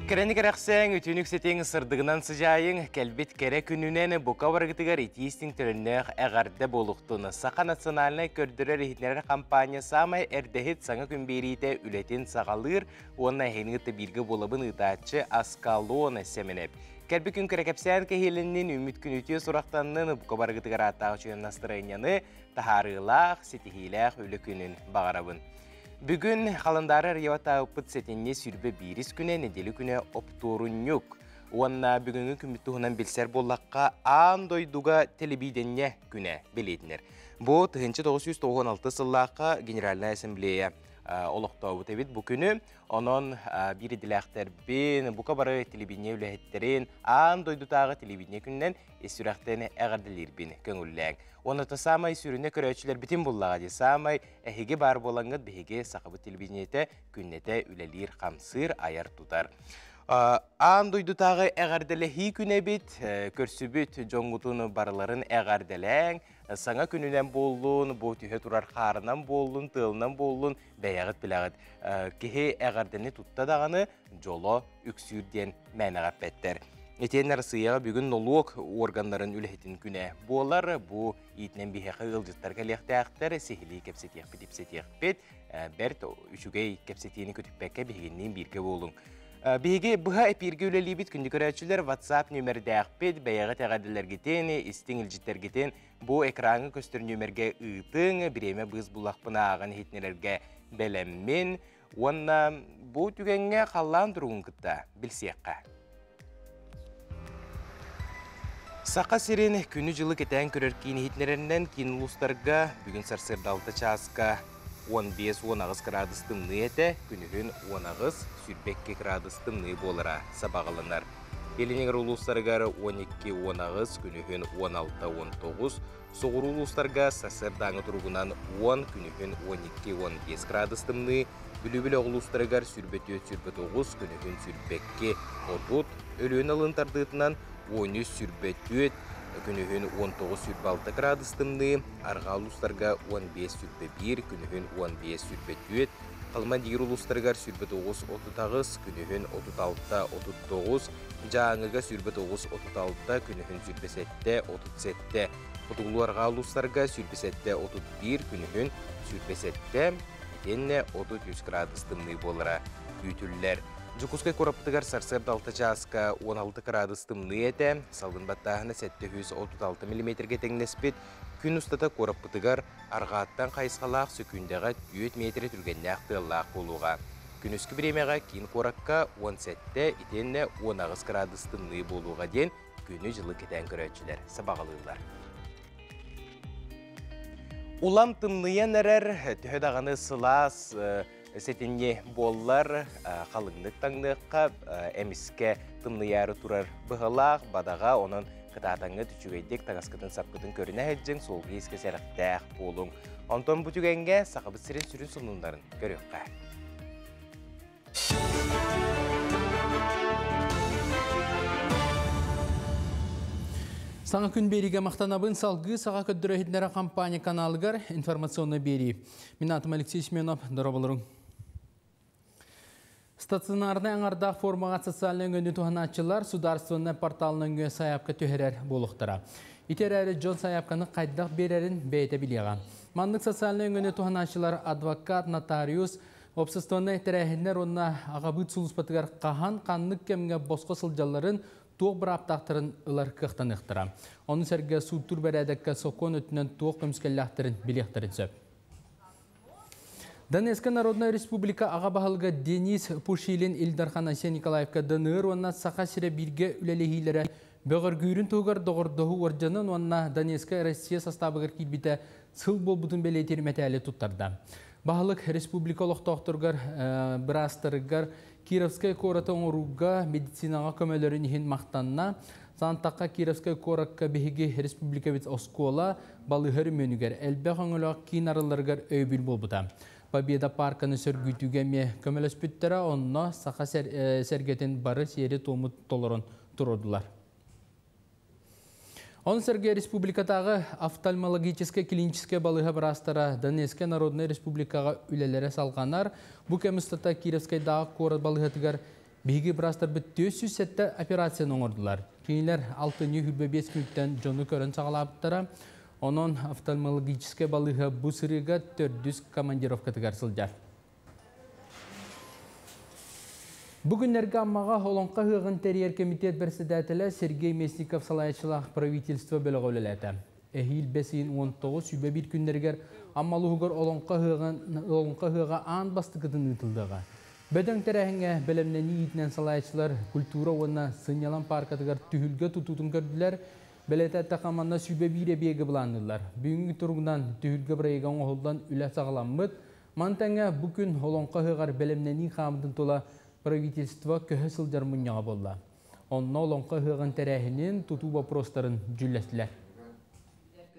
Керені керексен үтінік сетең сырдығынан сыжайын кәлбет кере күнінен бұқа барғытығар итистің түріннеғ әғарды болуқтуны. Сақа национальный көрдірер ехетнерер компания самай әрдехет саңа күнберейті үлетін сағалыр, онына хенігіті біргі болабын ұтатшы аскалуыны сәменеп. Кәлбі күн керекепсән кәхеліннен үміт күн үтіе сұрақтанын бұқа барғытығар аттағы чүйін настырайняны тахарылақ, сетихилақ өлі күнін бағарабын. Бүгін қаландары ревата ұпыт сетенне сүрбе бирис күне, неделі күне оптурун юк. Онна бүгінгі күміттіғынан білсер болаққа андойдуға телебиденне күне білетінер. Бұл 1996 сыллаққа Генеральная Ассамблея олықтауы тәбет бұл күні. Onun bir diləklər bin, bu qabarı telebidene üləhətlərin андойдутағы телебидне күннен esürəxtəni əğərdilir bin köngüllәң. Onu da samay sürünə körəçülər bitin bullağa de samay əhiги бар болаңғыд бігі сақыбы телебиднеті күннеті ülәлер қамсыр ayar tutar. Андойдутағы әғәрділі күне бит, көрсібіт жоңғытуны барыларын әғәрділәң, саңа күнінен болуын, бұл түйе тұрар қарынан болуын, тылынан болуын, бәяғыт біләғыт. Кеге әғәрдіні тұттадағаны жолы үксүрден мәнәғап бәттер. Етенлер сыяға бүгін налог органларын үләхетін күне болар, бұл етінен бейхеқі ғылжыттар кәлеқті әқтер, сехілі кәпсетеқ бет, бәрт үшігей кәпсетені көтіппәкке бейгеннен бірге болуң. Беге бұға әпірге өлелі бит күнді көрәтшілер WhatsApp нөмірді әқпет, бәяғы тәғадылар кетен, істің үлжіттер кетен, бұл экраны көстір нөмірге ұйтың, біреме бұз бұлақпына ағын хетнелерге бәлеммен, онна бұл түгенге қалан тұруын күтті білсеққа. Сақа серен күні жылы кетен көрер кейін хетнелерінен кейін ұлыстарға бүгін сарсырдалты часқа 15-10 градустымны әті, күнігін 10 сүрбекке градустымны болыра сабағылынар. Елінегір ұлыстарғар 12-10, күнігін 16-19, соғыр ұлыстарға сасырдаңы тұрғынан 10, күнігін 12-15 градустымны, бүлі-бүлі ұлыстарғар сүрбет-9, күнігін сүрбекке 30, өліен алынтардығытынан 13 сүрбет-9, күнігін 19-6 градустымны, арға ұлыстарға 15-1, күнігін 15-4, қалман дегір ұлыстарғар сүрбет-9-30, күнігін 36-39, жаңыға сүрбет-9-36, күнігін сүрбесетті-37, құтығылу арға ұлыстарға сүрбесетті-31, күнігін сүрбесетті, етенне 30 градустымны болыра үйтілілер. Жүкізгі қораптығар сарсырды 6 жасқа 16 градустымны әті, салғын баттағына 736 мм теңнеспет, күн ұстата қораптығар арғаттан қайысқалақ сөкіндеға 4 метр түлгенне ақтығылақ болуға. Күн үскі біремеға кейін қораққа 17, етенне 10 градустымны болуға ден күні жылы кетен көрәтшілер сабағалығылар. Улам тымныян әрәр, түйедағаны сылас, сетенне боллар қалыңдық таңдыққа әміске тымныяры тұрар бұғылақ, бадаға оның қытатаңы түчігейдек тағасқытын сапқытын көріне әджің солғы еске сәріқтәқ болуң. Онтон бұтүгенге сақыбыт сірен сүрін сұнындарын көріққа. Саңа күн беріге мақтанабын салғы саға көддірі хетнері компания каналығар информационны бері. Мен атым Алексей Сменов, дұрабылырың. Стационарны аңардақ формаға социальны өңгенді туғанатчылар сударственны порталының өңге саяпқа төхерер болуқтыра. Итер әрі Джон саяпқаны қайдақ берерін бәйті білеған. Мандық социальны өңгенді туғанатчылар адвокат, нотариус, обсестонны тәрәхінлер онына ағабыт сұлыспатығар қахан қанлық кемге босқы сылжаларын туық бір аптақтырын ұлар қықтан ұқтыра. Оның сәрге сұлтыр бәрәдәкке соқон өтінен туық көмскелләқтырын білектірін сөп. Донецкая Народная Республика ағабағылға Денис Пушилин Илдархан Асия Николаевка дыныр, онна сақа сірі бірге үлелігілері бөғір гүйрін тұғыр доғырдығы оржанын, онна Донецкая Россия составығыр кейбіті сыл бол бұтын бәлейтер мәтәлі тұттарда. Бағылық республикалық тоқтырғар бірастырығар Кировская кората оңыруға медицинаға көмелерін ехін мақтанна, Сантаққа Кировская коракка бігігі республика бет оскола балығыр мөнігер әлбәқ оңылақ кейін арыларғар өйбіл бол бұта. Победа парканы сөргүйтуге ме көмелес бүттері, онына сақа сәргетін бары сері томыт толырын тұрудылар. Он Сергей Республикатағы офтальмологическая клиническая балыға бірастара Донецкая Народная Республикаға үлелері салғанар, бұл кәмістата Кировскайдағы қорат балығатығар Биги брастар бит 400 сетте операцияны оңордулар. Кейлер 6-5 күнттен жону көрін сағалаптара, onun офтальмологическая балыға бұсырыға 400 командировка тыгарсылдар. Бүгіннерге аммаға олонқа ғығын терьер комитет председателі Сергей Местников салайшылақ правительство бөлігі өлеләті. Эхил бесейін 19 сүбе бір күндергер аммалығығыр олонқа ғыға аң басты қытын ұтылдыға. Бөдің тәрәхіңе бәлемнені етінен салайшылар культура онына сынялан паркатығар түхілгі тұтутын көрділер, бәлеті әттіқаманна сүбе бір бегі бұландылар. Бүгінгі тұрғынан түхілгі бірайған оғылдан үлі сағаламмыд, мантаңа бүкін олонқа ғығар бәлемнені қамдың тола правительство көһө сылдар мұнyağa болла. Онна олонқа ғығын тәрәхінен тұту вопростарын жүлләсілер.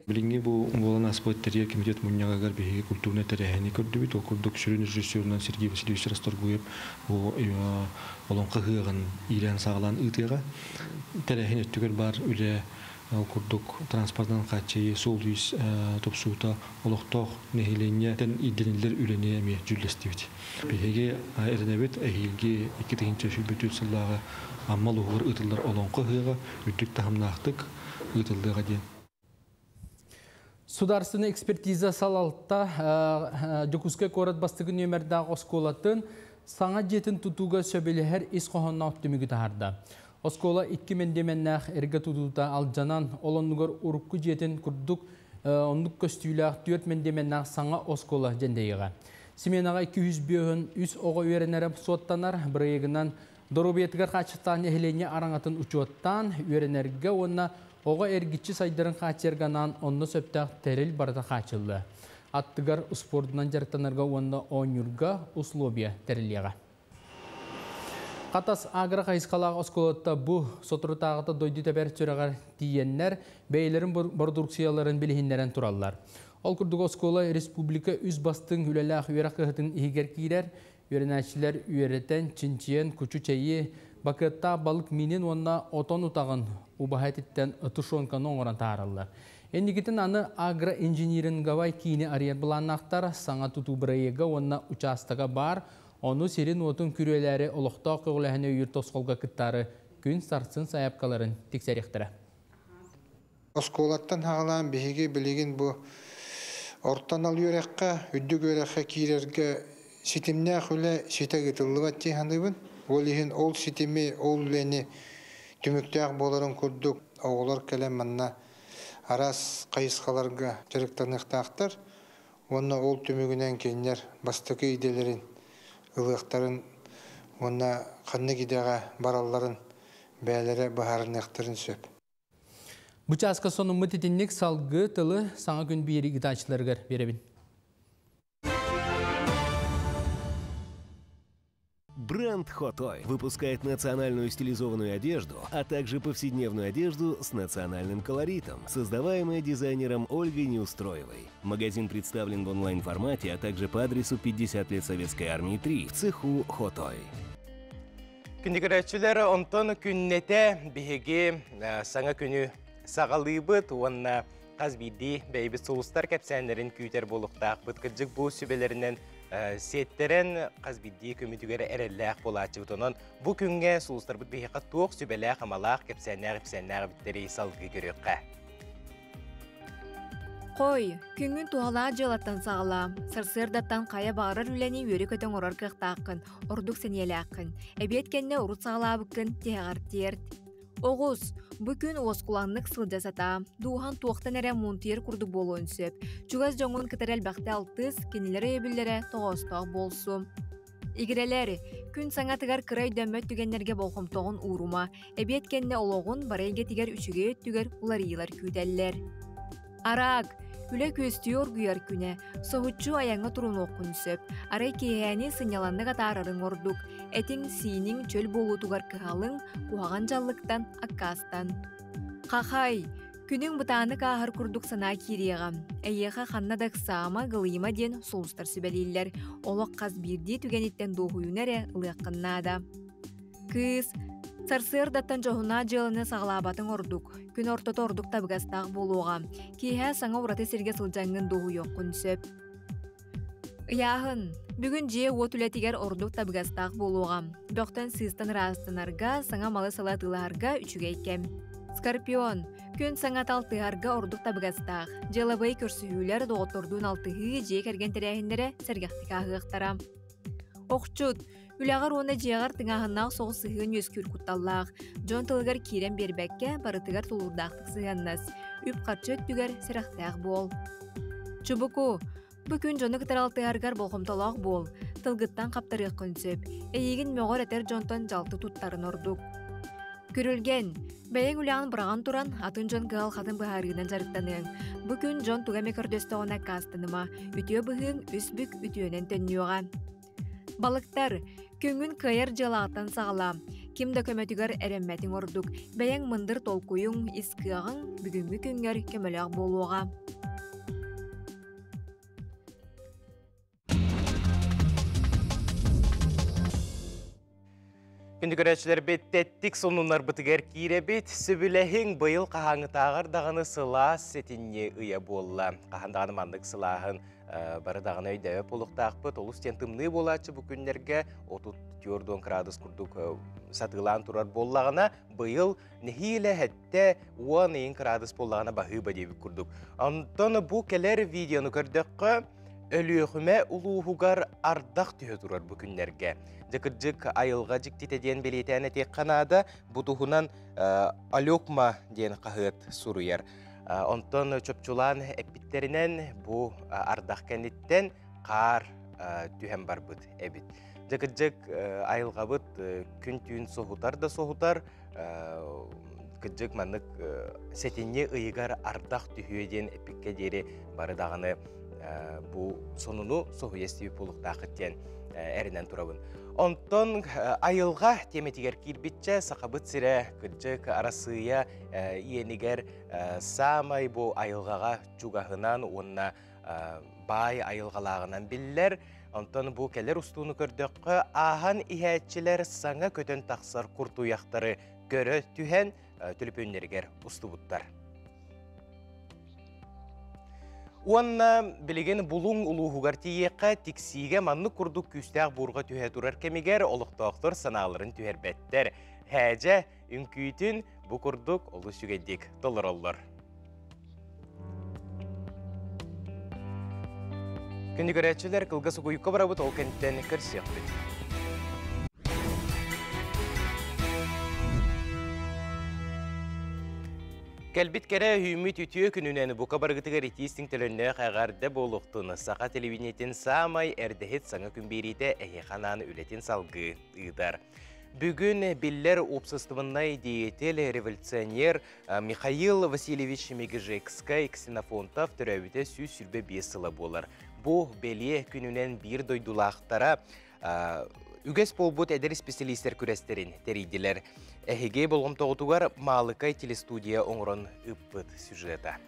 Билинги бу болан аспойттария комитет мұнyağa беге культурный тәрәхіні көрді бит. Ол күрдік шүрін режиссерынан Сергей Васильевич Расторгуев олонқа ғығын илен сағалан ұйтыға. Тәрәхін өттігер бар үлі курдук транспортдан качы сол үз топсута олоқтоқ нехилене тен иденилер үлене эме жүллестибит. Беге эрнебет эхилге 2-нче шүбөтү сыллага аммал угур ытылдар олонқы хыга үттүк тахамнактык ытылдыга ден. Сударственный экспертиза салалта Жокуске корат бастыгы нөмердағы осколатын саңа жетін тутуга сөбелехер ис қоғанна оптимиги тахарда. Оскола 2 мендеменнәх эрге тутута алжанан олоннугар урукку жетін күрдік ондық көстүйләқ 4 мендеменнәх саңа оскола жендейіға. Семенаға 200 бүйін үз оғы үйренері соттанар бірегінен доробиетігер қачықтан ехілене араңатын учуаттан үйренерге онына оғы әргітші сайдарын қачерганан онны сөптәқ тәріл барда қачылды. Аттығар спордынан жарықтанарға онына оңырға условия тәрілеға. Қатас агра қайысқалағы осколатта бұ сотыртағыта дойды тәбәр түрағар дейеннер бәйлерін бордурксияларын білігінлерін тұралар. Ол күрдік оскола республика үз бастың үләләқ үйерақ қығытын егер кейлер, үйерінәшілер үйереттен чинчиен күчі чәйі бақытта балық менен онына отон ұтағын ұбахайтеттен ұтышонқаны оңыран тағаралар. Эндігітін аны агра инженерін ғавай кейіне арияр бұланнақтар саңа тұту бірайығы онына участығы бар. Onu serin otun kürelері олықта қоғылағыны үйір тосқолға күттары күн сарсын саяпқаларын тексеректірі. Осколаттан хағалан бейге білеген бұл ортан ал үйерекқа, үдді көрекқа кейлерге сетімне құлы сетегі тұлығы атте хандыбын. Ол ехін ол сетімі, ол үлені түміктәқ боларын көрдік. Оғылар кәлем манна арас қайысқаларға жүріктарнықтақтар. Онна ол түмігінен кейінер бастықы иделерін ылықтарын, онна қанны кедеға бараларын, бәлері бағарын әқтірін сөп. Бұчасқа соның мұтетіннік салғы тылы саңа күн бейері гитачыларғар беребін. Бренд Hot выпускает национальную стилизованную одежду, а также повседневную одежду с национальным колоритом, создаваемая дизайнером Ольгой Неустроевой. Магазин представлен в онлайн-формате, а также по адресу 50 лет Советской армии 3 в цеху Hot. Күндігірәтшілері онтон күннете бігеге саңа күні сағалыбыт, онна қазбейді бәйбіт соғыстар кәпсәнлерін күйтер болуқтақ бұт күрджік бұл сүбелерінен сеттерен қазбейді көмітігері әрелләқ болачы бұтынан бұл күнге соғыстар бұт бігеға тоқ сүбеләқ амалақ кәпсәнләқ біттері салғы көріққа. Қой, күнгін туғалаға жылаттан сағала, сырсырдаттан қая бағырыр үләне өрі көтін орар қықтақын, ордық сенелі ақын, әбеткенне ұрыт сағала бұқын теғар терт. Оғыз, бүкін оскуланлық сылжасата, дуған туақтан әрі мұнтиер күрді болу үнсіп, чуғаз жоңын кітарел бәқті алтыз, кенелері ебілері тоғыстақ болсу. Игірелері, күн саңатығар кырай дөмөт түгенлерге болғымтоғын ұрума, әбеткенне олоғын барайге тігер үшіге өттігер уларыйлар күйтәлілер. Араг, үлі көстіор гүйар күне, соғытчу аяңа тұрын оқын сөп, арай кейәні сыняланны қатарырың ордық, әтің сиінің чөл болу туғар кығалың, қуаған жаллықтан аққастан. Қақай, күнің бұтаны қағыр күрдік сана кереғам, әйеға қаннадық саама ғылыма ден солыстар сөбәлейлер, олық қаз бірде түгенеттен доғуынары ұлыққыннада. Кыз, сарсырдаттан жоғына жылыны сағалабатын ордық, күн ортоты ордық табығастақ болуға, кейхә саңа ұраты серге сылжаңын доғы йоққын сөп. Яғын, бүгін же от үләтігер ордық табығастақ болуға, доқтан сыстан растанарга, саңа малы салатыларга үчүгейкем. Скорпион, күн саңат алтыарга ордук табыгастақ. Желабай көрсүхүлер доғытордуын алтыхы жек әрген тәрәхіндері сәргәқтік ағықтара. Оқчут, үлағар оны жеғар тыңағынақ соғы сығын өскүр құтталлақ. Жон тылғар керен бербәкке барытығар тұлырдақтық сығаннас. Үп қатшы өттігер сірақтақ бол. Чубуку, бүкін жоны кітар алтыаргар болғымталақ бол. Тылғыттан қаптарық күнсіп. Әйегін мөғар әтер жонтан жалты туттарын ордук. Көрілген, бәйен үләғын бұраған туран, атын жон ғал қатын бұхарығынан жарықтанын. Бүкін жон туғаме көрдөсті ona кастаныма, үтіе бұғын үсбүк үтіенен төннеуға. Балықтар, көңін кайыр жалағаттан сағала. Кімді көмәтігер әрәммәтің ордук, бәйен мындыр толкуйың, искіғын бүгінгі күнгер көміліғ болуға. Күнді көрәтшілер беттеттік сонунар бұтығар кейре бет, сөбіләхің бұйыл қағаңы тағыр дағыны сыла сетінне ұя болла. Қағандағыны мандық сылағын бары дағыны өйдәуі полықтақ бұт, олыс тен тымны болачы бұл күндерге 34 градус күрдік сатылан тұрар боллағына бұйыл нехилі әтті 10 градус боллағына бағы бәдебі күрдік. Антоны бұл келер видеоны көрдіқі өліғіме ұлуғығар ардақ түйе тұрар бұл күндерге. Жықыржық айылға жіктетеден белетәні тек қанады, бұтығынан алёкма ден қағыт сұруер. Онтон чөпчулан әппіттерінен бұл ардақ кәнеттен қар түйен бар бұд әбіт. Жықыржық айылға бұд күн түйін соғытар да соғытар, кыджык маннык сетенне ыйгар ардақ түйеден әппікке дері бары дағыны бұл сонуну соғы естебі полықтақыттен әрінен тұрабын. Онтон айылға теметігер кирбитче сақабыт сірі кыджык арасыя иенігер самай бұл айылғаға чуғағынан онына бай айылғалағынан білілер. Онтон бұл келер ұстуыны көрдіқі ахан ихәтчілер саңа көтен тақсар құртуяқтары көрі түйен түліпөнлергер ұстубыттар. Уанна білеген бұлың ұлуғығар тиеққа тіксиге манны күрдік күстәқ бұрға түйе тұрар кемегер олықтақтыр саналарын түйер бәттер. Хәжі үнкүйтін бұ күрдік олы сүгеддік долар олар. Күнді көрәтшілер қылғасы көйікқа барабыт ол кәнттен көрсек бет. Кәлбит кәрі үйімет үтіе күнінен бұқа барғытығар етейстің тілінне қағарды болуқтыны сақа телевинетін самай әрдіхет саңа күнбереті әйеқананы үлетін салғы ұйдар. Бүгін білдер опсыстымыннай деятел революционер Михаил Васильевич Мегежекскай Ксенофонтов түрәуіті сүй сүрбе 5 сылы болар. Бұл беле күнінен бір дойдулақтара үгес болбут әдер специалистер күрестерін терейділер. Әхеге болғым тоғытуғар Малыкай телестудия оңырын үппіт сюжета.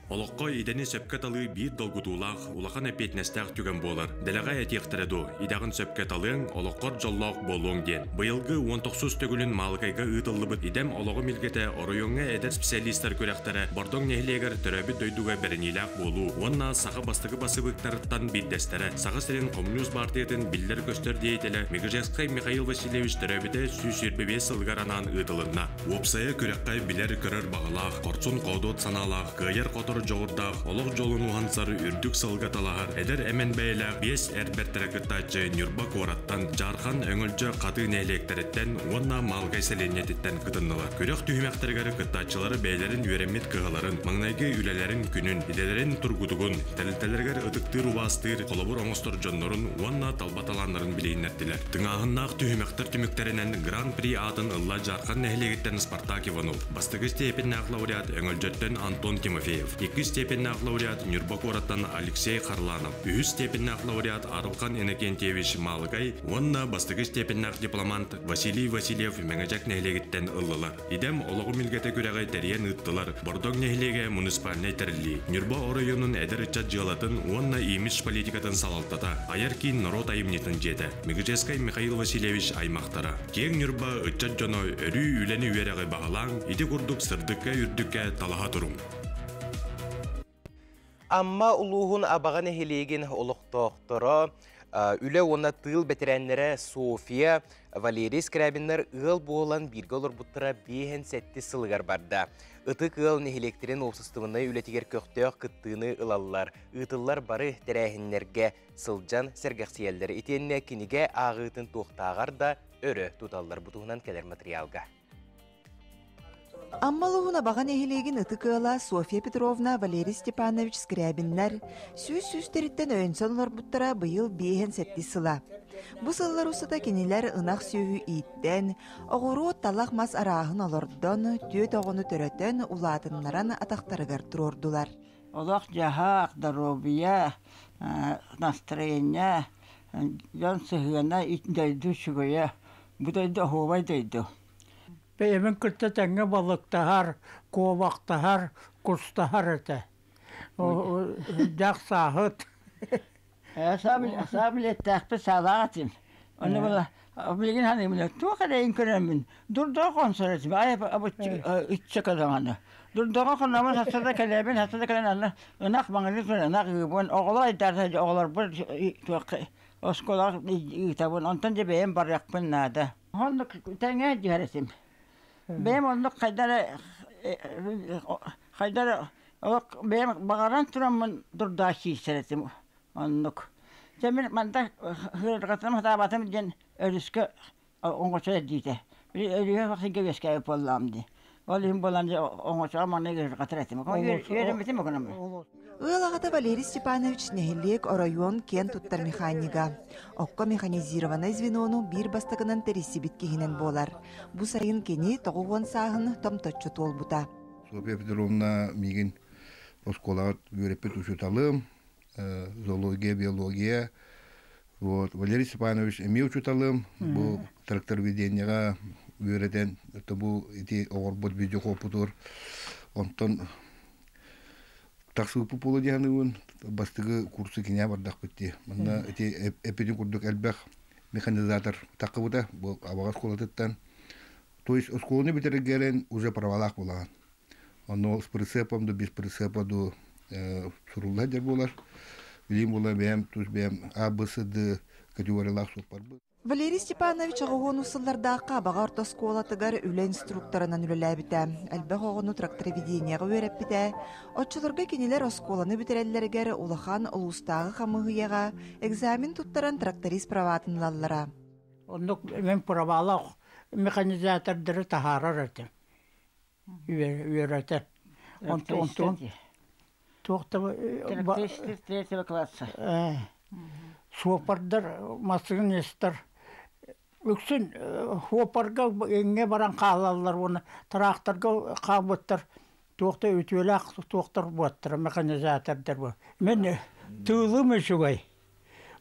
Олыққа идәне сөпкет алы бір долгутулақ улақан әпетнестәқ түген болар. Дәліға әтектіреді, идағын сөпкет алың олыққар жоллақ болуың ден. Бұйылғы 19 төгілін Малыкайға ұйтылы бұд. Идәм олығы милгеті оройыңа әдер специалистер көрәқтері бардың нәхілегер түрәбі дөйдуға бірінилақ болу. Онна саға бастығы басы бұқтарыттан биддестері. Саға сірен Коммунист партиятын білдер көстер дейтелі Мегежекскай Михаил Васильевич түрәбіде сүйсербебе сылғаранан ұйтылынна. Опсая көрәққай білер көрір бағылақ, қорцун қаудот саналақ, ғайыр қотыр жоғырдақ, олық жолын уғансары үрдік сылғаталағар. Әдер әмен бәйләқ 5 әрбәттірі күттачы Нюрбак ораттан жархан өңілжі қаты нәйлектәреттен онна малғай сәленететтен күтіннылар. Көрек түйімәқтіргері күттачылары бәйлерін өремет кығаларын, маңнайғы үлелерін күнін, иделерін тұргудығын, тәлітәлергер ұтықтыр убастыр, қолабыр оңыстыр жонларын онна талбаталанларын білейінеттілер. Тыңағыннақ түйімәқтір түміктерінен Гран-при атын ылла жархан нәйлегеттен Спартак Иванов, бастығы степеннақ лауреат өңілжеттен Антон Тимофеев, 2 степеннақ лауреат Нюрбак ораттан Алексей Харланов, 3 степеннақ лауреат Арылхан Иннокентьевич Малыкай, онна бастығы степеннақ дипломант Василий Васильев мәңәжәк нәйлегеттен ыллылар. Идем олығы милгеті көрәғай тәриян ұттылар, бордог нәйлеге муниципальный тәрілі. Нюрба орайының әдір үтчат жылатын, онна имидж политикатын салалтата, аяр кейін народ айымнетін жеді. Мегежекскай Михаил Васильевич аймақтара. Кең Нюрба үтчат жоно өрі үләні үйерәғай бағалаң, иді күрдік сырдыққа үрдікке талаға тұрым. Amma uluğun abağın ehilegen oluqtoqtoro Үле оны тыл бетеренлері София Валерий Скрябиннер ыл болан бірге олар бұттыра бейхен сәтті сылығар барда. Үтік ыл нехелектерін опсыстығыны үлетігер көқтеук кыттыны ылалылар. Үтіллар бары тәрәхінлерге сылжан сәргәқсиелдері етеніне кенеге ағытын тоқтағар да өрі тұталылар бұтығынан келер материалға. Аммалуғына баған әхелеген ұтықыла София Петровна, Валерий Степанович Скрябиннер сүз-сүз-теріттен өйінсан олар бұттыра бұйыл бейхен сәтті сыла. Бұ сыллар ұсыта кенелер ынақ сүйі иттен, оғыру талақ мас арағын олардан түйет оғыны төрөтен улатынларан атақтарығар тұрордулар. Олақ жағақ, здоровья, настроение, жан сығына итіндейді шүгөйе, бұдайды оғывай дейді. Бәйімін күрті тәңі балықтағар, ковақтағар, кұрстағар әті. Жақ сағыт. Асабилеттәқпі салағатым. Оны бұла, білген ханымын, туақадайын көрімін. Дұрдығы қонсыратым, айып үтші қадағаны. Дұрдығы қонамын, хасада кәлебін, хасада кәлен ұнақ маңызы көрі, ұнақ үйбін. Оғылар айтарса, оғылар бір осколар үйтабын, онтан жебейін бар яқпын нады. Оны тәңе жәресім. Бәйім оны қайдары, бәйім бағаран тұрамын дұрда шейсіретім. Онлық. Жәмін манда ғырғатым ғатабатым ден өріскі оңғышыра дейді. Өріге вақсын көвеске өп оламды. Ол үйін боланды оңғышыра маңны ғырғатыр әтім. Өрімбетім оғынам. Ыалағата Валерий Степанович нехелек орайон кен туттар механика. Окко механизированный звенону бир бастығынан тересі біткігінен болар. Бұ сайын кені тоғуған сағын томточу тол бұта. София Петровна мигин осколағат görепет учуталым, зоология, биология. Валерий Степанович эми учуталым, бұл трактор веденияға үйретен, бұл ити оғырбот видео қопытыр. Онтон таксыпы полы дегенігін бастығы курсы кене бардақ бітті. Мұнда эпиден күрдік әлбәқ механизатор тақы бұда, бұл абаға сколатыттан. То есть осколыны бітерігерін уже правалақ болаған. Оны с прицепом до без прицепа до сурулла дер болар. Білім бола бәйім, тұз бәйім А, Б, С, Д категориялақ соқпар бұл. Валерий Степанович оғығын ұсыллардаққа бағар тосколатығар үлі инструкторынан үлілі біті. Әлбәқ оғыны трактороведенияғы өреп біті. Отчыларға кенелер осколаны бітереллергер улахан ұлыстағы қамығыяға экзамен тұттаран тракторист праватынлаллара. Онық мен правалық механизатордары тахарар әті. Үйереті. Третьего класса. Суопардар, масығын естір. Үксін хуопарға еңге баран қалалар, оны трактарға қабыттыр. Тоқты өтуелі ақ тоқтар бұаттыр, механизатордар бұл. Мен түйілім үшігай.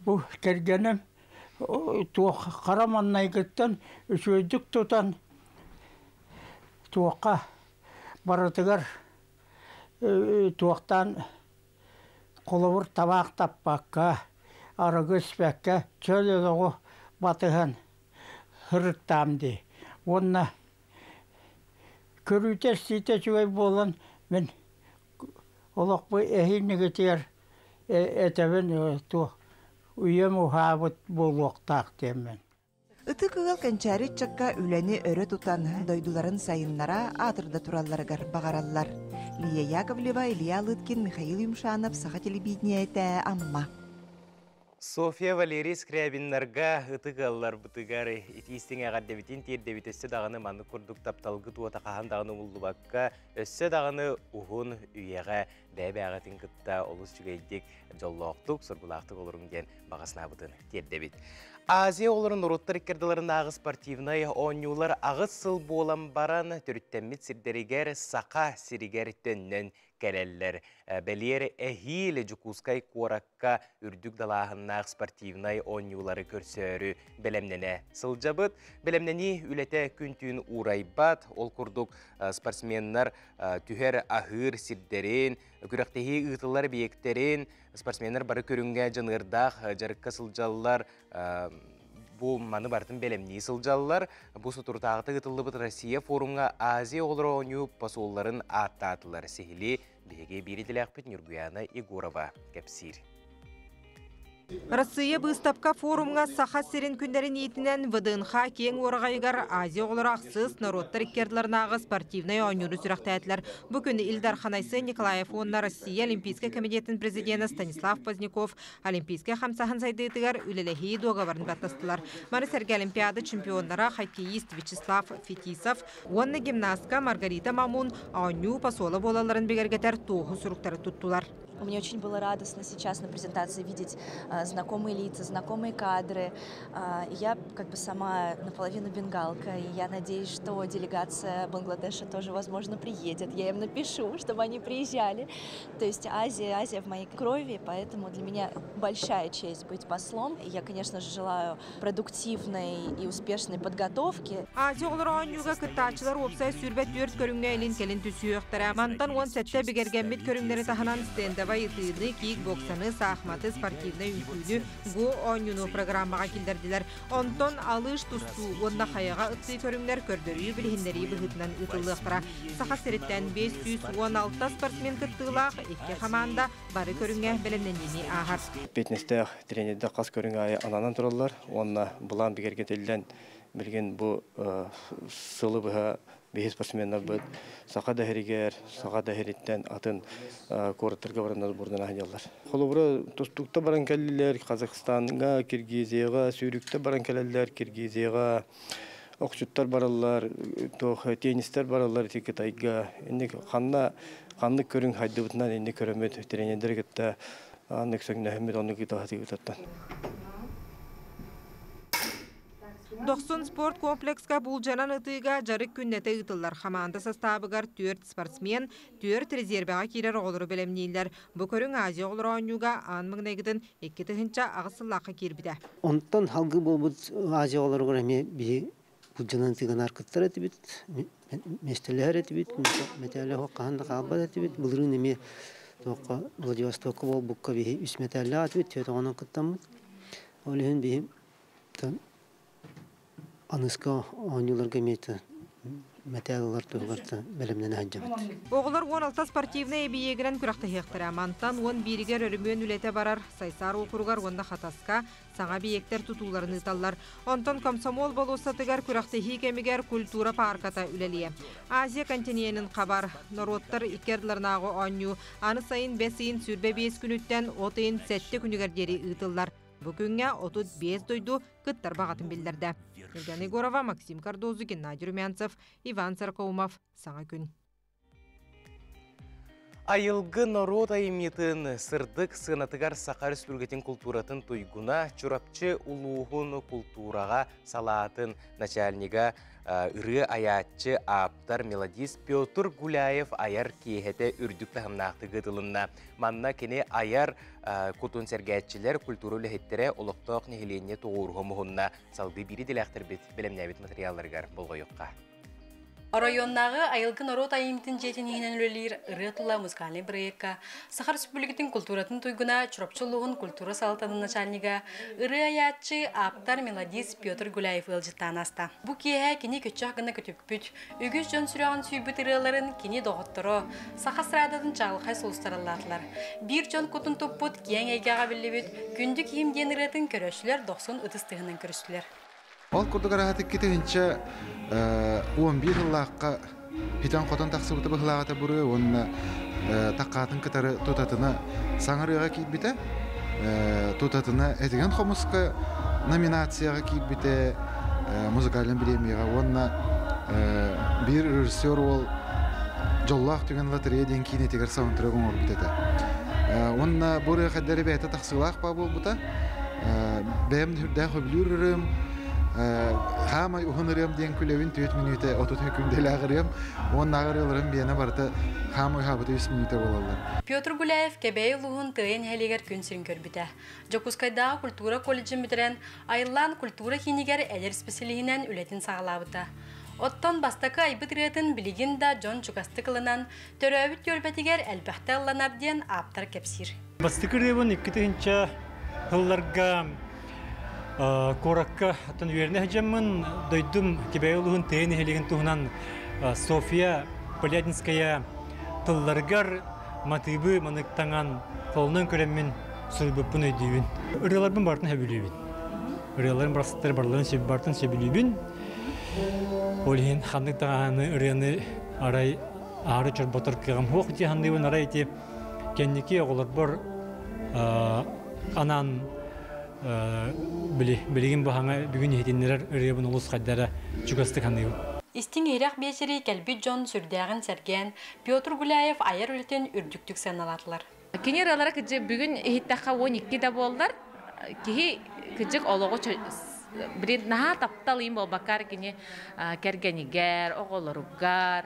Бұл кергенім қараманнай кеттен үшөйдік тұтан тоққа барытығар тоқтан қолығыр табақ таппаққа, арығы іспәкке, чөлі оғы батыған хырыттамды. Онына көрүйтер сите чугай болан мен олақпы әйінігі тер әтәбін үйем ұхабыт болуқтақ демен. Ыты кығыл кәнчәрі чакка үләні өрі тұтан дойдуларын сайыннара атырда туралларығар бағараллар. Лия Яковлева, Илья Лыткин, Михаил Юмшанов, Саха телевидение әті амма. София Валерий Скрябиннерга ытыгаллар бутыгары итистин агардебитин тирдебитессе даганы манны курдук тапталгы туата кахан даганы уллубакка өссө даганы ухун үйеге бәбе агатын кытта олус жүгейдик жоллоктук сурбулактык олорун ден багасына бутын тирдебит. Азия олорун уруттар иккердаларын агы спортивный онюлар агыс сыл болан баран төрүттеммит сирдеригер сака сиригер төннөн келеллер. Белер эхиле жукускай коракка үрдүк далахыннақ спортивный онюлары көрсөрү белемнене сылжабыт. Белемнени үлете күнтүн урайбат. Ол курдук спортсменнар түхер ахыр сирдерин, күрәктеһи ытылар биектерин, спортсменнар бары көрүнгө жынырдах жарыкка сылжаллар. Бу маны бартын белемни сылжаллар. Бу сутуртағыты ытылыбыт Россия форумга Азия олары оню посолларын аттатылар сехили. Беге бири диләқпет Нюргуяна Егорова кәпсир. Россия быстапка форумга саха серин күндерин етінен ВДНХ кең орағайгар Азия олар ақсыз народтар иккердларнағы спортивный ойнюры сүрақтәтлер. Бүгін Илдар Ханайсы Николаев онна Россия Олимпийский комитетин президенті Станислав Поздняков Олимпийский хамсахан сайдыдығар үлелехи доғаварын баттастылар. Марисерге Олимпиада чемпионлара хоккеист Вячеслав Фетисов, онна гимнастка Маргарита Мамун ойню посолы болаларын бегергетер тоғы сүріктері туттулар. Мне очень было радостно сейчас на презентации видеть знакомые лица, знакомые кадры. Я как бы сама наполовину бенгалка, и я надеюсь, что делегация Бангладеша тоже, возможно, приедет. Я им напишу, чтобы они приезжали. То есть Азия в моей крови, поэтому для меня большая честь быть послом. Я, конечно же, желаю продуктивной и успешной подготовки. Азия олар кыттачылар опсай сүрбет дүрт көрүнгө элин келин түсүөктөр. Мантан 17 бигергенбит көрүңдөрү таханан стенда байытыны, кикбоксаны, сахматы, спортивный үкүлү, го ойнуну программага килдердилер. Онтон алыш тусту, онна хаяга ытты көрүңдер көрдөрүү билихиндери быгытынан ытылыктыра. Саха сериттен 516 спортсмен кыттылак, 2 команда бары көрүнгө белемнени ахар. Фитнесте тренерде кас көрүнгө ананан туралар. Онна булан бигергетелден билген бу сылы быга бейс спортсмендар быт. Саха дәһригер, саха дәһриттен атын корттырга барандар бурдан аһалар. Холобра тустукта баран келлер Казакстанга, Киргизияга, Сүйрүктө баран келлер Киргизияга, окчуттар баралар, теннистер баралар Китайга. Инде канны көрүң хайдыбытынан инде көрөмөт тренерлер кетти. Аны сөңнө хэмет оны китахатыгытаттан. 90 спорт комплекска булжанан ытыга жарык күннете ытылар. Хаманда составыгар 4 спортсмен, 4 резервага кирер оғылыры белемнейлер. Бу көрүң Азия оғылыр ойнуга анмың негідін 2 тыхынча ағысыллақы кирбиде. Онтан халгы болбут Азия оғылыр көрәме би булжанан ытыган аркыттар этибит, местелер этибит, метелі хоққағанда қалбад этибит, бұлырын еме Владивостокы бол бұққа бейі үс метелі атыбит, төті оғынан қыттамыд. Олығын бейі Аныска ойныларга мете материаллар тугартта белемнен аҗабыт. Оғылар 16 спортивный биегрен күрәхтә хектара мантан 11гә өрмөн үлете барар. Сайсар округар онда хатаска саңа биектер тутуларын ыталлар. Онтон комсомол болуса тигәр күрәхтә хикемигәр культура парката үлелие. Азия континентын кабар народтар икердләрнагы ойну аны сайын бесин сүрбе 5 күнүттән отын 7 күнүгәр дери ытыллар. Бүгүнгә 35 дойду кыттар багатын билдерде. Евгений Егорова, Максим Кардозу, Геннадий Румянцев, Иван Царкоумов, Саңа күн. Айылгы народ айыметін сырдық сынатыгар Саха Республикатын культуратын туйгуна чурапчы улуғын культураға салатын начальнига ыры аятчы аптар мелодист Петр Гуляев аяр кейхеті үрдік тахымнақтығы тылынна. Манна кені аяр кутун сергәтчілер культуру лехеттере олықтақ нехелене туғырғы мұғынна салды бири диләқтір бет білімнәбет материалларғар болғы yoqqa. Районнағы айылғы народ айымтын жетенігінен өлелер ырытыла музыкальный проектка Саха Республикатын культуратын туйгуна чурапчылығын культура салтанын начальнига ыры аятчы аптар мелодист Петр Гуляев ылжыттан аста. Бұ кейе кені көтчақ гына көтөппүт, үгіз жон сүріған сүйбіт ырыларын кені доғыттыры Саха Сырададың жағылқай солыстарылатылар. Bir жон кутын топпут кең әйгеға білібіт, күнді кейімден ырытын көрөшілер 90 ұтыстығынан көріштілер. Ол күрдігар ағатық кетігінші 11 ұллаққа хитан қотан тақсыбыты бұғылағата бұры, оны таққатын кітары тұтатына саңырыға кейбіті, тұтатына әтіген қомысқа номинацияға кейбіті музыкалын білемеға, оны бір режиссер ол жоллақ түген лотерея ден кейін етегер сауынтырығын орып бітеді. Оны бұры қаддары бәйті тақсылақ ба бол бұта, бәйімді хүрді қөбілірірім, Хамай ухынырым ден күлевин 4 минуте 30 күндел ағырым, он ағырылырым бені барты хамай хабыты 3 минуте болалар. Петр Гуляев кебей луғын тыйын әлегер күнсірін көрбіді. Жокускайдағы культура колледжін бітірен айылан культура хинигер әлер специалігінен үлетін сағалабыды. Оттон бастакы айбыт ретін білігін да Джон Чукасты кылынан төрөбіт көрбетігер әлбәхті алланабден аптар кепсір. Бастыкы ревін 2-тігінші ғылларға Коракка атын верне хажамын дойдум кебейлугун тейни хелеген тугунан София Полядинская тылларгар матыбы маныктанган толнун көремин сұрбөппін өйдейбін. Үрелербін бартын әбілейбін. Үрелерін барсықтар бартын себілейбін. Олейін қандық тағаны үрені арай ары чырботыр кығым. Хоқ те хандайбын арай те кеннеке оғылар бар анан білеген бағаңа бүгін етенлер үребін ұлыс қайдары жүгасты хандайбын. Истин ирак бесери келби Джон сүрдәгән сәрген Петр Гуляев аяр үлтен үрдүктүк саналатлар. Кинер алара кыжы бүгүн иттаха 12 да болдар. Ки кыжык олого бир наха тапталым болбакар кини кергенигер, оголоругар,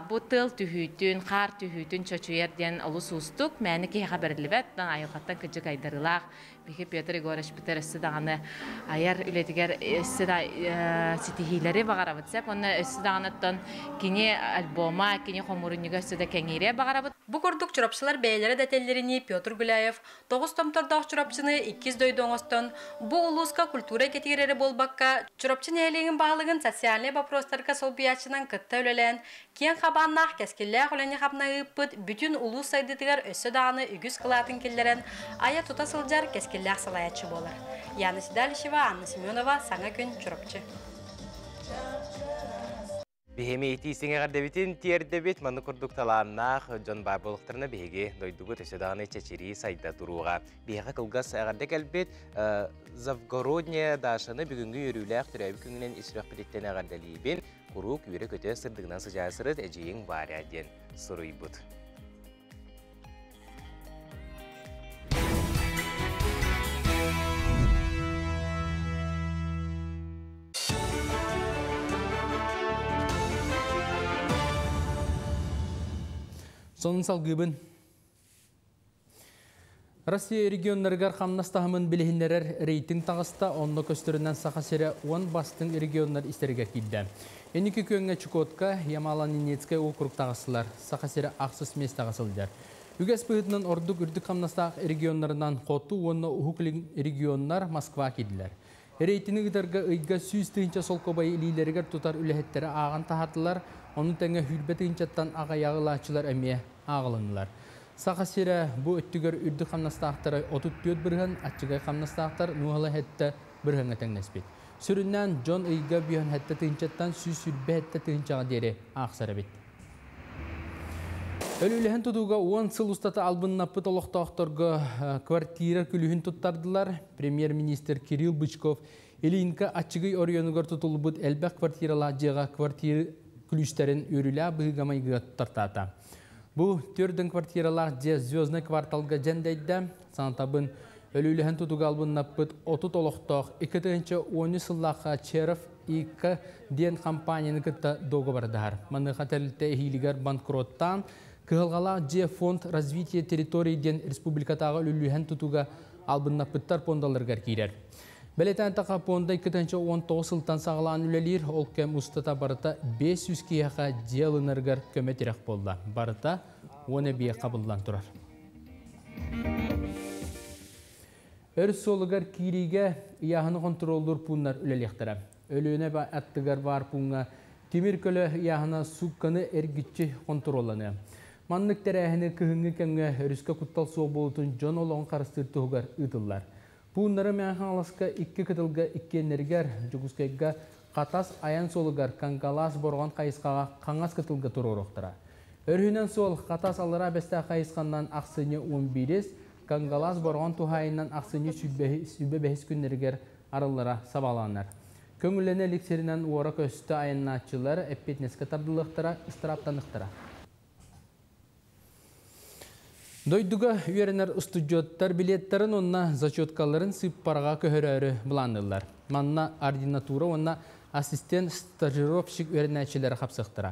бутыл түһүтүн, кар түһүтүн чочуерден алус устук, мәни ки хабарлыбат, айылгаттан кыжык айдырылак. Бихи Петр Егорович Петерсы даганы аяр үлетигер сида ситихилери багарабытсап, оны сидаганаттан кини альбома, кини хомурунуга сида кеңире багарабыт. Бу көрдүк чурапчылар бәйләре дәтеллерини Петр Гуляев 9 томтордак чурапчыны 2 дойдоңостон бу улуска культура кетигерери болбакка чурапчын элегин баглыгын социальный вопростарга солбиячынан кытта үлелен кен хабаннах кескилле хөлени хабнагыппыт бүтүн улус сайдытыгар өссө даганы үгүс кылатын келлерен ая тута сылжар кескилле салаячы болар. Яна Сидалишева, Анна Семенова, Саңа күн чурапчы. Бихеми итисиңе гардебитин тиердебит маны курдук талааннах Джон Байболуктарына биһиги дойдугу төсөдаганы чечери сайда туруга. Биһига кылгас агарды келбит Завгородняя дашаны бүгүнгү йөрүләк төрөбү күнгүнен исрак биттен агардалибин курук үйрө көтө сырдыгынан сыжасырыт эжиң бар аден суруйбут. Сонун салгыбын. Россия регионнаргар хамнастахымын билихиннерер рейтинг тағыста онны көстөрүнөн сахасере 10 бастың регионнар истерге килді. Эники көңгө Чукотка, Ямало-Ненецкая округ тағысылар, сахасере ақсыз мес тағысылдар. Үгес быһытынан ордук үрдүк хамнастах регионнарынан қоту онны ухуклин регионнар Москва килдилер. Рейтингдерге ыйга сүүз тыынча солкобай илилергер тутар үлэхеттері ағын тахатылар, оны тәңе хүлбе тыынчаттан ағаяғылачылар әме ағылыңылар. Сақасыра бұ өттігер үрді қамнастақтары 34 бірген, атчығай қамнастақтар нуғалы әтті біргенге тәңнеспет. Сүріннен Джон ыйга бүйен әтті тыынчаттан сүүз сүрбе әтті тыынчаға дері ақсары бет. Өліліхін тұтуға 10 сыл ұстаты албыннаппыт олықтақтарға квартира күліхін тұттардылар. Премьер-министр Кирилл Бычков елінгі атчығай орионығыр тұтылыбыт әлбәқ квартирала жеға квартира күлістерін өрілі бұғамайға тұттартата. Бұл төрдің квартиралар же звездный кварталға жәндейді. Сантабын өліліхін тұтуға албыннаппыт 30 олықтақ 2-10 сыллаққа Черов 2 ден компанияны күтті доғы бардығар. Маны қатерлікті хилігер банкроттан Кығылғала же фонд развития территорийден республикатағы өліліхін тұтуға албыннаппыттар пондалырғар кейдер. Бәлетен тақа понда 2-19 сылтан сағылан үлелер, ол кәм ұстата барыта 500 кейаға делініргар көметерек болды. Барыта 10 бие қабылдан тұрар. Өріс солығар кейреге яғыны контролдыр пұнлар үлелектірі. Өліні әттігар бар пұнға темір көлі яғына сұққаны әргітші контролланы. Маннык тәрәхіні күйінгі кәңгі өріске құттал соқ болытын жон олығын қарыстыр тұғығар ұтылар. Пуынлары мәңхан аласқа 2 кытылға 2 энергер жүгізкайға қатас аян солығар қанғалас борған қайысқаға қаңас кытылға тұрыр оқтыра. Өрхінен сол қатас алыра бәсті қайысқаннан ақсыны 15, қанғалас борған тұхайынан ақсыны сүбе бәхіс күнергер арылыра сабаланар. Көңіліне лексерінен уара көсті аяннатчылар әппетнеске тардылықтыра, ыстыраптанықтыра. Дойдуга үйерінер студиоттар билеттерін онна зачеткаларын сыппарға көхөрәрі бұландылар. Манна ординатура онна ассистент стажировщик үйерінәчілері қапсықтыра.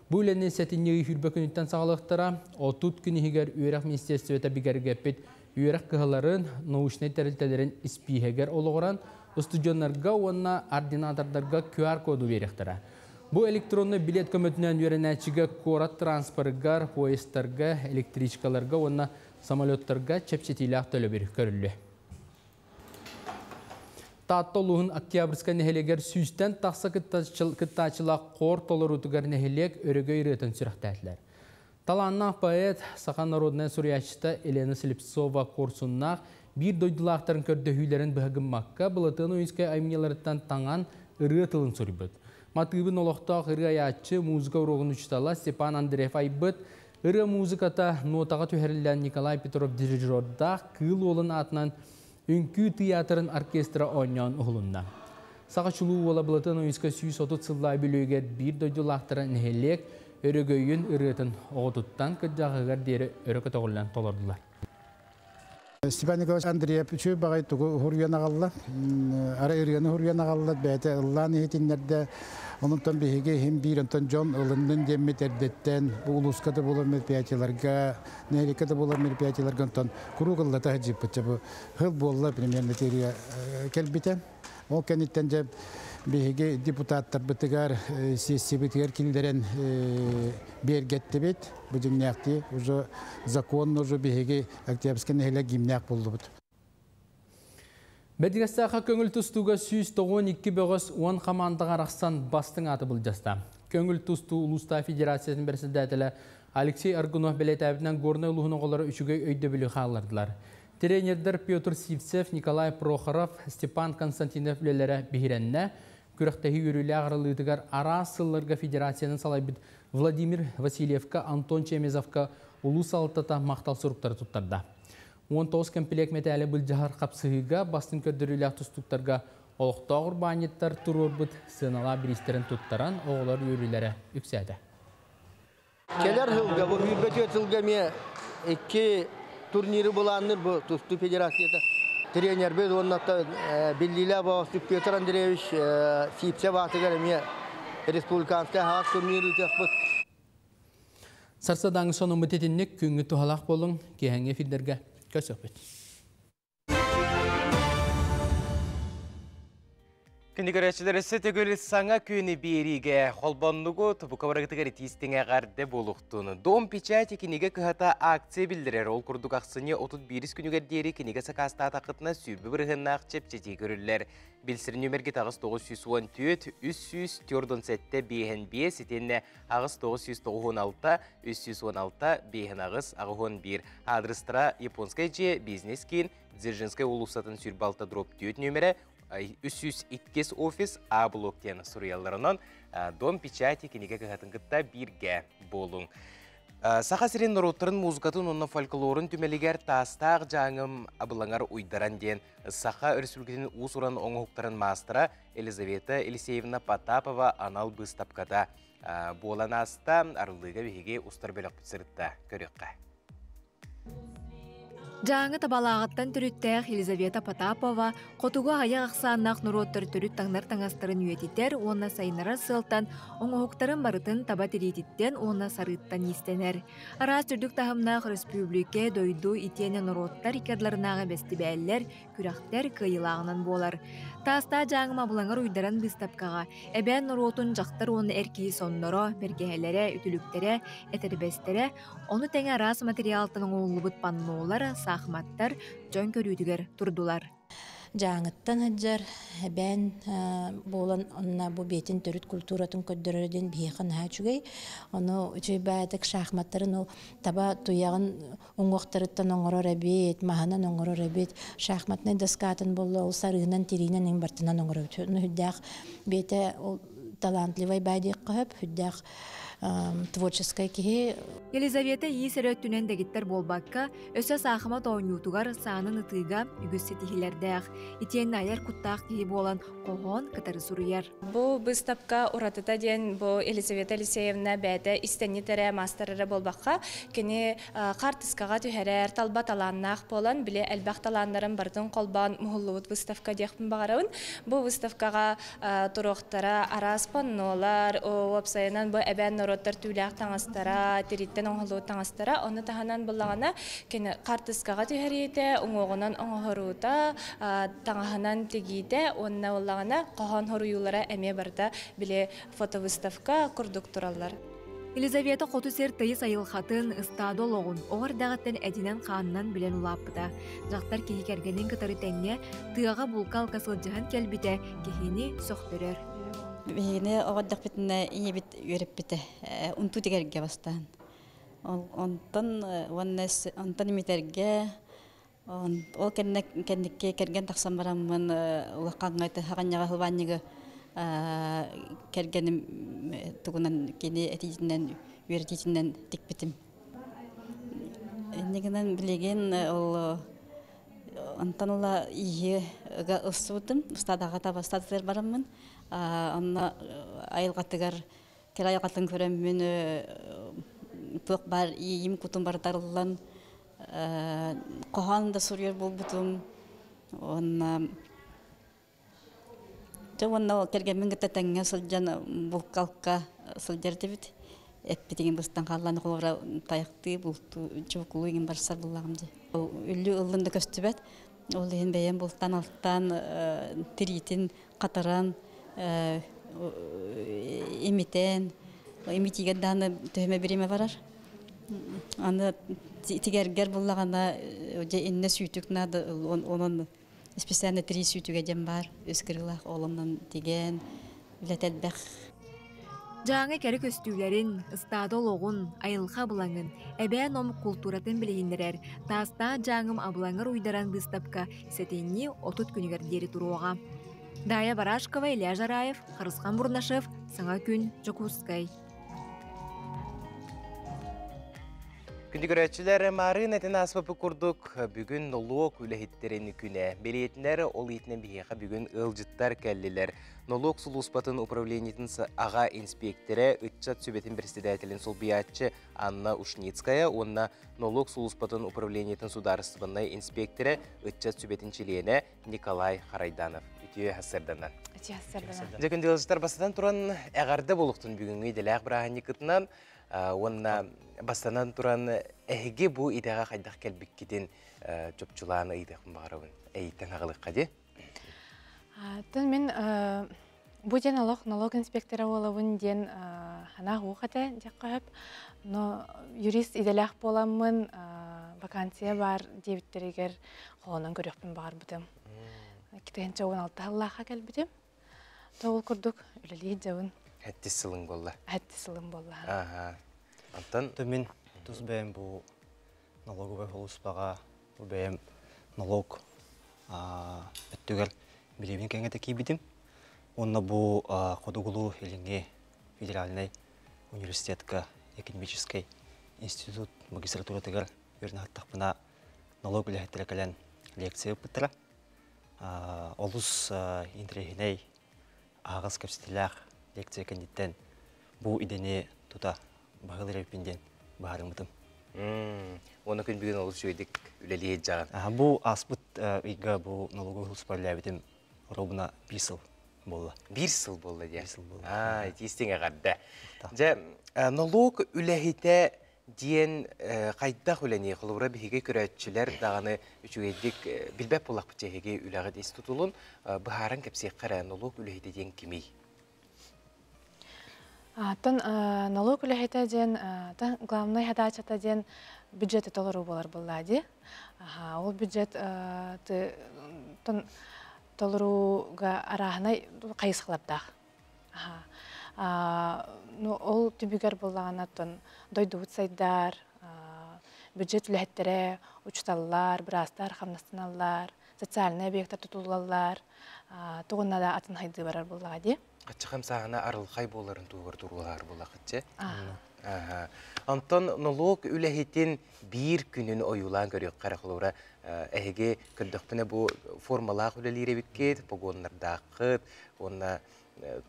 Бұл әне сәтінеғі хүрбі күніттен сағалықтыра, 30 күнігер үйерек министерствета бігергеппет үйерек кығыларын, научный тәрілтелерін іспейгер олығыран, студионларға онна ординатордарға QR коду веректіра. Бұл электронны билет көмітінен үйерінәчіге корат транспорттар, поездтарға, электричкаларға, онна самолеттарға чепчетилақ төлі бір көрілі. Таттолуғын октябрьска нәхелегер сүйістен тақса кыттачылақ қор толыр ұтығар нәхелек өрігі үйретін сүріқтәтілер. Таланнақ поэт Сақан народная сурьячыта Елена Слепцова Корсуннақ bir doydulақтарын көрдөһүйлерін бұғығыммаққа бұлытын ойынскай аймияларыттан таңан ыры тылын сұрыбыд. Матыбын олықтақ ыры аятчы музыка урогын учтала Степан Андреев айбыд, ыры музыката нотаға төхерілден Николай Петров дирижерда кыл олын атынан үнкі театрын оркестра ойнан ұғылында. Сағачылу ола бұлытын ойынскай 130 сыллай білігер бір доydулақтарын нәхелек өрігөйін ырытын оғытыттан күджағығар дері өрікі тоғылан толырдылар. Степан Николаевич Андреев үші бағай тұғы хұрген ағалла, ара үргені хұрген ағалла, бәйті ұллан ехетінлерді, онынтан бейге хем бір онтан жон ұлындың деммет әрдеттен, бұл ұлыскады болар мерпиятеларға, нәйрекеді болар мерпиятеларға онтан құру қыллата ғажып бұтча бұл ғыл болла примерно терия кәлбіті. Ол кәнеттен жеп бейге депутаттар бұтығар сессия бұтығар келдерен бергетті бет, бұдың нәқті, уже закон уже бейге Октябрьский нәхелі гимнәқ болды бұд. Бәдігістаға көңіл тұстуға 192 бөғіз 10 қамандыға рақсан бастың аты бұл жаста. Көңіл тұсту Улуста Федерациясының бірсідәтілі Алексей Аргунов бәлетәбінен горны ұлығын оғылары үшіге өйді білі қалардылар. Тренердер Петр Сивцев, Николай Прохоров, Степан Константинов үлелері бігіренне, күріқтәхи өрілі ағырылығытығар ара сылларға Федерацияның салайбыд Владимир Васильевка, Антон Чемезовка ұлыс алтата мақтал сұрықтары тұттарда. 19 комплект мәтәлі бұл жағар қапсығыға бастың көрдірілі тұстықтарға олықта ғұрбанеттар тұрорбыд сынала бірістерін тұттаран оғылар өрілері үксәді. Келер ғылға, бұл үйбәтет ғылғаме екі турниры бұланыр бұл тұсту федерацияда. Тренер біз оннақта Беллилә бағасы Петр Андреевич Сипсе бағытығар әме республиканская хақ турниры үтек бұд. Сарсадаң соны мұтетіннік күңі тұхалақ болың кейхәңе филдерге көсіп бет. Күнігөрәчілерісі төгілі саңа күні беріге қолбаннығы тұбықаварағытығар етістіңе ғарды болуқтуны. Дом печати кенеге күхата акция білдірер. Ол күрдік ақсыне 31 күнігер дері кенеге сақаста атақытына сүйбі бірғынна ақчеп жете көрілер. Білсір нөмерге тағыз 914, 304 бейін бе, сетенне ағыз 996, 316 бейін ағыз ағығын бір. Адрестыра японскай же бизнес кейін Дзержинскай улусатын сүрбалта дроп 4 нөмері 302 офис А блоктен сұрияларынан дом печати кенеге кағатыңғытта бірге болың. Сақа сирен нұроттарын музыкатын онна фольклорын түмелігер тастақ жаңым абылаңар ұйдаран ден Сақа өрсүлгетін ұс ұран оңғықтарын мастыра Елизавета Елисеевна Потапова анал бұстапқада болан аста арылыға бейге ұстар бөлік бұтсырытта көрекқа. Жаңы табалағаттан түріттәқ Елизавета Потапова қотуға аяқ ақсаннақ нұроттыр түріт таңнар таңастырын үйететтер, онна сайынара сылтан, оңғықтарын барытын таба терететтен, онна сарыттан естенер. Арас түрдік тағымнақ республике дойду итені нұроттар икадларынаға бәсті бәлілер, күрақтер кыйылағынан болар. Таста жаңым абылаңар ұйдаран бұстапқаға, әбән нұротын жақтар оны әркей соннoro, бергәлері, үтіліктері, әтірбәстері, оны тәңі арас материалтының оғылыбыт паннолары, сақматтар, жон көрүйдігер тұрдулар. Жаңыттан хаджар бән болан онна бу бетин төрүт культуратын көддөрөдөн бейхан хачугай ону үчөй бәдик шахматтарын ол таба туягын оңгоктарыттан оңорор эбит маханан оңорор эбит шахматный доскатын болло ол сарыгынан тиринен эң бартынан оңорор хүддак бете ол талантливый бәдик кып хүддак творческая кихи. Елизавета есері өттінен дәгіттер болбаққа, өсі сақыма тоғынютуғар сағынын ұтыға үгісі тихилердәқ. Итен айар құттақ кихи болан қоғын кытары сұруяр. Бұл бұстапқа ұратыта ден бұл Елизавета Елисеевна бәді істені тәрі мастерары болбаққа, кені қартысқаға түхәрәр талба таланнақ болан, біле әлбәқ таланларын бардың қолбан мұғылуыт бұстапқа декпін бағарауын. Бұл бұстапқаға тұрықтара арас паннолар, опсайынан бұл әбән нұроттар түләқ таңастара, тереттен оңғылуыт таңастара, оны тағанан бұлағана кені қартысқаға түхәрейті, оңғығынан оңғыруыта, таңағынан тегейді, онына олағана қоған хоруюлара әме барда біле фотовыставка күрдік тұралар. Елизавета қоту сер тайы сайылхатын ұстады олығын, оғыр дағыттен әдінен қанынан білен ұлапыда. Жақтар кейі кәргенен кітары тәңне, тыяға бұлқал қасыл жыған кәлбіті кейіні соқтырыр. Бейіне оғырдық бітіне ие біт өріп біті, ұнту тегерге бастан. Онтан үмітерге Ол кеннекке керген тақсан барамын ұлаққаңғайты хағанняға хылваннығы кергенім тұғынан кені әтейтінен, үйретейтінен текпетім. Негінен білеген ол антаныла ие ұсыдым, ұстадаға таба ұстадылар барамын. Онна айылғатығар, кер айылғатын көремін тұқ бар, ием күтім бардарылан, қоғанында сұрер бол бұтым. Онна кергенмен кеттәтәңе сылжан бұл қалқа сылжарды біт. Эппетеген бұстан қаланы қолғыра таяқты бұлту жүвкулу еген барсар бұллағымды. Үлі ұлынды көстібәт, ол ең бәйен бұлттан алттан тіретін, қатаран, емітен, емітеген даны төйме біреме барар. Аны тигергер бұллағана инне сүйтік нады, оның специально тiri сүйтіге дем бар, өскірілақ олымнан деген, үләтәл бәқ. Жаңы кәрі көстүлерін, ыстады олығын, айылға бұлаңын, әбән ом культуратын білейіндерер, таста жаңым абылаңыр уйдаран бұстапқа сәтенне отут күнігердері тұруға. Дая Барашкова, Илья Жараев, Харысқан Бурнашев, Саңа күн, Жокускай. Күнді көрәтшілер марын әтін аспапы күрдік бүгін nolog үләхеттерін күне. Белетінлер ол етінен бейеға бүгін ылжыттар кәлілер. Nolog сулуспатын управлениетін аға инспекторы үтчат сөбетін председателін Солбиятчы Анна Ушницкая, онна nolog сулуспатын управлениетін сударыстыбыннай инспекторы үтчат сөбетін чилиені Николай Харайданов. Үтіе хасырданан. Жекінді ылжыттар басадан тұран әғарды болуқтың бүгінгі деләқ бірағын екітінен, онна бастанан туран әйге бұ идаға қайдақ кәлбік кетен жопчуланы идақын бағарауын әйттен ағылық қаде? Мен бұ ден налог инспектора олауын ден ана ғуқаты дек қойып, юрист иделәқ боламын, вакансия бар дебіттерегер қолынан көрекпін бағар бұдым. Кетігенше 16 аллаға кәлбідім. Тоғыл күрдік, үлілей жауын. Әтті сылың болла. Әтті сылың болла. Антон? Мен тұз бәйім бұл налоговый холуспаға, бұл бәйім налог өттігер білебін кәңгеті кейбідім. Онна бұл қодығылу еліңе федеральный университетка экономический институт магистратуратығар өрін аттақпына налог үләхеттері кәлін лекция өпіттіра. Олыс интерегіней ағыз көпсетіләқ лекция кәндеттен бұл идене тұта бағылыр өпінден бағарымытым. Оны күн бүгін олыс жөйдік үләлі ет жағын. Бұл аспыт үйгі бұл налогы ғылыспарлы әбетім робына 1 сыл болды. 1 сыл болды, де? 1 сыл болды. Тестің әғарды. Налог үләхеті дейін қайдақ үләне қылыбыра бігеге көрәтшілер дағаны үшігедік білбәп болақ бүтегеге үләғі дейсі тұтылын бұхарын кәпсек қара налог үләхеті дейін кемей? Налог үләхеті дейін, главный хадачата дейін бюджеті толыру болар болады. Ол бюджет толыруға арағына қайыз қылаптақ. Ол түбігер болағына дойды ұтсайдар, бюджет үләхеттері, ұчталылар, бірастар, қамнастаналар, социальный объекттар тұтылалар, тұғынна да атын хайды барар болады. Қатшықам сағына арылқай боларын туғыр тұрғылар бола қатшы? Антон, налог үләхеттен бір күнін ойылан көрек қарақылуыра әйге күрдіқпіне бұл формалақ үләлері біткет, погонлардақыт, онына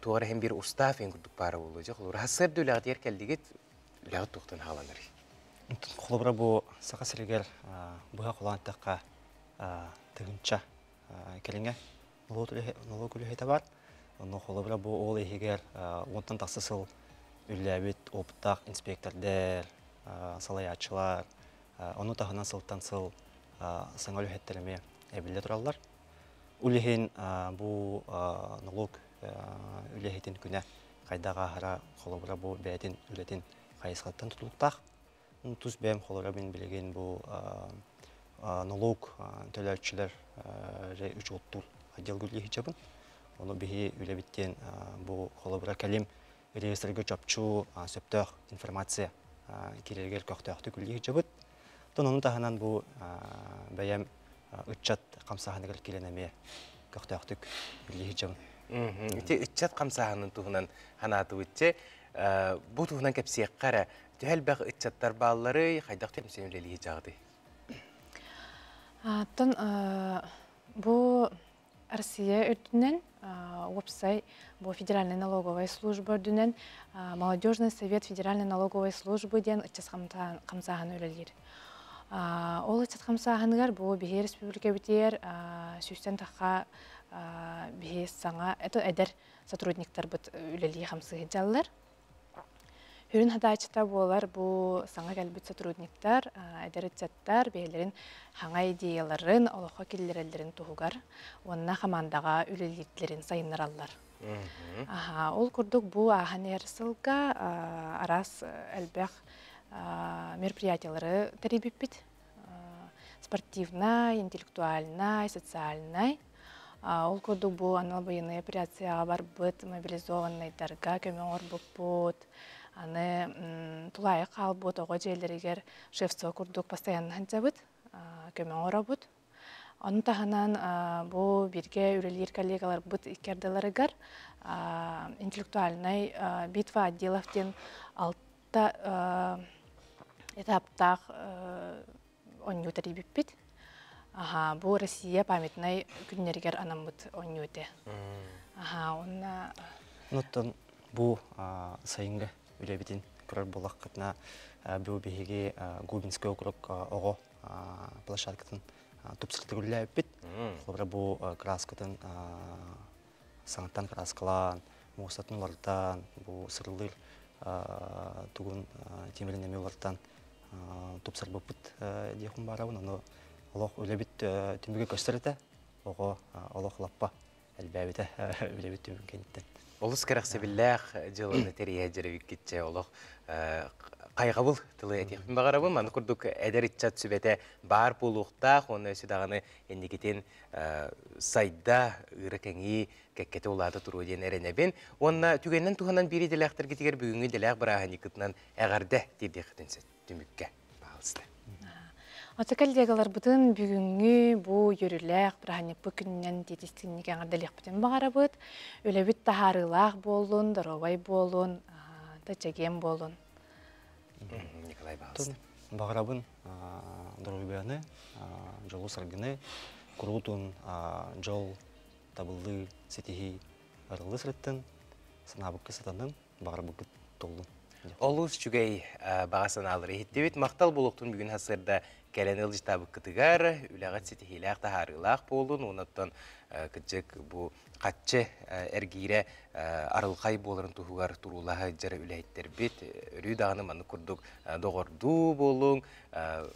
туғар hem bir ustaf en күрдік бары olacak olur. Hasır dölağıt yer keldigit үләғыт тұқтын қаланыр. Қолыбыра бұл сақа сірігер бұға қолан таққа тұғынша келіңе налог үләхеті бар. Қолыбыра бұл ол егер онтан тақсысыл үләбет опыттақ инспектордер, салаячылар, оны тағынан сылттан сыл саңа үләхеттеріме әбілі тұралар. Үләхен бұл налог үләхетін күні қайдаға ағара қолыбыра бұл бәйтін үләтін қайысқаттан тұтылықтақ. Тұз бәйім қолыра мен білеген бұл налог төләтшілер жай 3 оттул отдел гүлі хичабын. Оны бейі үләбеттен бұл қолыбыра кәлем реестрге жапчу сөптіқ информация керергер көқтіақты гүлі хичабыд. Оның тағынан бұл бәйім ытчат камсаханагар келенеме көктөктүк билии жам. Ытчат камсаханын туһунан ханаты үтче бу туһунан кепсиек кара төһөлбәк ытчаттар баллары хайдак темсен үлелии жагды. Аттан бу Россия өтүнен веб-сайт бу Федеральная налоговая служба өтүнен Молодежный совет Федеральной налоговой службы ден ытчат камсахан үлелир. Ол ытчат камсаханыгар бу Бихер республика битер сүстен такка бихе саңа это эдер сотрудниктар бут үлелии хамсыгы жаллар. Хүрін хадачыта болар бу саңа кәлбіт сотрудниктар, әдірітчаттар, бейлерін хаңа идеяларын, олыққа келдерелерін туғығар, онына командаға үлелерін сайыныралар. Ол күрдік бу ағын әрсілға арас әлбәқ мероприятиялары тәребеппет. Спортивнай, интеллектуальнай, социальнай. Ол күрдік бу анал бұйыны операцияға бар бұд, мобилизованнайдарға көмен орбық бұд. Аны тулайы қалбыт, оғы жерлерігер шефство күрдік постоянно ханчабыт, көмен орабыт. Оны тағынан бұл бірге үрелер коллегалар бұд икерділерігер интеллектуальный битва отделовтен алта этаптақ оннютары біппет. Бұл Россия памятный күннергер анамбыт оннюте. Ноттан бұл сайынғы үлебетін көрір болақ қытына бұл бейге Губинский округ оғы площадкатын тупсырты күлі өппет. Қолбыра бұл краскатын саңаттан краскалан, мұғыстатын олардан, бұл сырылыр тұғын темірінеме олардан тупсыр бұппыт дейхін барауын. Оны олық үлебет түміге көстірді, оғы олық лаппа әлбәбеті үлебет түміген кенеттен. Олыс қарақсы білләқ жылыны тәрия жүріп кетче олық қайғабыл тылы әтекпен бағарабын. Маны күрдік әдер итчат сүбәті бар болуқтақ, оны өсі дағаны әндекетен сайда ұры кәңі кәккеті олады тұру ден әрінәбен. Онына түгеннен туғанан бері деләқтір кетігер бүгінгі деләқ бір ағын екітінен әғарды дедеқтінсі түмікке бағылысты. Отакалдегалар бұтын бүгінгі бұ үйіріләқ бір ағын бүкіннен детестігінеге аңырдалек бұтын бағарабыд. Өлебіт тахарылақ болын, дұровай болын, тачаген болын. Николай бағылысты. Бағарабын дұровайбияны, жолу саргыны, күрутын жол табылды сетихи арылы сұреттін, сынабыққы сатанын бағарабыққы толдың. Олус жүгей бағасын алыр ехеттебет. Мақтал болуқтың бүгін хасырда кәлен ылжытабы күтігар, үләғат сетихиләқ тахарылақ болын, онаттан күтжек бұл қатчы әргейре арылқай болырын тұхуғар тұрулаға жары үләйттер бет. Үрі дағаны маны күрдік доғырду болың,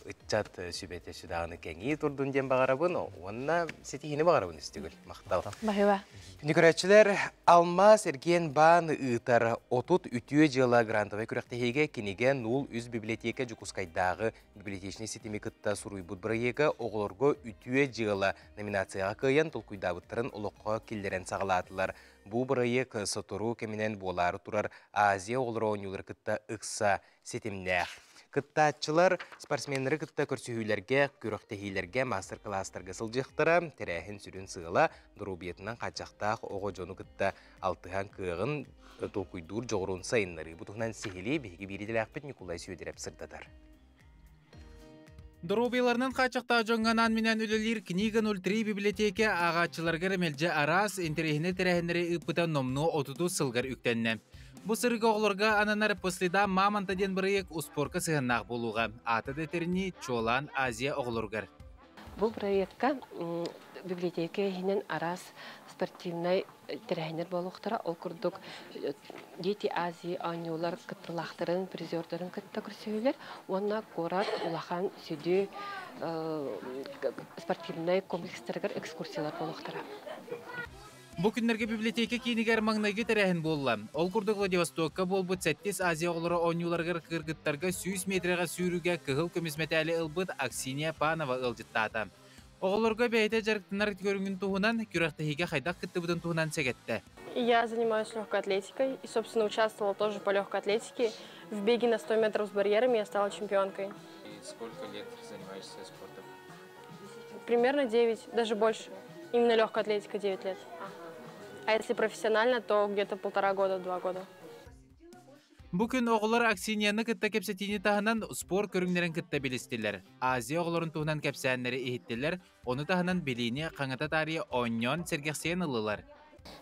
үтчат сүбеті сүдағаны кәңей тұрдың ден бағарабын, онына сетихini бағарабын істегіл, мақтал. Бағыва. Күнікөрәтшілер, Алмаз әрген бан ұйтар 30 жылы грантовай күрәқтігеге кенеге 0-100 библиотека жүкускайдағы библиотечный сетемі күтті сұруй бұд бірайеге оғылырғы 30 жылы номинацияға көйен тұлқүйдабыттырын ұлыққа келдерен сағылатылар. Бұ бірайек сотыру кемінен болары тұрар Азия оғылыры оңылыр күтті ұқса сетемнәқ. Кыттаатчылар спортсменлері кытта көрсүйілерге, күріқтехилерге мастер-кластарға сылжықтыра, тәрәхін сүрін сығыла, дұрубиетінен қачақтақ оғы жону кытта алтыған кығын тоқуйдур жоғырын сайынлары. Бұтығынан сихили бейгі береділ ақпет Николай Сүйедереп сырдадар. Дұрубияларынан қачақта жоңғанан менен үлелер книга 03 библиотеке ағачыларға ремелже арас интерехіне тәрәхінері ұппыта номну 30 сылғар үктенне. Бұл сырғы оғылырға ананар пыслида мамантаден бірайек успорка сығыннақ болуға. Аты детеріне Чолан Азия оғылырғар. Бұл проектқа библиотекаһинен арас спортивный тәрәһинер болуқтара ол күрдік Дети Азии анюлар кыттылақтарын, призердарын кытта күрсөйлер. Онна корат улахан сөйді спортивный комплекстергер экскурсиялар болуқтара. Бұл күннерге библиотека кейінігер маңнайғы тәрәхін болла. Ол күрді Владивостокка болбыт 7 Азия оғылары оңюларғыр кыргыттарға 100 метрға сүйріге кығыл көмізметәлі ылбыт Аксиния Панова ылжыттаты. Оғыларға бәйті жарықтынар көріңін туғынан күрәқтіге қайдақ күтті бұдың туғынан сәгетті. Я занимаюсь легкой атлетикой и, собственно, участвовала тоже по легкой атлетике. В беге на 100 метров с барьерами я стала чемпионкой. И сколько лет занимаешься спортом? примерно 9, даже больше. Именно легкая атлетика 9 лет. А если профессионально, то где-то 1,5 года, 2 года. Bugün oğullar aksiyonlarını kıtta kepsetini tahanan spor körünlerin kıtta bilistiller. Aziya oğulların tuğunan kepsenleri ihittiler, onu tahanan bilini kanata tarihi onyon sergekseyen ılılar.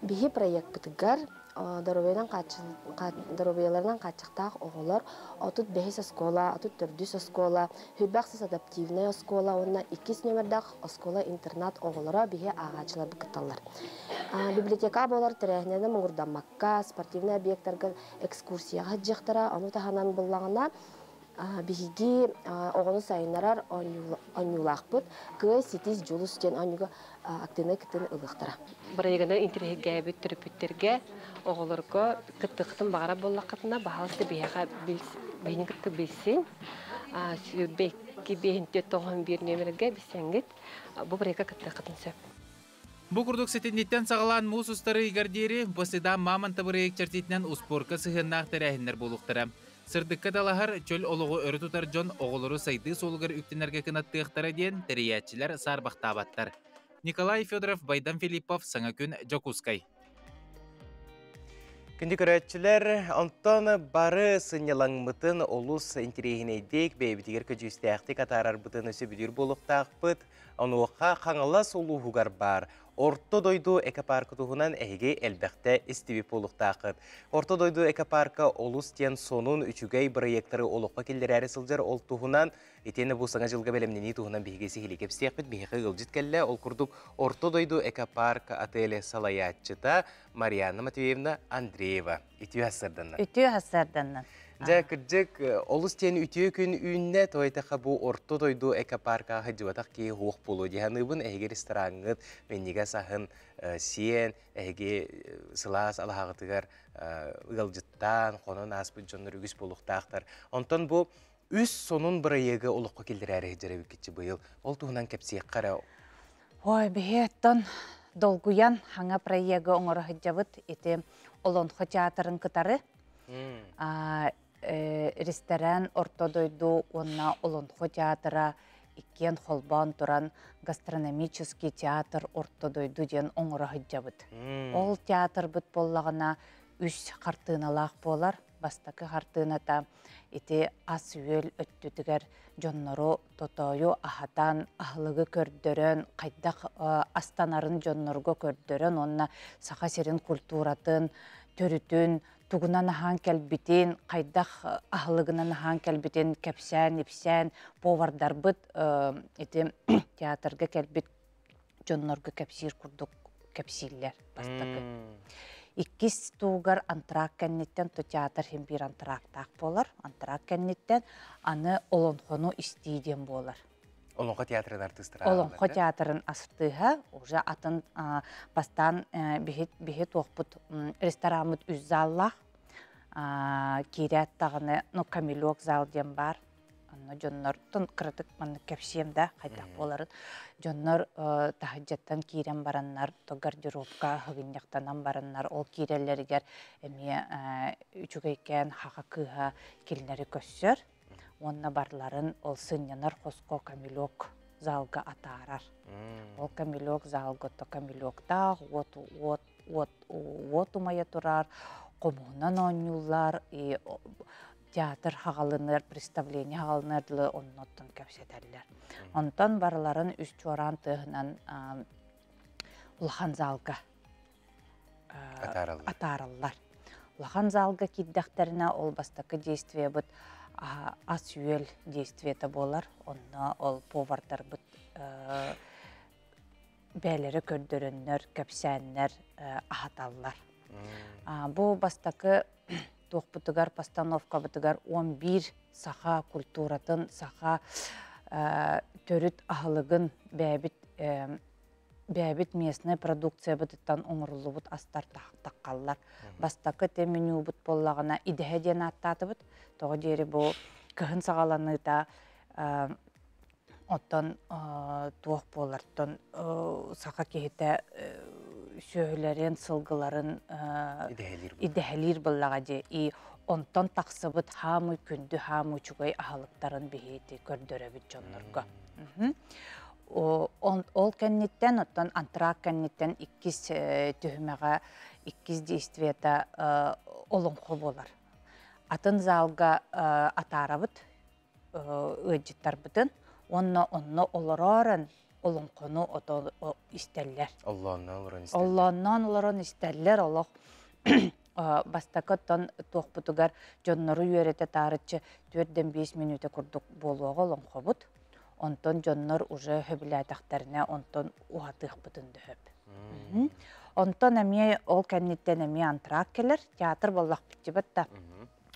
Bihi proyekt bitigar, дороbiyalarından kaçıqtaq oğullar, otut behis oskola, otut tördüs oskola, hübaqsız adaptivnay oskola, onna 2 nömerdaq oskola internat oğullara bihi ağaçlar bıkıtallar. Biblioteka bolar terehne'de muğurdanmakka, sportivnay obyektlarga ekskursiya hacıqtara, onu tahanan bullağına, bihigi oğunu sayınarar onyulaqpıt, kıy sitiz julus jen onyuga aktine kıtını ılıqtara. Buraya interhege bit türpütterge oğullarga kıttıqtın bağıra bollaqatına bahalsı bihaga beni kıttı bilsin. Belki behinte toğun bir nömerge bilsengit bu buraya kıttıqtın söp. Bu kurduk setinitten sağılan muğuz ustarı igardiri, basıda mamanta buraya çertitinden usporka sıhırnaq terehinler boluqtara. Sırdıkka talahar çöl oluğu örü tutar jon oğulları saydığı solugar üktünerge kınattığıqtara diyen teriyatçiler sarbaqtabattar. Nikolay Fedorov, Baydan Filipov, Sangakün, Jokuskay. Күнді көрәтшілер, онтон бары сынялаңмытын олус интерегінейдек бәйбітігер көжістәқтік атарар бұтын өсі бүдір болуқтақ бұт, онуға қаңыла солу хугар бар. Орто дойду экопаркы туғынан әйге әлбәқті істебіп болуқтақыд. Орто дойду экопаркы олус тен сонун үчүгей проекттары олуққа келдер әрі сылжар ол туғынан етені бұл саңа жылға бәлемнені туғынан бейгесі хеликеп стеқпіт бейхі ғылжит кәлі ол күрдік Орто дойду экопарк отелі салаятчыта Марьяна Матвеевна Андреева. Үтіу хасарданнан. Жа кірджік олыс тен үтіу күн үйінне тойтақа бұл Орто дойду экопарка ғыджуатақ кей хуқ болу дегенібін әйге рестораңғыд меннеге сахын сиен әйге сылас алағытығар ғылжыттан қонын аспыд жоныр үгіс болуқтақтар. Онтан бұл үс сонун проегі олыққа келдір әрі жеребіп кетші бұйыл. Ол туғынан кәпсек қара. Ой, бейеттон долгуян хаңа проегі оңыры хыджабыт еті олонқы театрын кытары. Ресторан ортодойду онна олонқы театра икен холбан туран гастрономический театр ортодойду ден оңыры хыджабыт. Ол театр бұт боллағына үс қартыналақ болар. Бастакы хартыната ити ас үйел өттүтігер жоннору тотою ахатан ахлыгы көрдөрөн, қайдақ астанарын жоннорго көрдөрөн, онна сақа серин культуратын, төрүтін, тугунан ахан кәлбитин, қайдақ ахлыгынан ахан кәлбитин, кәпсән, ипсән, повардар бұд, ити театрга кәлбит жоннорго кәпсир курдук кәпсиллер бастакы. Иккис тугар антрак кәннеттен то театр хем бир антрактак болар. Антрак кәннеттен аны олонхону истейден болар. Олонхо театрын артыстыра. Олонхо театрын астыға, уже атын бастан бихет оқпыт ресторанмыт үз заллах, керят тағыны камилок зал ден бар. Жоннор тон кырытык маны кепсиемда кайдак боларын. Жоннор тахаджаттан кирен бараннар, то гардеробка хыгыньяктанан бараннар, ол киреллеригер эме үчүгейкен хака кыха келнери көссөр. Онна барларын ол сынянар хоско камилок залга атарар. Ол камилок залга то камилокта вот умая турар, комунан онюлар и театр хағалыныр, представление хағалынырдылы онноттын көпсетерлер. Онтан барыларын үс чуаран тығынан улахан залга атарылар. Улахан залга киддәқтеріне ол бастақы действие бұд ас үйел действиеті болар. Онна ол повардар бұд бәлері көрдіріннер, көпсәннер ахаталлар. Бұл бастақы тоқпытыгар постановка бытыгар 11 саха культуратын, саха төрүт ахылыгын бәбит местная продукция бытыттан оңырлы бұт астар таққаллар. Бастақы теменю бұт боллағына идехден аттаты бұт. Тоғы дері бұл кығын сағаланы да оттан туақ болартын саха кейті сөйлерін, сылғыларын идеғелер боллаға де. Онтан тақсыбыт хамы күнді хамы чугай ахалықтарын бейеті көрдөрі біт жонларға. Ол кәннеттен, оттан антрак кәннеттен 2 түхімеға 2 действията олонқы болар. Атын залға атарабыт, өджіттар бұтын, онна оларарын олонқыны істерлер. Олланнан оларын істерлер, олық бастақыттан тоқпытығар жоннары үйереті тарытчы 4-5 минуты күрдік болуға олонқы бұт. Онтон жоннар уже хөбіләтақтарына онтон уатық бұтынды хөп. Онтон әме ол кәннеттен әме антрак келер, театр боллақ бітті бұтта.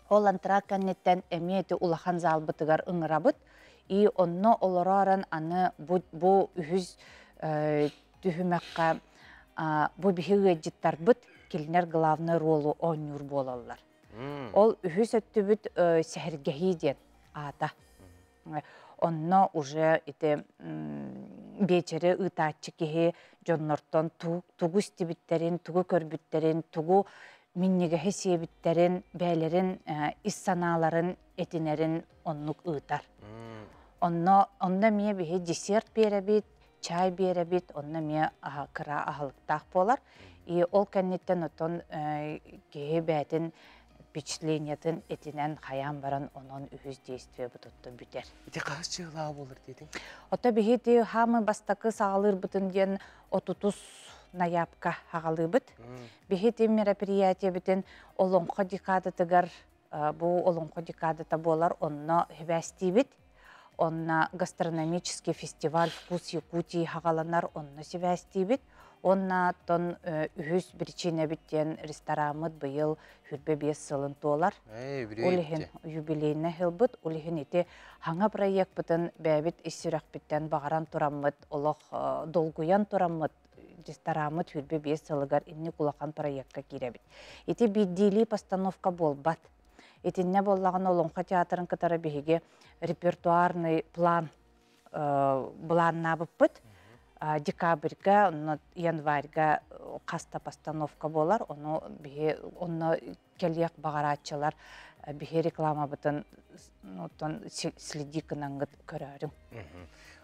Ол антрак кәннеттен әме әті улахан зал бұтығар ұңыра бұт. И онны оларарын аны бұ үхіз түхімәққа бұ бігі өджіттар бұт, келінер главны ролу ойнур болалар. Ол үхіз өтті бүт сәхіргәхи ден ата. Онно уже бечері ұтатчы кеге жоннортон тугу стебіттерін, тугу көрбіттерін, тугу миннегеге себіттерін, бәлерін, иссаналарын, этинерін оннук ұтар. Онна мие беге десерт беребит, чай беребит, онна мие кыра ахылықтақ болар. И ол кәннеттен отон кеге бәтін впечатлениятын этинен хаян баран онон үхіз действие бұтытты бүтер. Ити қағыз чығылағы болыр дейдің? Ота бігеті хамы бастақы сағалыр бұтын ден 30 ноябрька ағалы бұт. Бігеті мероприятие бүтін олонқы декадатығар, бұл олонқы декадата болар, онна хвәсти бүт. Онна гастрономический фестиваль «Вкус Якутии» ағаланар, онна хвәсти бүт. Онна тон үхіз бірчине біттен ресторамыд бұйыл хүрбе 5 сылын толар. Олығын юбилейіне хылбыт, олығын еті хаңа проект бұтын бәбіт иссүрәк біттен бағаран тұрамыд, олық долгуян тұрамыд, ресторамыд хүрбе 5 сылығар инні құлақан проектка керебіт. Еті биддили постановка болбат. Етінне боллағын олонқа театрын кытары бігеге репертуарный план бұланна бұппыт. Декабрьга, январьга қаста постановка болар, оны келек бағаратчылар біге реклама бұтын следи кынаңғыт көрәрім.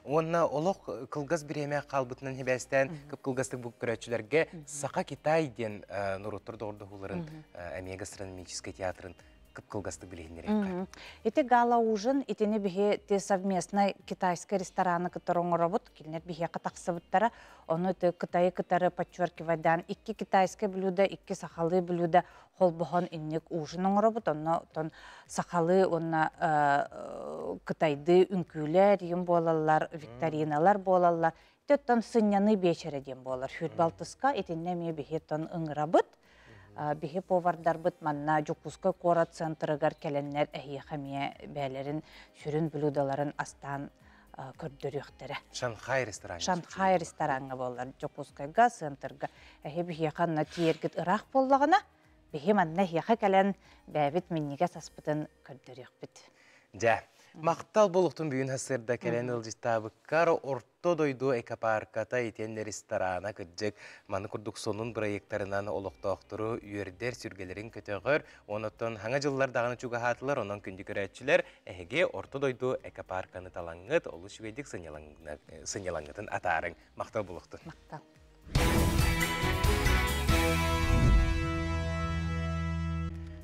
Онна олық қылғыз біреме қалбытынан хебәстен көп қылғыздық бұл көрәтшілерге Сақа Китай ден Нұруттыр доғырды ғылырын әме гастрономический театрын көп қылғыздық білейінер. Это гала ужин, итіне біге те совместный китайский рестораны кітарың работ, келінер біге қатақсы бұттара, оны Кытайы кітары подчеркивайдан 2 китайский блюда, 2 сақалы блюда холбуған иннек ужинның работ, оны сақалы, оны Кытайды үнкүлер, ем болалар, викториналар болалар, төттен сынняны бечері дем болар. Хүрбалтыска, итіне ме біге тон ұңырабыт, Бихе повардар бұт манна Жукуска қора центрыгар келеннер әйе қамия бәлерін сүрін блюдаларын астан көрдіріқтері. Шанхай рестораны? Шанхай рестораны болар. Жукускайга центрга. Әйе бихе қанна тиергіт ұрақ болағына, бихе манна хеқа кәлен бәбіт міннеге саспытын көрдіріқ біт. Жа, мақтал болуқтың бүйін хасырда кәлен ылжыстабыққар орто дойду экопарката етен ресторана күджік маны күрдік сонун проекттарынан олықтауқтыру үйердер сүргелерін көтеғір, оныттың хаңа жыллардағаны чуға хатылар, онын күнді көрәтшілер әхеге орто дойду экопарканы талаңғыт, олы шведік сынялаңғытын атарың. Мақтал болуқтың. Мақтал.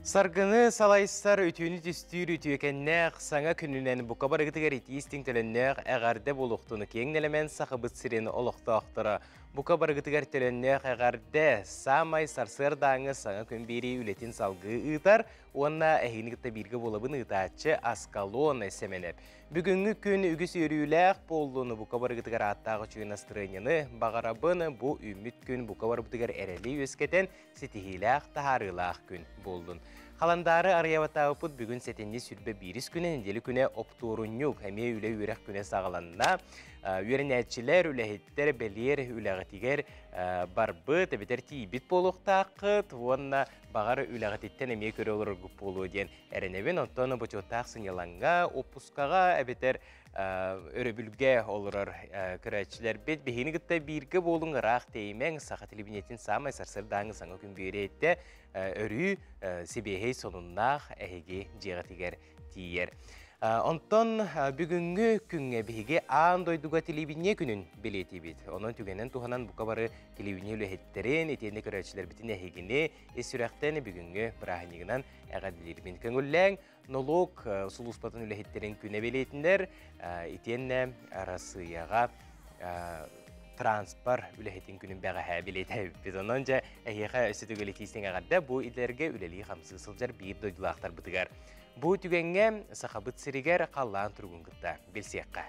Саргыны салайсар ütüünü түстүр ütüекеннәқ саңа күнінен бұқа барығытығар етейістің тіліннәқ әғарда болуқтыны кеңнелемен сақыбыт сирені олықтақтыра. Бұқа барығытығар тіліннәқ әғарда самай сарсырдаңы саңа күн бері үлетін салғы ұйтар, онна әхінігітті біргі болабын ұйтатчы аскалон әсеменеп. Бүгінгі күн үгіс өрүйләқ болуыны бұқа барығытығар аттағы чүйін астырыняны, бағарабыны бұ үміт күн бұқа барығытығар әрелі өскетен сетихиләқ тахарылақ күн болуын. Қаландары арыяватауыпыт бүгін сетенде сүрбе біріс күні неделі күні оптуырынюк әме үлі өрек күні сағаланна. Үйерінәтчілер, үләхеттер, бәлер, үләғатигер барбы, тәбетер тейбіт болуқтақыт, онна бағар үләғатеттен әме көрі олыр ғып болу ден. Әріневен оттаны бұчуттақ сыняланға, опускаға әбетер өрөбүлге олырыр көрәтчілер бет. Бехенігітті біргі болың рақ теймен сақа телебинетін самай сарсырдаңы саңы күн бері етті өрі себехей сонуннақ әхеге жеғатигер тейер. Onton бүгүнгү күнгө биге аан дойдуга телевидение күнүн билети бит. Онун түгенен туханан бука бары телевидение үлехеттерин, этенде көрөчүлөр битин эхигини, эсүрәктен бүгүнгү браханигынан агадилирбин көңүлләң, налог сулуспатын үлехеттерин күнө билетиндер, этенне арасыяга транспорт үлехетин күнүн бәгә билети бит. Ононча эхиха өсөтөгө летисин агадда бу илерге үлели хамсы сылжар бир дойдулактар бытыгар. Бу түгенге сахабыт сиригер қаллаан тургунгытта билсекка.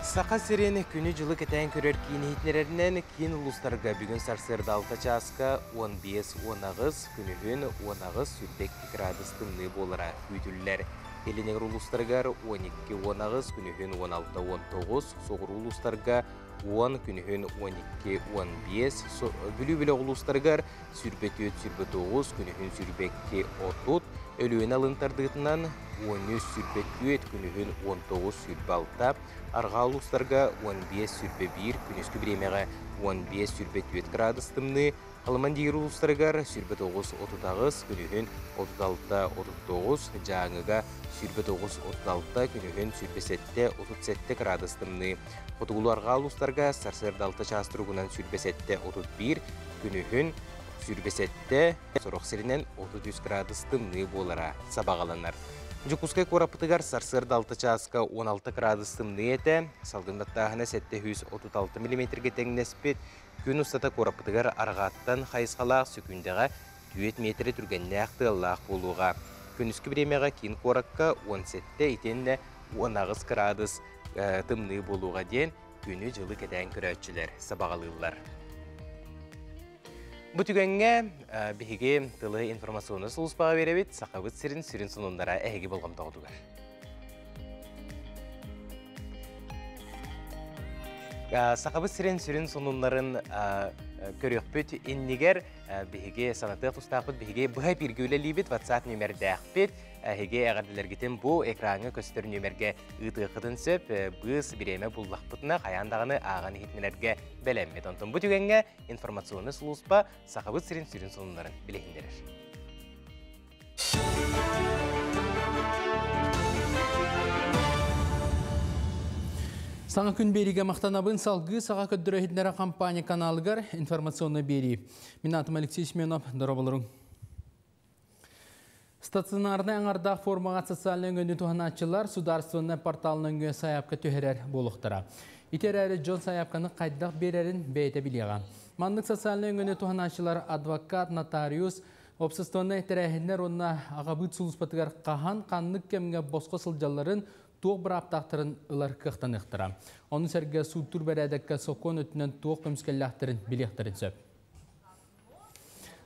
Сақа сирен күні жылы кетен көрер кейін хитлерерінен кейін ұлыстарға бүгін сарсырда 6 часка 15-10 күнігін 10 сүрбек градус тымны болыра үйтілілер. Елінегір ұлыстарғар 12-10 күнігін 16-19, соғыр ұлыстарға 10 күнігін 12-15, бүлі-бүлі ұлыстарғар сүрбет-9 күнігін сүрбекке 30, өліуін алынтардығытынан 13 сүрбет-9 күнігін 19 сүрбалта, арға ұлыстарға 15 сүрбе-1 күніскі біремеға 15 сүрбет-9 градус тымны, қалыман дейір ұлыстарғар сүрбет-9-30 күнігін 36-39, жаңыға сүрбет-9-36 күнігін сүрбе-7-37 градус тымны, Қотығыларға ұлыстарға сарсырда 6 час тұрғынан сүрбе-7-31 күнігін сүрбе-7 сорық сірінен 33 градус тымны болара сабағаланар. Жүкускай қорапытығар сарсырда 6 часка 16 градус тымны еті, салғындаттағына 736 мм теңнеспет, күн ұстата қорапытығар арғаттан қайысқалақ сөкіндіға 2 метрі түргенне ақтығалақ болуға. Күніскі біремеға кейін қораққа 17 етенне 19 градус тымны болуға ден күні жылы кәдән көрәтшілер сабағалылар. Бұ түгенге бігі тылы информационы сұлыспаға беребет, сақабыт сирин сонындара әйгі болғам тағыдығар. Сақабыт сирин сонындарын көріқпет иннигер бігі санаты тұстақпыт бігі бұға біргеулі лебет WhatsApp нөмірді әқпет, әйге әғадылергетін бұл экраны көстер нөмірге ұйтықыдын сөп бұз біреме бұллақпытына қаяндағыны аған етмелерге бәлеммет. Онтын бұ түгенге информационы сұлыспа сақабыт сирин сонындарын білейіндерір. Саңа күн беріге мақтанабын салғы саға көддірі хетнері компания каналығар информационны бері. Мен атым Алексей Сменов, дұрабылырың. Стационарны аңардақ формаға социалны өңгені туғанатчылар сударственны порталының өңге саяпқа төхерер болуқтыра. Итер әрі Джон саяпқаны қайдақ берерін бәйті білеған. Мандық социалны өңгені туғанатчылар адвокат, нотариус, обсестонны тәрәхінлер онына ағабыт сұлыспатығар қахан қанлық кемге босқы сылжаларын туық бір аптақтырын ұлар қықтан ұқтыра. Оны сәрге суттур бәрәдәкке соқон өтінен туық көмскелләқтырын білектірін сөп.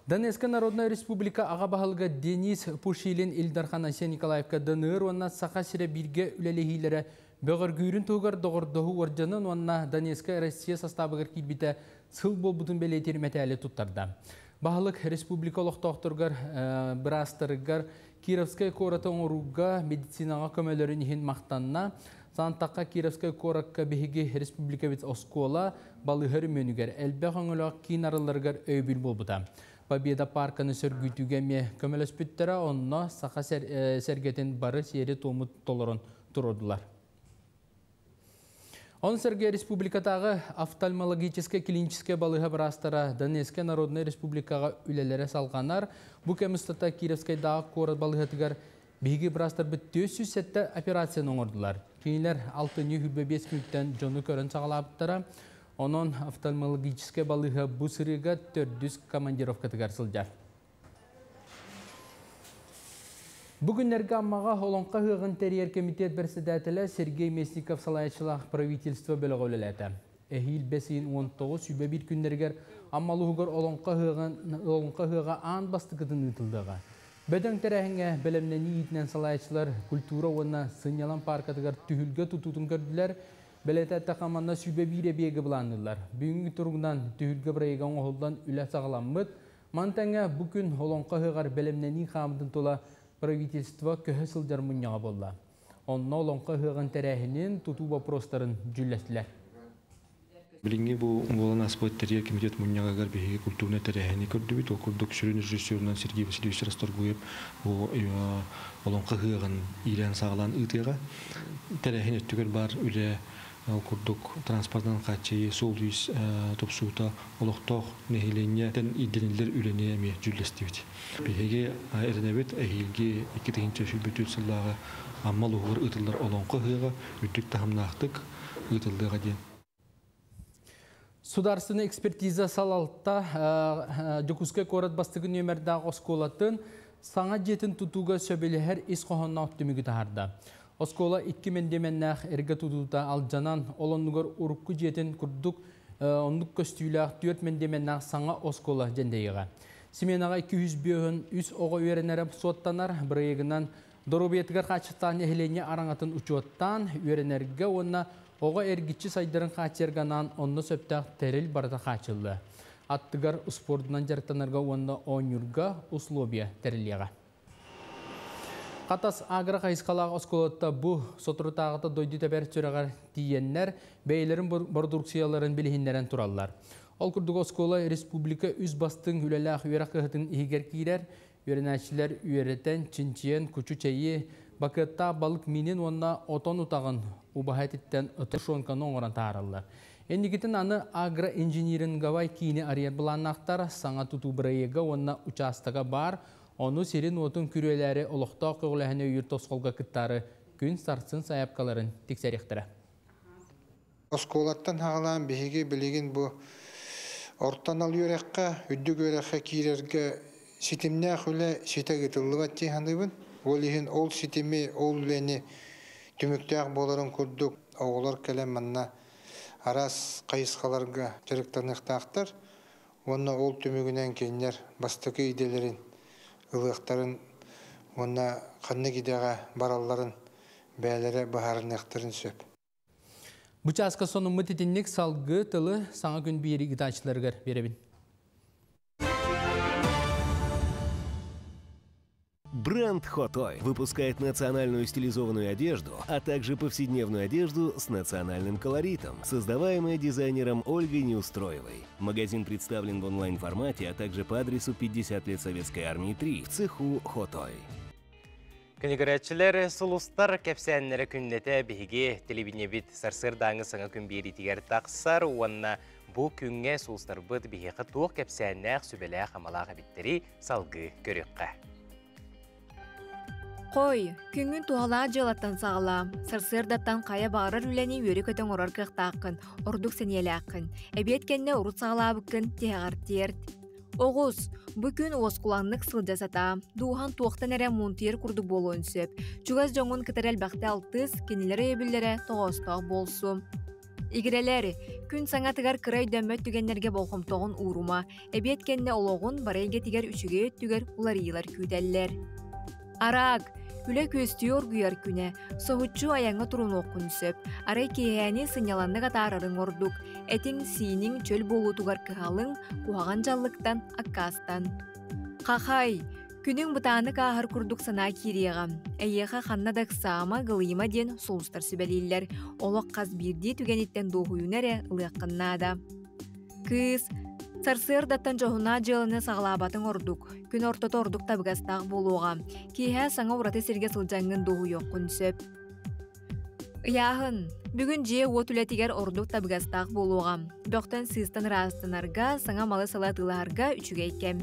Донецкая Народная Республика Ағабағылға Денис Пушилин Илдархан Асия Николаевка дыныр, онна сақа сірі бірге үлелігілері бөғір гүйрін туғыр доғырдығы оржанын, онна Донецкая Россия составығыр кейбіті сыл бол бұтын бәлетер мәтәлі тұттарда. Бағылық республикалық тоқтырғар бірастырығар Кировская кората оңыруға медицинаға көмелерін ехін мақтанна, Сантаққа Кировская коракка бігіге республика бет оскола балығыр мөнігер әлбәқ оңылақ кейін арыларғар өйбіл бол бұта. Победа парканы сөргүйтуге ме көмелес бүттері онына сақа сәргетін бары сері томыт толырын тұрудылар. Он Сергей Республикатағы офтальмологическая клиническая балыға бірастара Донецкая Народная Республикаға үлелері салғанар, бұл кемістата Кировскайдағы қорат балығатығар бейгі бірастар бүт 400 операцияны оңырдылар. Кейінлер 6-5 күнттен жоны көрін сағалапыттара, оның офтальмологическая балыға бұл сырыға 400 командировкатығар сылжар. Бүгінлерге аммаға олонқа ғығын терьер комитет председателі Сергей Местников салайшылақ правительство бөлігі өлеләті. Әхил бәсейін 19 сүбе бір күндергер аммалығығыр олонқа ғыға аң басты күтін ұтылдыға. Бөдің тәрәхіңе бәлемнені етінен салайшылар культура онына сынялан паркатығар түхілгі тұтутын көрділер, бәлеті әттіқаманна сүбе бір әбегі бұландылар. Бүгінгі тұрғынан түхілгі бірайған оғылдан үлі сағаламмыд, мантаңа бүкін олонқа ғығар бәлемнені қамдың тола правительство көһө сылжар мұньяға болла. Онна олонқа ғығын тәрәхінен тұту вопростарын жүлләсілер. Билинги бу болан спорттер комитет муньягагар биһиги культурный терехини көрдүбүт. Ол курдук сүрүн режиссерунан Сергей Васильевич Расторгуев бу олон кыгыгын илен сагалан ытыга терехини түгөр бар үле курдук транспорттан качы солдус топсута олохтох нехиленнен иденилер үлене эме жүлестибит. Биһиги эрнебет эхилги 2-нче шүлбүтүл сыллага аммал угур ытылдар олон кыгыга үттүк тахамнактык ытылдыга ден. Сударственный экспертиза салалта Жокуске корат бастыгы нөмердағы осколатын саңа жетін тутуға сөбелер ис қоғанна оптимигі тахарда. Оскола 2 мендеменнақ әрге тутута алжанан олонығыр ұрыққы жетін күрдік ондық көстүйләқ 4 мендеменнақ саңа оскола жендейіға. Семенаға 200 бүйін үс оғы үйеренері соттанар бірегінен Доробиетгар қачықтан ехілене араңатын ұчуаттан үйеренерге онына оға әргітші сайдарын қачерганан онны сөптақ тәріл барда қачылды. Аттығар спордынан жарықтанарға онны оңырға условия тәрілеға. Қатас агра қайысқалағы осколатта бұ сотыртағыта дойды тәбәр түрағар дейеннер бәйлерін бордурксияларын білігінлерін тұралар. Ол күрдігі оскола республика үз бастың үлеләқ үйерақ қығытын егер кейлер, үйерінәшілер үйеретен, чинчиен, күчу чайы, бақытта балық менен онна отон ұтағын убахайтеттен ұтыршуынқаны оңыран тағарылар. Эндігітін аны агро-инжиниринговай кейіне арияр бұланнақтар саңа тұту бірайығы онна участығы бар, оны серин отын күрелері олықта қоғылағыны үйір тосқолға күттары күн сарсын саяпқаларын тексеректірі. Осколаттан хағалан бейге білеген бұл ортан ал үйерекқа, үдді көрекқа кейлерге сетімне құлы сетегі тұлыға тейхандыбын. Ол ехін ол сетімі, ол үлені түміктәқ боларын күрдік, оғылар кәлем манна арас қайысқаларға жарықтарнықтақтар. Онна ол түмігінен кейінер бастықы иделерін, ылықтарын, онна қанны кедеға бараларын, бәлері бағарынықтарын сөп. Бұчасқа соның мұтетіннік салғы тылы саңа күн бейері гитачыларғар беребін. Бренд Хотой выпускает национальную стилизованную одежду, а также повседневную одежду с национальным колоритом, создаваемая дизайнером Ольгой Неустроевой. Магазин представлен в онлайн-формате, а также по адресу 50 лет Советской армии 3 в цеху Хотой. Көнігіретшілер сұлыстар кәпсәнлері күннеті бігі телевинебит сарсырдаңы саңа күн бері тигер тақсар, уанна бұл күнге сұлыстар бұд бігі туық кәпсәнләқ сүбелі қамалағы біттері салғы көріққа. Қой, күнгін туғалаға жылаттан сағыла. Сырсырдаттан қая бағырыр үләне өрі көтін ұрар қықтақын, ұрдық сенелі ақын. Әбеткенне ұрыт сағыла бүкін теғар терт. Оғыз, бүкін оскуланлық сылдасата. Дуған туақтан әрі мұнтер күрді болуын сөп. Чугаз жоңын кітарел бәқті алтыз, кенелері ебілері тоғыстақ болсу. Игірелері, күн саңатығар кырай дөмөт түгенлерге болқымтоғын ұрума. Әбеткенне олоғын барайге тігер үшіге өттігер ұларыйлар күйдәлілер. Араг, үлі көстіор гүйар күне, соғытчу аяңға тұрын оқын сөп, арай кейәні сыняланны қатарырың ордук, әтің синің чөл болу туғар кығалың, куаған жаллықтан аккастан. Қақай, күнің бұтаны қағыр күрдік сана кереғам, әйеға қаннадық саама ғылыма ден солыстар сөбәлейлер, олық қаз бірде түгенеттен доғуынары ұлыққыннада. Кыз, сарсырдаттан жоғына жылыны сағылабатын ордук, күн ортоты ордук табығастақ болуға, кейхә саңа ұраты серге сылжаңын доғы йоққын сөп. Яғын, бүгін же от үлетігер ордук табығастақ болуға, бөқтен сыстан растынарға саңа малы салатыларға үшіге кем.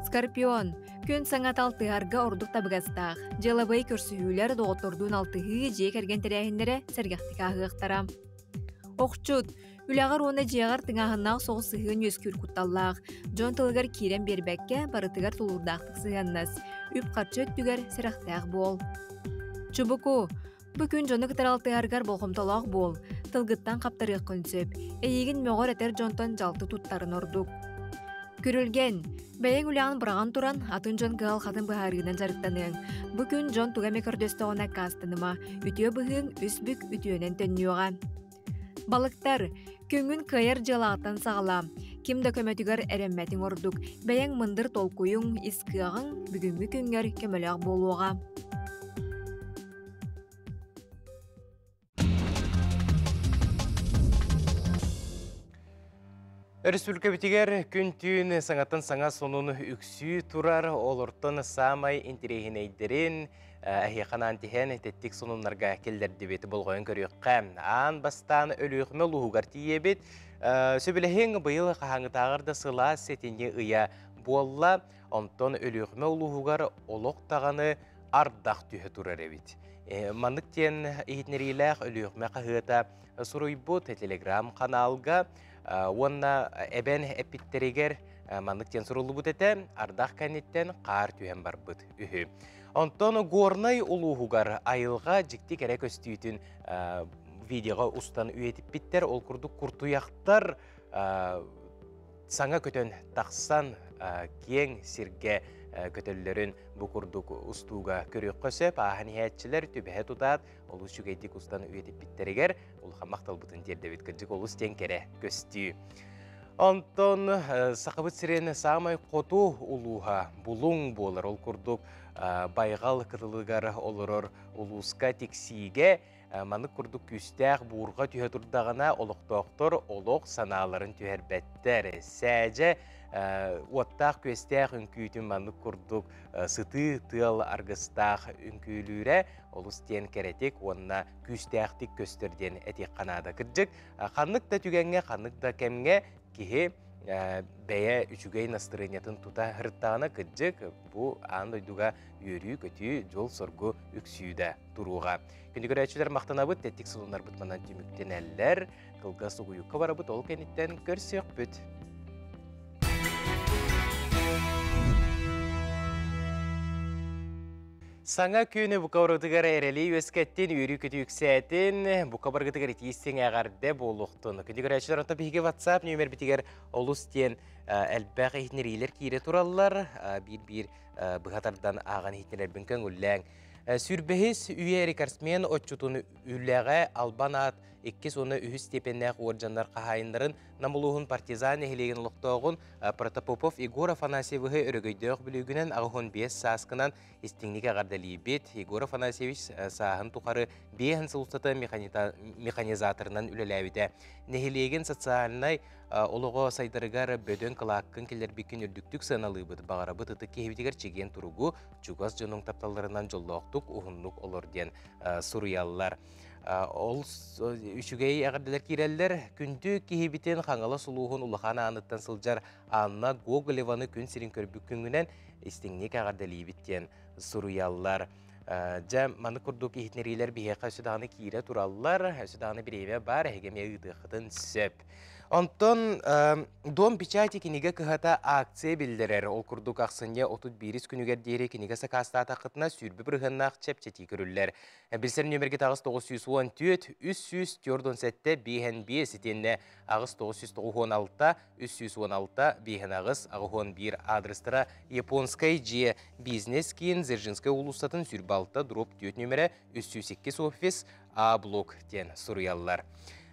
Скорпион, күн саңа талтығарға ордук табығастақ, жылабай көрсүйілер доғытордуын алтығы же кәрген тәрәхіндері сәргіқтік ағықтара. Оқчуд, үләғар оны жеғар тыңағыннақ соғы сығын өскүр құтталлақ, жон тылғар керен бербәкке барытығар тұлырдақтық сығаннас, үп қатшы өттігер сірақтақ бол. Чубуку, бүкін жоны қытаралтығарғар болғымталақ бол, тылғыттан қаптарық күнсіп, әйегін мөғар әтер жонтан жалты тұттарын ордук. Көрілген, бәйен үләғын бұраған тұран, атын жон ғал қатын бұхарығынан жарықтанын. Бүкін жон тұғаме көрдөсті ona қастыныма, үтіе бұғын үсбүк үтіенен төннеуға. Балықтар, көңін кайыр жалағаттан сағала. Кімді көмөтігер әрәммәтің ордук, бәйен мындыр толкуйың искіғын бүгінгі күнгер көміліғ болуға. Республика битигер күн түйін саңатын саңа сонун үксүй турар, олортон самай интерегінейдерін әхеқан антихен теттік сонунларға келдерді беті болғойын көріққа. Аан бастан өліғіме луғығар тиебет, сөбіліхен бұйыл қағаңытағырда сыла сетенге ұя болла, онтон өліғіме луғығар олықтағаны ардақ түйі турар әбет. Мандықтен ехетнериләқ өліғіме қағыта сұруйбұт телеграм каналға, онна әбән әппеттерегер мандықтен сұрулы бұт әті, ардақ кәнеттен қар түйен бар бұт үхі. Онтон горнай улуғығар айылға жікті кәрек өстійтін видеоға ұстан үйетіп біттер, ол күрді күртуяқтар саңа көтен тақсан кең сирге көтеллерін бұқырдық ұстуға көрек қөсіп, ағын хәтчілер төбәе тұтат, ол үшігейдік ұстан үйетіп біттерегер, ол қамақтал бұтын тердебет кірдік ол ұстен кәрі көсті. Онтон сақыбыт сірен самай қоту ұлуға бұлың болыр, ол күрдік байғал кытылыгар олырыр улуска тексиге, маны күрдік күстәқ буырға түйе тұрдағына олықтоқтыр олық саналарын түйербәттер. Сәжі оттақ көстәқ үнкүйтін маны күрдік сыты тыл арғыстақ үнкүйлері олыстен кәретек, онына күстәқтік көстерден әтек қанада кірдік. Қанық да түгенге, қанық да кәмге кеге бәйе үчүгей настырынетін тута хырттағына кірдік. Бұ аң дойдуға үйірі көті жол сорғы үксүйді тұруға. Күнді көрәтшілер мақтанабыт, тәттік сұлынар бұтманан түміктен әлілер, қылға сұғыюққа барабыт, ол кәнеттен көрсек бүт. Саңа күйіні бұқа ұрғытығар әрелі өскәттен үйрі көті үксәтін бұқа барғытығар етейістен әғарды болуқтын. Күнді көрәтшілер онта бігі WhatsApp нөмір бітігер олыстен әлбәқ ехнерейлер кейре тұралар, бір бұғатардан аған ехнерер бүнкен үлләң. Сүрбәхес үйе рекордсмен отчутун үлләғі албанат 2 оны үхіс степеннәқ орджандар қағайындарын намылуғын партизан әхелеген ұлықтауғын Протопопов Егор Афанасьевығы өрігейдеуқ білігінен ағығын 5 сасқынан істіңнік ағардали бет. Егор Афанасьевич сағын тұқары бейін сылыстаты механизаторынан үлеләуіде. Нәхелеген социалинай олығы сайдарығар бөден қылаққын келер бекін үрдіктік сыналығы бұд бағара бұтыты кехевдегер чеген тұруғы чугас жонын тапталарынан жоллоқтық ұғынлық олырден сұруялар. Ол үшігей ағырдылар керелдер күнді кехебітен қаңала сұлуғын ұлықаны аныттан сылжар Анна Гоголеваны күн сирин көрбік күнгінен істіңнек ағырдылы біттен сұруялар. Жа маны күрдік ехетнерейлер бейеқа өсідағыны кейре тұралылар, өсідағыны біреме бар, әгеме ұйдықытын сөп. Онтон дом печати кенеге кыхата акция білдірер. Ол күрдік ақсыне 31 күнігер дейірі кенеге сақаста атақытына сүрбі бірғыннақ чәпчеті көрілер. Білсер нөмерге тағыз 914, 300-417 бейхен бей сетенне ағыз 916, 316 бейхен ағыз ағығын бір адрестара японскай же бизнес кейін Зержинскай улустатын сүрбалта дроп 4 нөмері 308 офис А-блок тен сұруялар.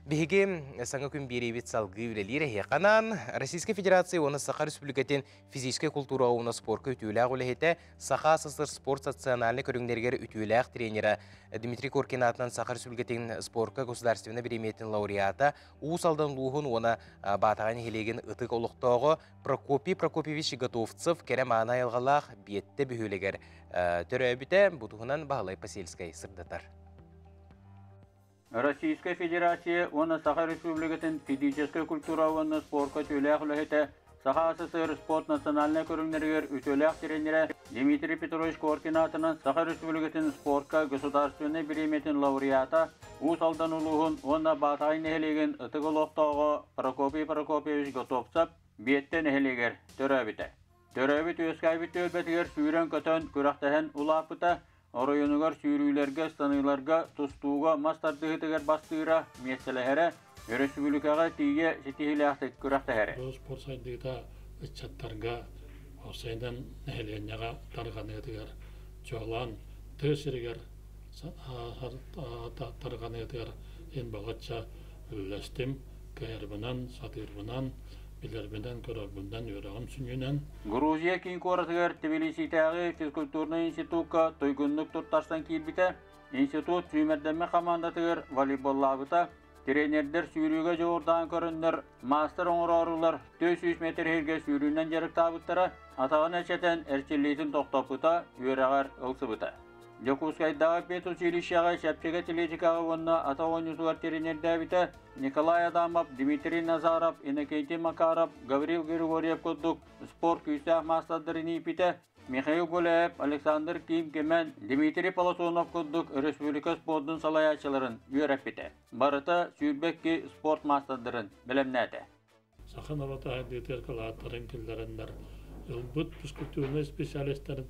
Беге саңа күн беребет салғы үлелері хеқанан Российская Федерация оны Саха Республикатын физическая культура оны спортқа үтіләғ үләхеті Саха СССР спорт социальный көріңдергер үтіләғ тренера Дмитрий Коркин атынан Саха Республикатын спортқа государственный береметін лауреата Усалдан луғын оны батаған хелеген ұтық олықтауғы Прокопий Прокопьевич Готовцев кәрі мағына елғалақ бетті бүйілегер түрі өбіті бұтығынан бағалай Пасельскай сырдатар. Российская Федерация оны Саха Республикатын физическая культура оны спортқа төләқ үләхеті Саха СССР спорт национальный көріңдергер үтөләқ тренері Дмитрий Петрович Коркин атынан Саха Республикатын спортқа государственный береметін лауреата Усалдан улуғын оны батайын әхелеген ұтық олықтауғы Прокопий Прокопьевич Готовцев беттен әхелегер төрәбіті. Төрәбіт өскәбіт өлбәтігер сүйрен көтін күрақтахен ұлапыта Оройынығар сүйрүйлерге, станыйларға, тұстуға, мастардығытығар бастыра, местеләхәрі, Республикаға тиге сетихіләқтік күрақтахәрі. Спорт сайдығыда үтчаттарға, осайдан нәхеленеға тарғанығытығар, жоғлан, төсірігер, тарғанығытығар, ен бағатша үләстім, кәрбінан, сатырбінан, билербинен көрөрбүндөн өрөгөм сүнүнөн. Грузия кийин коратыгар Тбилисидagi физкультурный институтка тойгунлук туттарсан кийбите. Институт сүймерденме командатыгар волейболлабыта Trenerler sürüge joğurdan körünler, master oңорорулар 400 metr herge süründen jarık tabıttara, atağın eçeten erçilliytin toqtapıta, üyereğer ılsıbıta. Yakutskaydağı pet училищаға шәпшеге атлетикаға онна ата ойнушылар тренердә бите Николай Адамов, Дмитрий Назаров, Иннокентий Макаров, Гаврил Григорьев коддук спорт күйсәк мастадырыны ипите Михаил Гулеев, Александр Ким Кемен, Дмитрий Полосонов коддук республика спортын салаячыларын үйрәп бите. Барыта сүйбекки спорт мастадырын білемнәді. Сақын авата әдетер калаттарын келдерендер. Бұд физкультурный специалистерін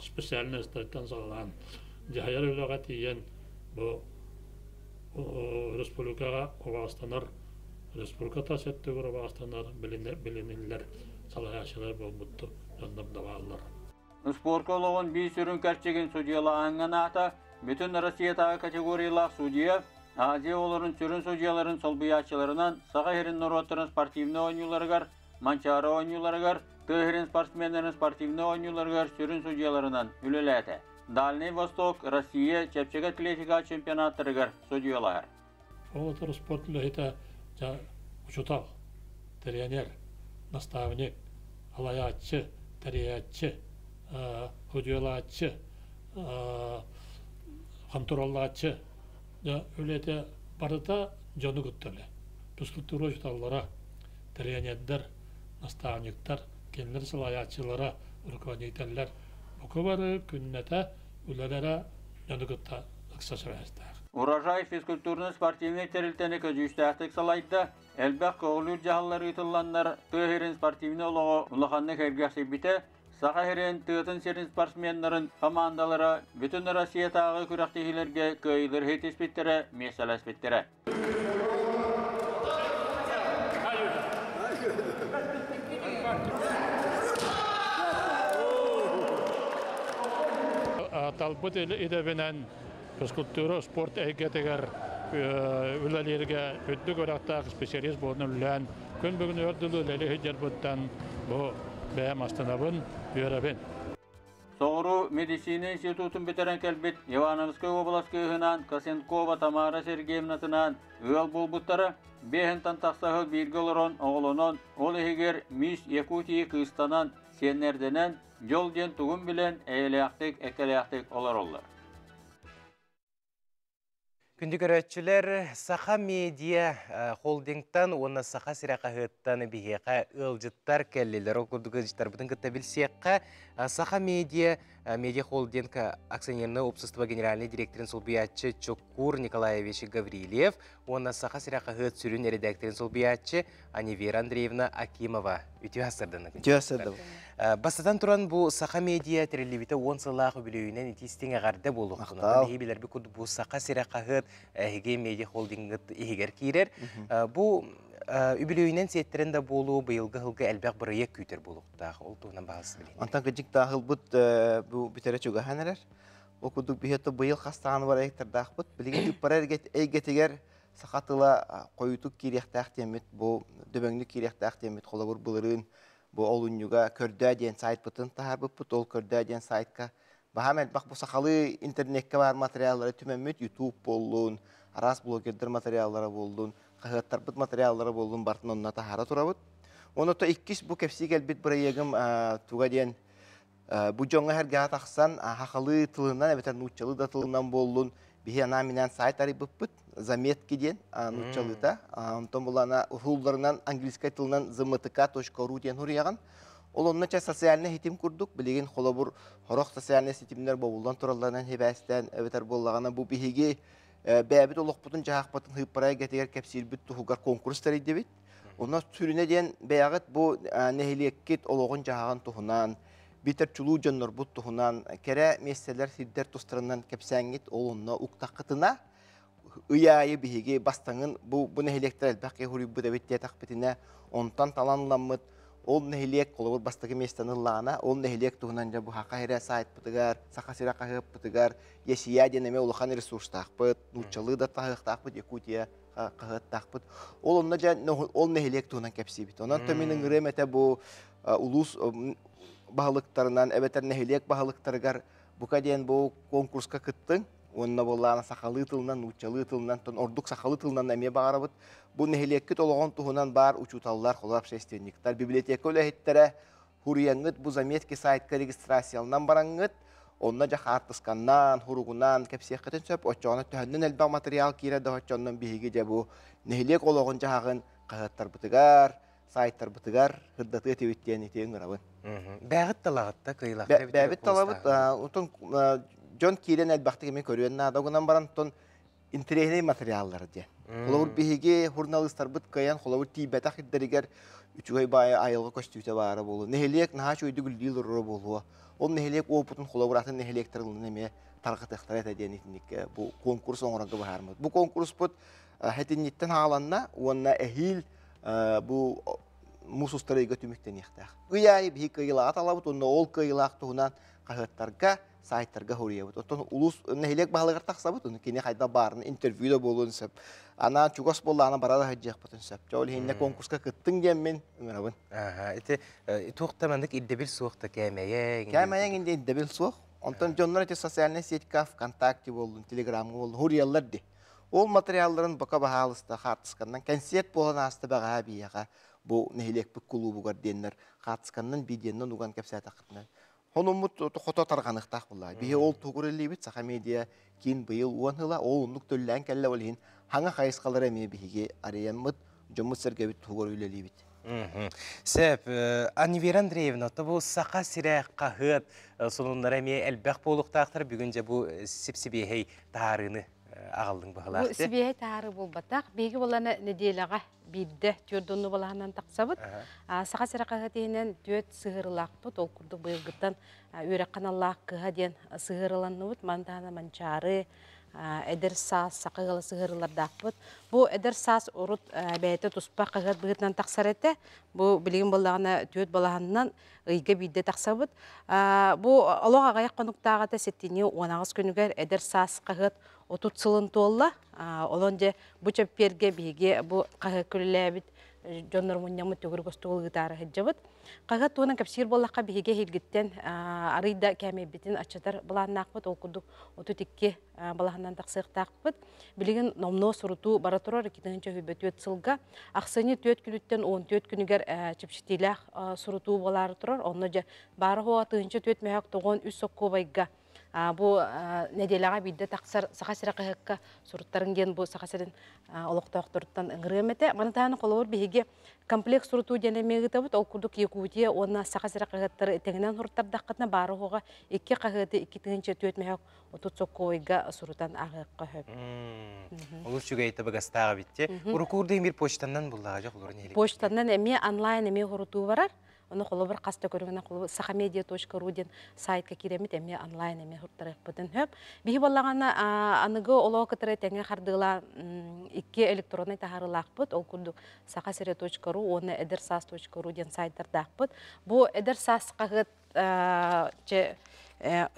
специальностьтан сағалан. Жайар өліға тиен бұл республикаға оғастанар, республиката сәттігір оғастанар білінілер, салаяшылар бұл бұтты жондап давалылар. Спорт олығын бей сүрін кәрчеген судияла аңған ата, bütün Россиятағы категориялақ судия, Азия оларын сүрін судияларын солбиячыларынан саға херін нұрваттырын спортивны ойнуларығар, манчары ойнуларығар, Тыгырын спортсменлерин спортивный ойнуларыгар сүрін судьяларынан үлеләті. Дальний Восток, Россия, чепчек атлетика чемпионаттарыгар судьялар. Олатыр спорт үләйті учутал, тренер, наставник, алаятчы, тәриятчы, судьялатчы, контроллатчы. Үләйті барыта жоны күттілі. Физкультура учуталлара, тренердер, наставниктар, kendileri salayatçılara, rukoneterler, bu kadarı künnete, ülelere yanıkıtta ıksa sevesler. Урожай физкультурный спортивный терилтені көзүйістәқтік салайды, әлбәқ көғылыр жағалары ұтыланлар тыгырын спортивный олығы ұлақанны кәргәсі біті, саға херен тыгытын серін спортсменларын командалары bütün Россиятағы күрәқтігілерге көйілір хетес біттері, меселес біттері. Талбыт edebinen физкультура спорт әйгетігер үлелерге өтті көрақтағы специалист болын үлән күн бүгін өрділі үлелі хүджер бұттан бұл бәйім астанабын үйерабен. Соғыру медицина институтын бітірен кәлбет Ивановскай обласкығынан Косенкова Тамара Сергеевнатынан ұял болбыттары бейхінтан тақсағы біргілерін оғылынан ол егер Мис Якутии қыстанан сенерденен жол ден тұғын білен әйеліяқтық, әкеліяқтық олар олар. Күнді көрәтшілер Саха Медиа холдингтан, оны Саха Сирақа ғыттаны бігеға ұлжыттар кәлелер, оқырдығы жыттар бұтын күтті білсеққа Саха Медиа холдинг акционерный общество генеральный директорын солбиятчы Чоккур Николаевич Гаврилев, оны Саха Сирақа ғыт сүрін редакторын солбиятчы Анивера Андреевна Акимова. Үтіу асырдыны. Бастатан тұран бұл Саха Медиа тірелебеті 10 сылағы білеуінен етестен ағарды болуқтыны. Білер бұл Саха Сирақа ғыт әйге медиа холдингіт егер кейрер. Бұл үбілеуінен сеттерінде болу бұйылғы ғылғы әлбәқ бұрыек күйтер болуқтағы. Ол тұғынан бағасы білейін. Антан күджік дағыл бұд бітері чөгі әнелер. Ол күдік бүйетті бұйыл қастағаны бар әйіктер дақ бұд. Білеген үппара әйгетігер сақатыла қойытық керектәқ темет, бұл дөбәңлік керектәқ темет қола бұр бұлырын. Бұл олынюға көрді әден сайт бұтын тағар бұд, ол көрді әден сайтқа. Бағамәл бақ бұл сақалы интернетке бар материаллары түмәмет, YouTube болуын, арас блогердер материаллары болуын, қағыттар бұд материаллары болуын бартын онына тағара тұра бұд. Оны то иккіс бұл кәпсі кәлбет бір егім туға ден бұл жоңға әрге атақсан хақалы тылынан, әбетер нұтчалы да тылынан болуын, бейі анаминан сайт арай бұд, заметки ден нұтчалыда. Онтан бұл ана ұлларынан английскай тылынан zmtk.ru ден хұрияған. Ол оннача социальный хитим күрдік, білеген қолабыр хорақ социальный сетимдер болудан тұраларынан хебәстен әбетер болағана бұл бейге бәбіт олық бұтын жағақ бұтын хыппарай гәтегер кәпсел бүт тұхуғар конкурстар еді бет. Онна сүріне ден бәғыт бұл нәхилеккет олығын жағаған тұхынан, бетер чулу жоннор бұт тұхынан, кәрі меселер сирдер тұстырынан кәпсәңет ол онна ұқтақытына ұяйы бейге бастаңын бұл нәхилектер әлбәқе хұры бұд әбетте тақпетіне онтан таланламыд. Ол нәхилек қолы бастығы местаны лағына, ол нәхилек тұғынан бұл хақа хәрі сайт бұтығар, сақа сира қағып бұтығар, ешия денеме олыған ресурс тақпыд, нұтчалы да тағық тақпыд, Якутия қағыт тақпыд. Ол нәхилек тұғынан кәпсі біт. Онан төменің үрем әті бұл ұлыс бағылықтарынан, әбетер нәхилек бағылықтарығар бұқа дейін бұл конкурсқа күттің, Onunla bollağına sakalı tılından, uçalı tılından, orduk sakalı tılından emeye bağırabıt. Bu nehiliyekki toluğun tuhunan bar uçutallar, kolap şestenikler. Biblioteka ölehitlere huriyangıt, bu zametki saytka registrasiyondan barangıt. Onunla ja hartıskandan, hurugundan, kepsiyekketin söp, oçağına tühünden elbaq material kire de oçağından bihigi de bu nehiliyek oluğun jahağın qağıttar bıtıgar, sayttar bıtıgar, hırdatı etevittiyen iteğin ırabın. Бәғіт талағытта кыйлақ. Бәбит талабыт, утun John Kiren elbaqtı kimi körüyen nadağından baran ton interehli materialları diye. Kolabur bihigi hurnalistlar bıt kayan, kolabur tibeta hidderiger üçügey baya ayılğı koştüyte bağırı bolu. Neheliyek naha şöydü güldüğül ırı bolu. O neheliyek o putun kolaboratın neheliyektarılığını emeye tarqı tehtara ediyen itinik bu konkurs oңырangı baharmı. Bu konkurs put hetinitten halanna, onna ehil bu musustarı götümükten yıqtaq. Uyayı bihi kıyılağı talabıt, onna ol kıyılağı tuğunan qahıttarga saytlarga huriyabıt. Ondan ulus nehilek bağlıqar taqsabıt, onu kene qayda barın intervyuda bolun sep. Ana çugas bollağına barada hajjaq butun sep. Çoğul hinne konkurska kıttın gemmin ümürabın. Aha, iti tuğtamandık iddebil soğukta kemeye. Kemeye indi iddebil soğuk. Ondan jonlar iti sosyal setka, kontakti bolun, telegramı bolun, huriyallar di. Ol materyalların baka bahalısta qartıskandan, kensiyet bolan asты bağa biyağa. Bu nehilek bir kulubu gardiyenler qartıskandan bidyendan ugan kepsaya taqıtından. Honumut toqota tarğanıqtaq bullay. Bihe ol tuğureli bit saqa media kin bıyıl uan hıla ol unnuk töllän kelle olhin hanga qayısqalar eme bihige arayanmıt jomut sergebit tuğur üleli bit. Sep, Anivera Andreevna, bu saqa sirə qahıt sonunlara eme elbaq boluqtaqtır. Bugünce bu sipsibihey tarını ağaldın bahılaқты. Bu sibihey tarı bulbataq. Begi olana nedelağa bildi türdünü balağından taqsabıt. Saqa sirə qahıtıyla tüet sığırılaqpıt. Ol kurdu bıyılgıttan öre kanallaq qıha diyen sığırılanıbıt. Mandana mançarı, eder sas saqıgılı sığırılardaqpıt. Bu eder sas urut bəyete tuspa qahıt bıyıtdan taqsar ete. Bu bilgin balağına tüet balağından ıyga bildi taqsabıt. Bu aloğa qayaq konuktağıda settini 19 günüger eder sas qahıt otut sılın tolla. Olonca bu çöpperge bihige bu qahı külülebit jonlar munyamı tөгір көстуğul gıtarı hıcabıt. Qahı tuğunan kapsir bollaqqa bihige hilgitten arıyda kemebbitin açıtar balağınaqbıt. Ol kurduk otut ikki balağından taqsıqtaqbıt. Bilgin nomno surutu baraturor 2-nче hübbe tüet sılga. Aqsani tüet külütten 14 günüger çipşitilah surutu boları turor. Onnoca barı hoa 2-nче tüet mehak toğun üs sokku bayga. Bu nedelağa bildi taqsar saqa sira qahıqqa surutların gen bu saqa sirin oloqtaqturuttan ıngırımete. Manatağını qolawar bihige kompleks surutu denemegi tabut ol kurduk Yakutiya ona saqa sira qahıqtары etenginen hurtardaqatna barı hoğa 2 qahıqı 2-nче tüet mehak otut sokkoyga surutan ağıqqa höp. Olus juga ita bagastağı bitti. Urukurdu bir poçtandan bullağacak olur nelik. Poçtandan emi online emi hurutu varar. Onu kolobur qasta körüngene kolobur saxamedia.ru den saytка kiремит эме онлайн эме хуртарык бутун хөп. Биһи боллагана аныгы олоо кытыры теңе хардыла 2 электронный тахарылакпыт. Ол курдук saxasere.ru, оны edersas.ru den сайттардакпыт. Бу edersas кагыт че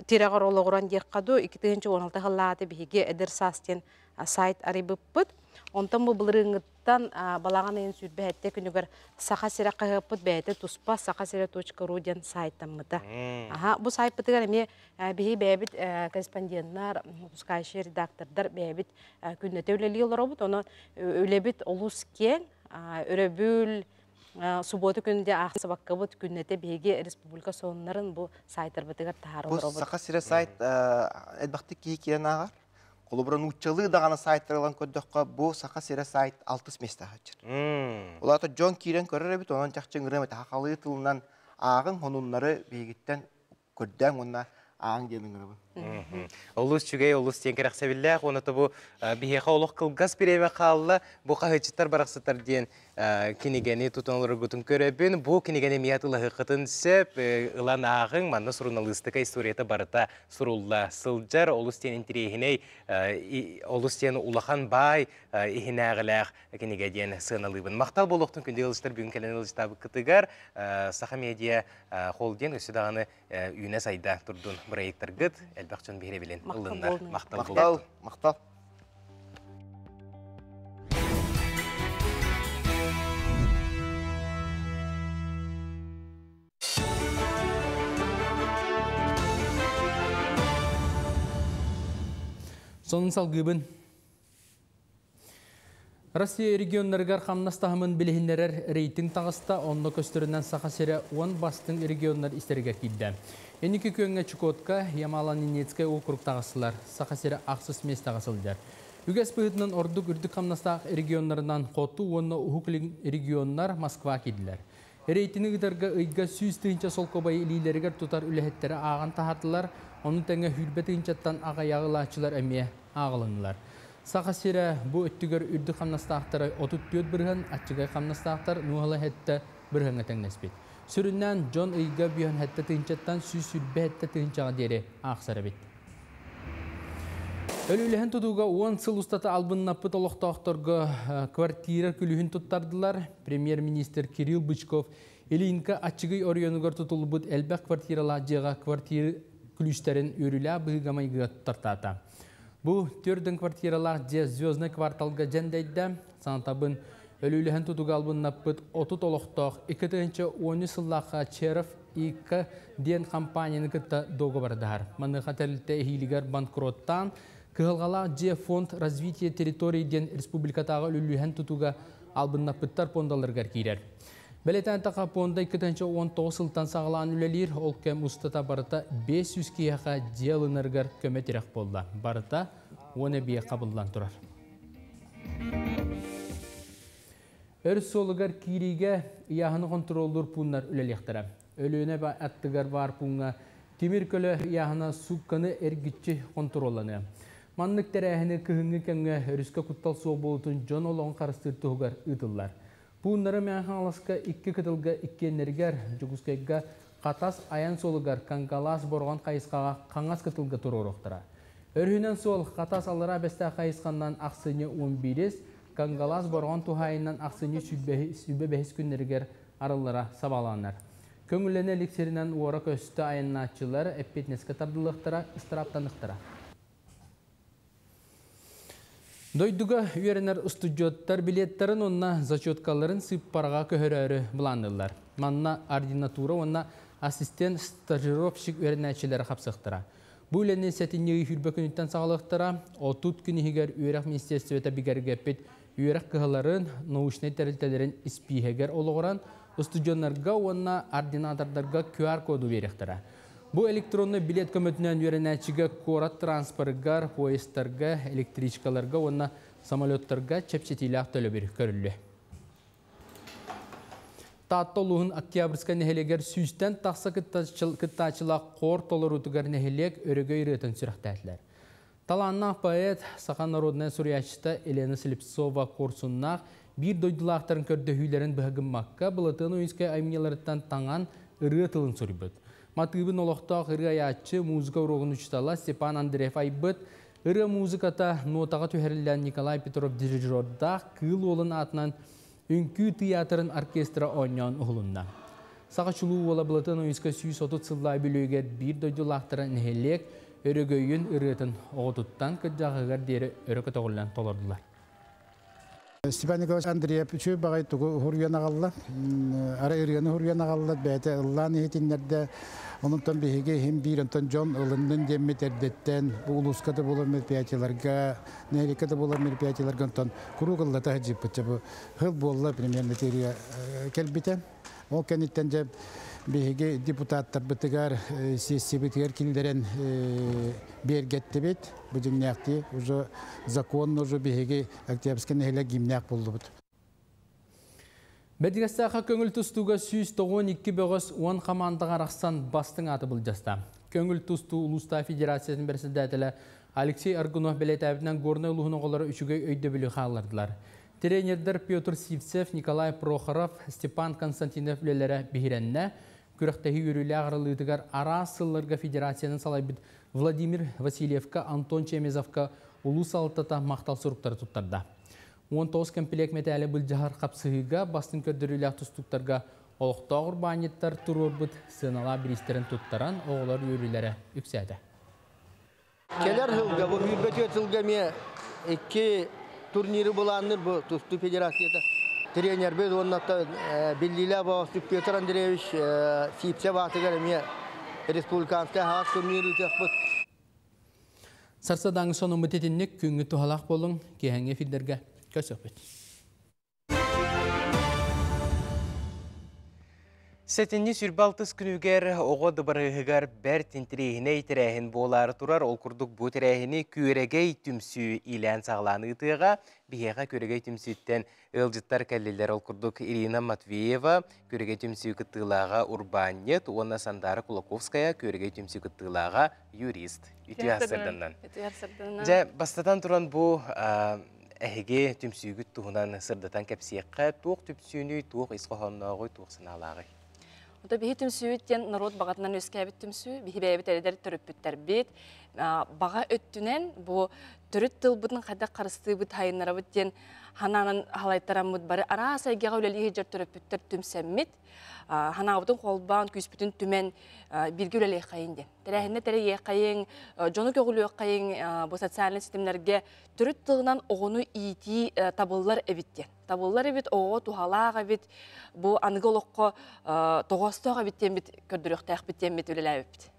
тирагар ологоран деккаду 2016 жыллаты биһиге edersas den сайт арыбыппыт. Онтан бу былырыңыттан балаған ең сүрбе әтте күнігер сақа сірі қағыппыт бәйті тұспа saxasere.ru ден сайттамыды. Бұл сайт бұтығар әме бейі бәйбіт корреспонденттар, пускайшы редактордар бәйбіт күннеті өлелі олар обыд. Оны өлебіт олус кен, өрөбіл, субботы күнінде ақсы баққа бұд күннеті бейге республика соңларын бұл сайттар бұтығар тағар олар обыд. Бұл сақа сірі сайт әдбақты кейі керен ағар? Қолыбыран ұтчылы дағаны сайттарылан көддіққа бұл сақа сері сайт 6 месті қачыр. Олаты Джон Кирен көрір әбіт, онын тәқчен үрімет хақалы тылынан ағын, онынлары бейгіттен көрден онына ағын демін үрімін. Олус чүгей, олус тенкерек сәбілләқ, оны бұ бейеқа олық қылғас біреме қалылы, бұ қағычыттар барақсыттар ден кенегені тұтынылыр күтін көребін, бұ кенегені миятылы ғықытын сәп, ұлан ағын, манна сұрыналыстықа историята барыта сұрулла сылжар, олус тен интерегіней, олус тен улахан бай, ихінәғіләқ кенегеден сығыналыбын. Мақтал болуқтың күнде ғылыштар бүгін кәлен ғылыштабы күтігар, Саха Медиа холден өсідағаны үйіне сайда тұрдың проекттар ғыт, әлбәқчін бейре білен ұлындар. Мақтал. Сонун салгыбын. Россия регионнаргар хамнастахымын билихиннерер рейтинг тағыста онны көстөрүнөн сахасере 10 бастың регионнар истерге килді. Эники көнгө Чукотка, Ямала-Ненецкая округ тағысылар, сахасере ақсыз мес тағысылдар. Үгес бұғытынан ордук үрдік хамнастақ регионнарынан қоту, онны ухуклин регионнар Москва кеділер. Рейтингдерге ыйга сүйіз тыгынча сол кобайы илилерігер тутар үләхеттері ағын тахатылар, оның тәңе хүлбе тыгынчаттан ағаяғылачылар әмие ағылынылар. Сақасыра бұ өттігер үрді қамнастақтары 34 бірген, атчығай қамнастақтар нуғалы әтті біргенге тәңнеспет. Сүріннен Джон ыйга бүйен әтті тыгынчаттан сүйіз сүрбе әтті тыгынчаға дере ақсары бет. Өліліхін тұтуға 10 сыл ұстаты албыннапы толықтақтарға квартира күліхін тұттардылар. Премьер-министр Кирилл Бычков елінгі атчығай орионығыр тұтылы бұд әлбәқ квартирала жеға квартира күлістерін өрілі бұғамайғы тұттартата. Бұл түрдің квартиралар же звездный кварталға жәндейді. Санатабын өліліхін тұтуға албыннапы 30 толықтақ 2-10 сыллаққа Черов 2 ден компанияны күтті доғы бардығар. Маңыға тәлітті хилігер банкроттан Кығылғала же фонд развития территорийден республикатағы үліліхен тұтуға албыннапыттар пондалырғар кейрер. Бәлетен тақа понда 2-19 сылтан сағылан үлелер, ол кәм ұстата барыта 500 кейіға желініргар көметерек болды. Барыта 10 бие қабылдан тұрар. Өр солығар кейриге яғыны контролдыр пұнлар үлелектірі. Өлііне әттігар бар пұнға темір көлі яғына сұққаны әргітші контроланы. Маннык тәрәхіні күйіңі кәңі өріскі құттал соқ болытын жон олығын қарыстырты ұғар ұтылар. Бұнлары мәңі аласқа 2 кітілгі 2 энергер жүгізкайға қатас аян солығар қанғалас борған қайысқаға қаңас кітілгі тұру ұрықтыра. Өрхінен сол қатас алыра бәсті қайысқаннан ақсыны 11, қанғалас борған тұхайынан ақсыны сүбе бәхіс күннергер арылыра сабаланар. Көңіліне лексерінен уара көсті аяннатчылар әппетнескі тардылықтыра, ұстыраптанықтыра. Дойдуга үйерінер ұстуджоттар билеттерін онна зачеткаларын сыппарға көхірәрі бұландылар. Манна ординатура онна ассистент стажировщик үйерінәчілері қапсықтыра. Бұл әне сәтінеғі хүрбі күніттен сағалықтыра, 30 күнігер үйерек министерствета бігергеппет үйерек кығыларын, научный тәрілтелерін іспейгер олығыран, ұстуджонларға онна ординатордарға QR коду беректіра. Бұл электронны билет көмітінен үйерінәчіге корат транспорттар, поездтарға, электричкаларға, онна самолеттарға чепчетилақ төлі бір көрілі. Таттолуғын октябрьска нәхелегер сүйістен тақса кыттачылақ қор толыр ұтығар нәхелек өрігі үйретін сүріқтәтілер. Таланнақ поэт Сақан народная сурячыта Елена Слепцова корсуннақ бір дойдылақтарын көрді хүйлерін бұғығын маққа бұлытын ойынскай аймелеріттен таңан ұрығы тылын сүрбіт. Матыбын олықтақ ұры аячы музыка ұрығын ұчтала Степан Андреев айбыт, ұры музыката нотаға түйерілден Николай Петров дирижердақ кыл олын атынан үнкі театрын оркестра ойнан ұғылында. Сақачылу ола бұлытын ойынска 130 сыллай білігер бір дойдылақтары нәхелек өрігөйін ұрытын оғытыттан күджағығар дері өрі көтіғылдан толырдылар. Степан Николаевич Андреев үші бағай тұғы ғұрген ағалла, ара үргені ғұрген ағалла, бәйті ұллан ехетінлерді, онынтан бейге хем бір онтан жон ұлындың деммет әрдеттен, бұл ұлысқады болар мерпиятеларға, нәйлекеді болар мерпиятеларға онтан құру қыллата ғажып бұтча бұл ғыл болла премьерный терия кәлбеті. Ол кәнеттен жеп бейге депутаттар бұтығар сессибетігер келдерін бергетті бет, бұдың нәқті, уже закон уже бейге октябрьскен әлі гимнәқ болды бұд. Бәдігістіға көңіл тұстуға 192 бөғіз 10 қамандыға рақсан бастың аты бұл жаста. Көңіл тұсту Улуста Федерациясының бірсідәтілі Алексей Аргунов бәлетәбінен горны ұлығын оғылары үшіге өйді білі қалардылар. Тренердер Петр Сивцев, Николай Прохоров, Степан Константинов үлелері бігіренне, күріқтәхи өрілі ағырылығытығар ара сылларға федерацияның салайбыд Владимир Васильевка, Антон Чемезовка улус алтата мақтал сұрықтары тұттарда. 19 комплект метәлі бұл жағар қапсығыға бастың көрдірілі тұстықтарға олықтағыр банеттар тұрорбыд сынала бірістерін тұттаран оғылар өрілері үксәді. Келер ғылға, бұл үрбәтет ғылғаме 2 турниры боланыр бұл тұсту федерацияда. Тренер біз оннақта Беллиля бағасы Петр Андреевич Сипсе бағытығар әме республиканская хас турниры тұқ бұд. Сарсадаңы соны мүтетіннік күңі тұхалақ болың кейхәңе филдерге көсөпет. Сәтінні сүрбалтыз күнігер оғы дыбырығығар бәр тентірейіне етірәйін болары тұрар ол күрдік бұ тірәйіні көрегей түмсі илән сағланы ұтыға бігеға көрегей түмсіттен ылжыттар кәлелер ол күрдік Ирина Матвеева көрегей түмсі күттығылаға урбанет, оны Сандара Кулаковская көрегей түмсі күттығылаға юрист. Үті асырданнан. Жа, бастатан тұран бұ әхеге түмсігіт тұғынан сырдатан кәпсиекқа туқ түпсүйіні туқ исқоғаннағы туқ сыналағы. Ота бихи түмсүйіттен народ бағатынан өскәбіт түмсүй, бихи бәйбіт әледер түріппіттер бет. Баға өттінен бұл түріт тыл бұдың қайда қарысты бұд хайынлары бұдтен хананын халайттарам бұд бары ара сайгеға өлелігі жер түріппіттер түмсәммет. Хана бұдың қолбан күспітін түмен бірге өлелі қайын ден. Тәрәхінде тәрі еқайын, жоны көгілі еқайын бұл социальный системлерге түріт тылынан оғыну ити табылылар әбіттен. Табылылар әбіт оғы тухалаға бит, бұл анығы олыққа тоғастыға біттен бит, көрдіріқтәқ біттен бит өлелі әбіт.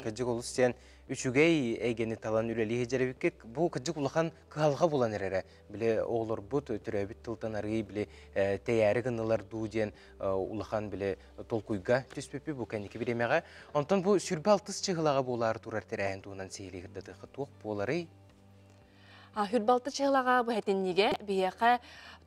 Кәджік олыс сен үшігей әйгені талан үлелі хеджеребікке бұл кәджік ұлақан қағалға болан әрі. Біле оғылыр бұд түрәбіт тылтан арғай біле тәйәрі ғынылар дуден ұлақан біле толкуйға түспепі бұл кәнекі біремеға. Онтан бұл сүрбі алтыз чығылаға болары тұрар тәрәйін туғынан сейлі ғырдады қытуық болары. Хүрбалты чығылаға бұл әтеннеге бейеқа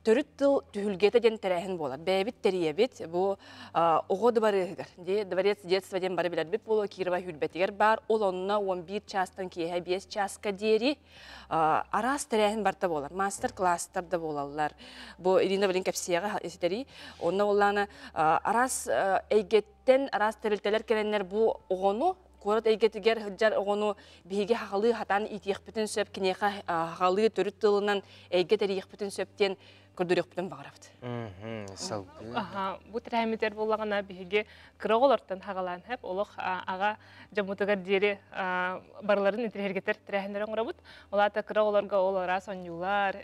түріт тыл түхілгеті ден тәрәхін болар. Бәйбіт тәрейебіт бұл оғыды бары ғығыр. Дворец детства ден бары білер біт болу Кирова хүрбәтігер бар. Ол онына 11 частан кейе 5 часка дері арас тәрәхін барта болар. Мастер-класстарда болалар. Бұл Ирина Валин кәпсияға есетері. Онына оланы арас әйгеттен арас тәрілтелер керенлер бұл оғыну Корот әйгетігер ғылжар оғыну бейге хағалы хатан итиқпітін сөп, кенеға хағалы түріт тылынан әйгет әріқпітін сөптен көрдіріқпітін бағырафды. Бұ тірәметтер болағына бейге қырағылардан хағалан әп, олық аға жамутығар дері барларын интерергеттер тірәхіндер оңыра бұд. Олата қырағыларға олара сонюлар,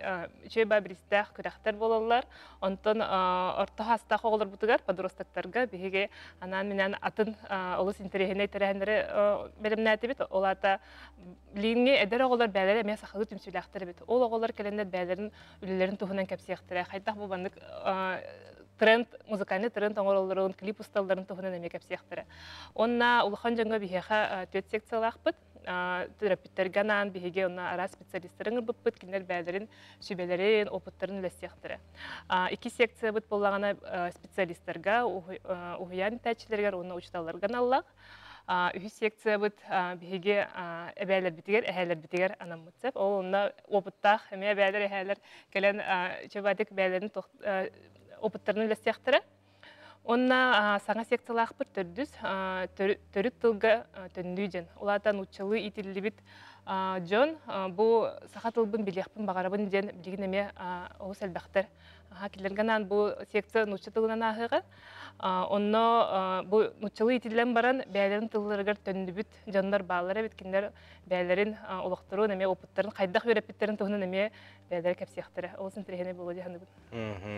үшей бәбіристәқ күрәқтер болалар. Онтын орта хастақ оғылар бұтығар падыростақтарға бейге анан менен атын олыс интерегіне тірәхіндері бәрімнәті бет. Олата линге әдер оғылар бәлері әме сақылы түмсіләқтері бет. Ол оғылар кәлендер бәлерін үлілерін тұғынан кәпсияқтыры. Қайтақ бұл бандық тренд, музыкальный тренд оңырылырын, клип ұсталдарын тұғынан әме кәпсияқтыры. Онна ұлыған жаңға бейхеға төт секциялақ бұд. Терапевттерганан беге онна ара специалистерин быппыт кинер бәлерин сүбелерин опыттарын үлестияқтыры. 2 секция бұд болағана специалистерга, ухуян тәчілергер, онна учталарған аллақ. 3 секция бұд беге әбәлер бітігер, әхәлер бітігер анам мұтсап. Ол онна опыттақ, әме әбәлер, әхәлер кәлен чебадек бәлерин опыттарын үлестияқтыры. Онна саңа секциялақ бір түрдіз, түрік тылға түндүйден. Олатан ұтчылы итілі бит жон, бұл сақа тылбын білеқпін бағарабын ден білген әме оғыз әлбәқтір. Келергенан бұл секция ұтчы тылынан ағыға. Онна бұл ұтчылы итілден баран бәлерін тылларығар түнді біт жондар бағалары біткендер бәлерін олықтыру, әме опыттарын қайдақ өрепеттерін тұғынан әме бәлері кәпсияқтыры. Олсын тірегені болу дегенді бұл.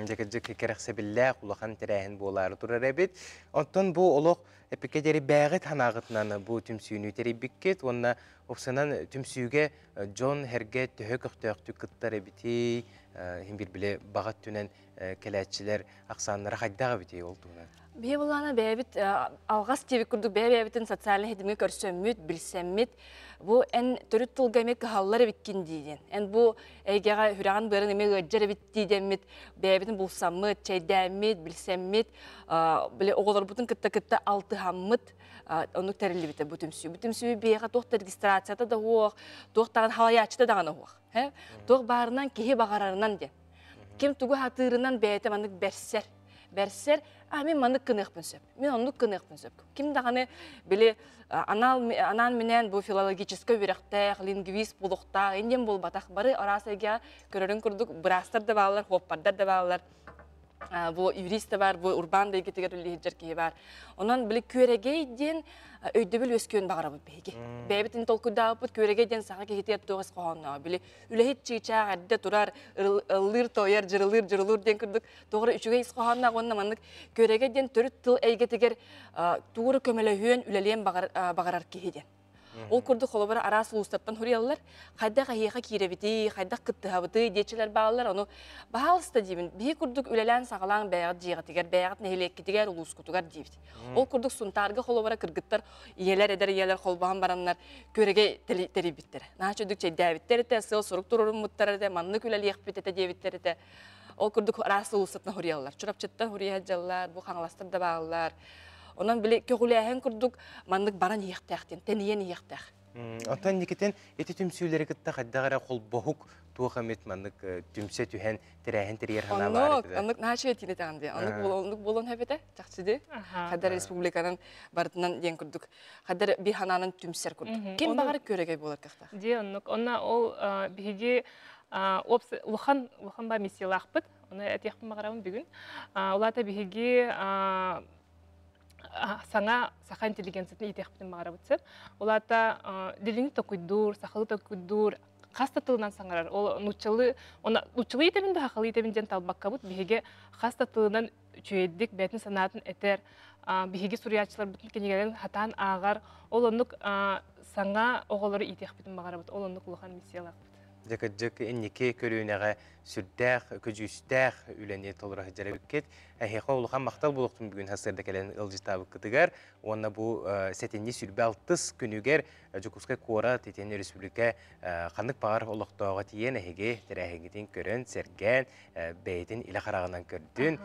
Жекеджік керексе білі құлақан тірегін болары тұрар әбет. Онтан бұл олық әпекедері бәғіт ханағытынан бұл түмсүйіні теребіккет. Онна оқсынан түмсүйге жон әрге түхі көқтөқтү күттар әбетей, бір білі бағат түнен кәләтшілер ақсанлары қайдағы бетей олдуынан. Бе болана бәбит алғас тебі күрдік бәбітін социальный хедімге көрсөммет, білсәммет. Бұл ән түріт тұлғаме қағалары біткен дейден. Ән бұл әйгеға хүраған бәрін әме ғаджары біттейденмет, бәбітін бұлсаммет, чайдәмет, білсәммет, оғылар бұтын күтті-күтті алты хаммет, онық тәрілі біті бұтымсүй. Бұтымсүй бейға тоқты регистрацияда да оқ, тоқтаған халаячыда дағаны оқ. Тоқ барынан кеге бағарарынан ден. Кем тұғы хатырынан бәйті мандық бәрсер, мен мандық кынықпын сөп. Мен ондық кынықпын сөп. Кем дағаны біле анан менен бұл филологическа өріқтәқ, лингвист болуқтақ, енден бол батақ бары арасайға көрерін күрдік, бұрастар да бағалар, хоппардар да бағалар. Бұл юрист бар, бұл урбан да екетігер үлігеджер кейі бар. Онан білі көрегейден өйдөбіл өскөен бағара бұл бейге. Бәйбітін толкуда бұд көрегейден саға кекетер тоғыз қоғанна. Білі үлігет чиғычақ әдді тұрар, ұлыр тойер, жырылыр ден күрдік. Тоғыры үшіге ес қоғанна қонна мандық көрегейден түріт тыл әйгетігер туғыры көмелі үйен үлелен бағарар кейден. Ол курдук холобара арас улустаптан хурияллар, хайда кайыга киребити, хайда кыттыхабыты дечилер багалар, ону баалыста дибин. Би курдук үлелен сагалаң бәгат жигатигер, бәгат нехилеккитигер улускутугар дибит. Ол курдук сунтарга холобара кыргыттар, иелер эдер иелер холбаан бараннар көреге терибиттер. Начудук чейдәбиттер те, сыл сурук турурун муттар те, манны күлелиек битете дебиттер те. Ол курдук арас улустаптан хурияллар. Чурапчыттан хурияжаллар, бу хаңластар да багалар. Онан биле көгүләһен курдук маннык баран иектәхтен, тениен иектәх. Отан никетен эти түмсүләре кытта хаддагара кол бохук туахамет маннык түмсә түһән тирәһен тирәр хана бар. Онук наче тине таңды. Онук болон хәбәтә, чакчыды. Хаддар республиканың бартынан ден курдук. Хаддар би хананын түмсәр курдук. Кем багар көрәгә булар кахта? Ди онук, онна ол биһиге опс лухан ба миссиялахпыт. Оны әтәхпен багарам бүген. Улата биһиге саңа саха интеллигенциятын итехптен мағара бұтсып. Олата дилini токуйдур, сахалы токуйдур, хаста тылынан саңарар. Ол нучылы етемін бі хақалы етемінден талбаққа бұт, бігеге хаста тылынан чөйеддік бәтін санатын әтер, бігеге суриячылар бұтын кенегелен хатан ағар. Ол онық саңа оғылары итехптен мағара бұт. Ол онық ұлыған миссиялақ бұт. Жакаджак эннике көрүүнәгә сүрдәх, көҗүстәх үләне толыры җәрәп кет. Әһәкә улыхан мактал булыктым бүген хәсәрдә кәлән ылҗытабы кытыгар. Онна бу сәтенни сүрбәлтыс күнүгәр Жукускай кора тетен республика ханнык бар улыктага тиен әһәге тәрәһәгетен көрән сәргән бәйтен илә карагынан көрдүн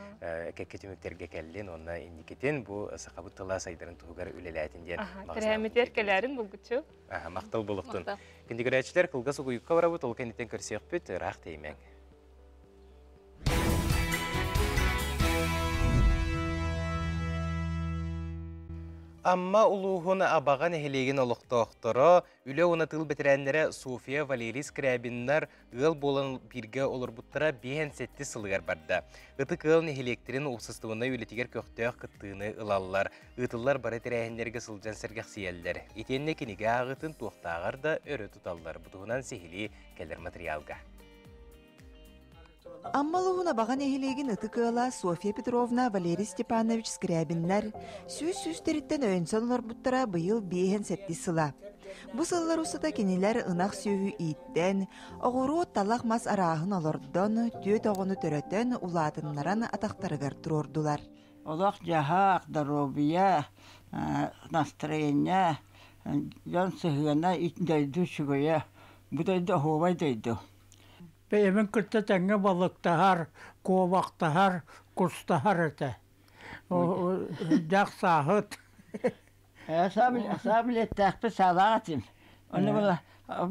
кәккетемектерге кәллен. Онна энникетен бу сахабы тыла сайдырын тугар үләләтен дигән. Тәрәһәмәтер кәләрен булгычы. Мактал булыктын. Киндигәрәчләр кылгасы уйка бара бут, ул кенетен көрсәк бит, рах теймәң. Амма улуғын абаған әхелеген олықтоқтыры, үлі оны тыл бітірәнлері София Валерий Скрябиннар ғыл болын бірге олыр бұттыра бейін сәтті сылығар барды. Үті қылын әхелектерін ұқсыстығына үлетігер көқтеуқ қыттығыны ұлалылар. Үтілар бары тірәхендерге сылжан сәргәқ сиялдер. Етенне кенеге ағытын туқтағар да өрі тұталылар. Бұтығынан сехили кәлір материалға. Аммалуғына баған әхелеген ұтықыла София Петровна Валерий Степанович Скрябиннар сүз-сүздеріттен өйінсон олар бұттыра бұйыл бейхен сәтті сыла. Бұ сыллар ұсыта кенелер ынақ сүйі иттен, оғыру талақ мас арағын олырдон, түйет оғыны төрөтен улатынларан атақтарығар тұрордулар. Олақ жаға, здоровья, настроение, жан сығына итіндейді шүгіе, бұдайды оғывайдайды. Бәйімін күтті тәңі балықтағар, ковақтағар, кұрстағар әті. Жақ сағыт. Сабілеттәқпі салағатым. Оны бұла,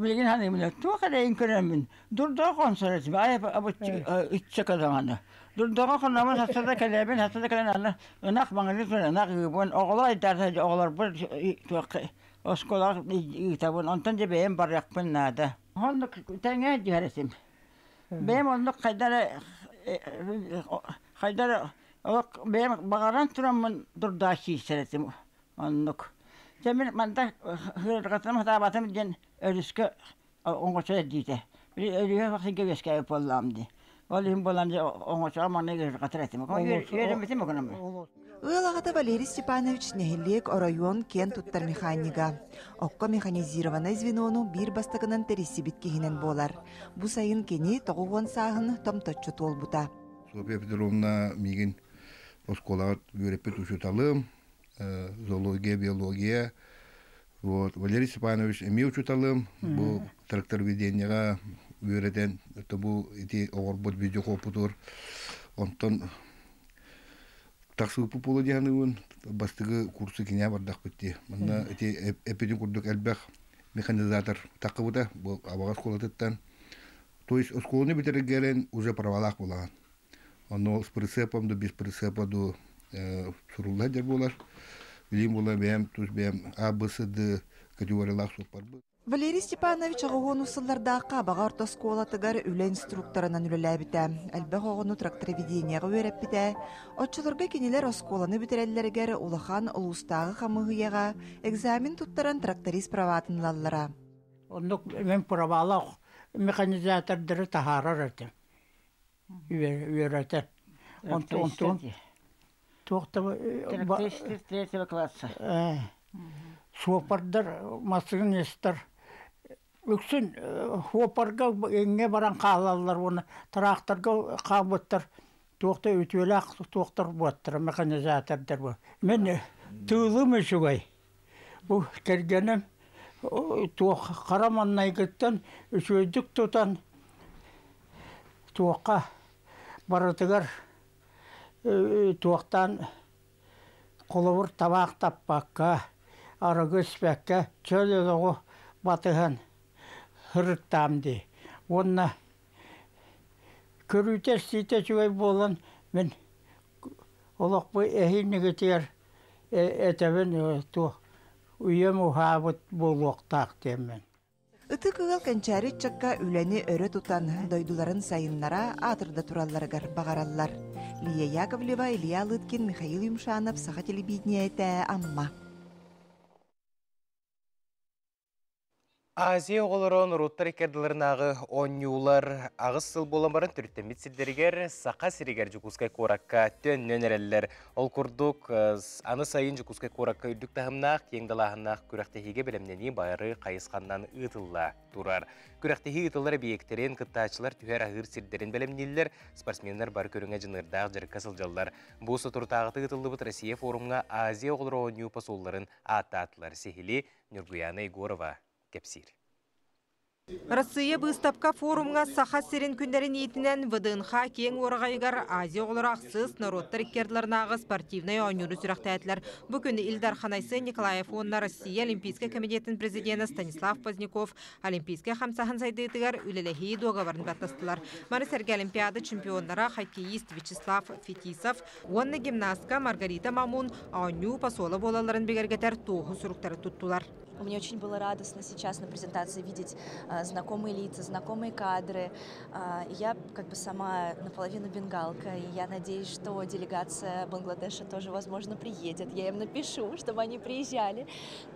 білген ханымын, туақарайын көрәмін. Дұрдағы қонсар әтім, айып үтсі қадағаны. Дұрдағы қонамын, хастада кәләбін, хастада кәлән ынақ маңылы көрі, ынақ үйбін. Оғылар айтарса, оғылар бір туақы, осколар үйтабын, онтан же бәйім бар яқпын нады. Оны тәңе жәресім. Бәйім ондық қайдары, бәйім бағаран тұрамын дұрда шейсіретім ондық. Жәмін манда ғырғатым ғатабатым ден өріскі оңғыча дейді. Бір өріге вақсы көвеске өп боламды. Ол үйін боламды оңғыча маңны ғырғатыретім. Үйерім бітім өкінім. Ыалағата Валерий Степанович нехелек орайон кен туттар механика. Окко механизированный звенону бир бастығынан тересі біткехінен болар. Бұ сайын кені тоғуған сағын томточу тол бұта. София Петровна мигін осколағат үйрепет учуталым, зоология, биология. Валерий Степанович эми учуталым, бұл трактор веденияға үйретен, бұл ити оғырбот видео қопытыр. Онтан таксыпы полы дияныуын бастығы курсы кене бардақ бітті. Мұнда әпетін күрдік әлбәқ механизатор тақы бұда, бұл абағас қолатыттан. То есть, осколыны бітерегелен уже правалақ болаған. Оны с прицепом, без прицепа до сурулла дер болар. Білім бола бәйім, А, Б, С, Д категориялақ соқпар бұл. Валерий Степанович оғығын ұсыллардаққа баға орта сколатығар үлі инструкторынан үлілі біті. Әлбәқ оғыны трактороведенияға өреп біті. Отчыларға кенелер осколаны бітерелілергер улахан ұлыстағы қамығыяға экзамен тұттаран тракторист праватын лаллара. Ондық мен правалақ механизатордары тахарар әті. Үйереті. Тоқтабы... Трактористі классы. суопардар масыгын естер. Үксін хуопарға еңге баран қалалар, оны тракторға қабыттар, тоқты өтуелі тоқтар бұаттыр, механизатордар бұл. Мен тылым үшігай. Бұл кергенім қараманнай кеттен үшөйдік тұтан тоққа барытығар тоқтан қолыбыр табақ таппаққа, арығы іспәкке, чөлі доғы батыған хырыттамды. Онна көрүйтер сите чугай болан мен олақ бұл әйінігі тер әтәбін үйем ұхабыт болуқтақ демен. Ыты кыгал кәнчәрі чакка үләні өрі тұтан дойдуларын сайыннара атырда туралларыгар бағараллар. Лия Яковлева, Илья Лыткин, Михаил Юмшанов, Саха телевидение әтә амма. Азия оғылырын ұруттар екерділерінағы оңюлар ағыз сыл боламарын түрттемет сілдергер сақа сірегер жүкускай қоракка төн нөнерелер. Ол күрдік аны сайын жүкускай қоракка үрдік тағымнақ, кеңдалағынақ күрәқтехеге білімнені байыры қайысқаннан ұтылла тұрар. Күрәқтехе ұтылары бейектерін күттачылар түйер ағыр сірдерін білімнелер, спортсменлер бар көріңе жынырдағы жырқа сылжалар. Бұсы тұртағыты ұтылды бұт Россия форумға Азия оғылыр оңю пасуларын ататылар. Сехили Нюргуяна Егорова. Россия быстапка форумға саха серин күндерін етінен ВДНХ кең орағайғар Азия олар ақсыз народтар иккерділернағы спортивный ойнюры сүрақтәтілер. Бүкін Илдар Ханайсы Николаев онна Россия Олимпийский комитетінің президенті Станислав Поздняков Олимпийский хамсахан сайдығытығар үлелехи доғаварын баттастылар. Марисерге Олимпиада чемпионлара хоккеист Вячеслав Фетисов, онна гимнастка Маргарита Мамун ойню посолы болаларын бегергетер тоғы сүріктері туттулар. Мне очень было радостно сейчас на презентации видеть знакомые лица, знакомые кадры. Я как бы сама наполовину бенгалка, и я надеюсь, что делегация Бангладеша тоже, возможно, приедет. Я им напишу, чтобы они приезжали.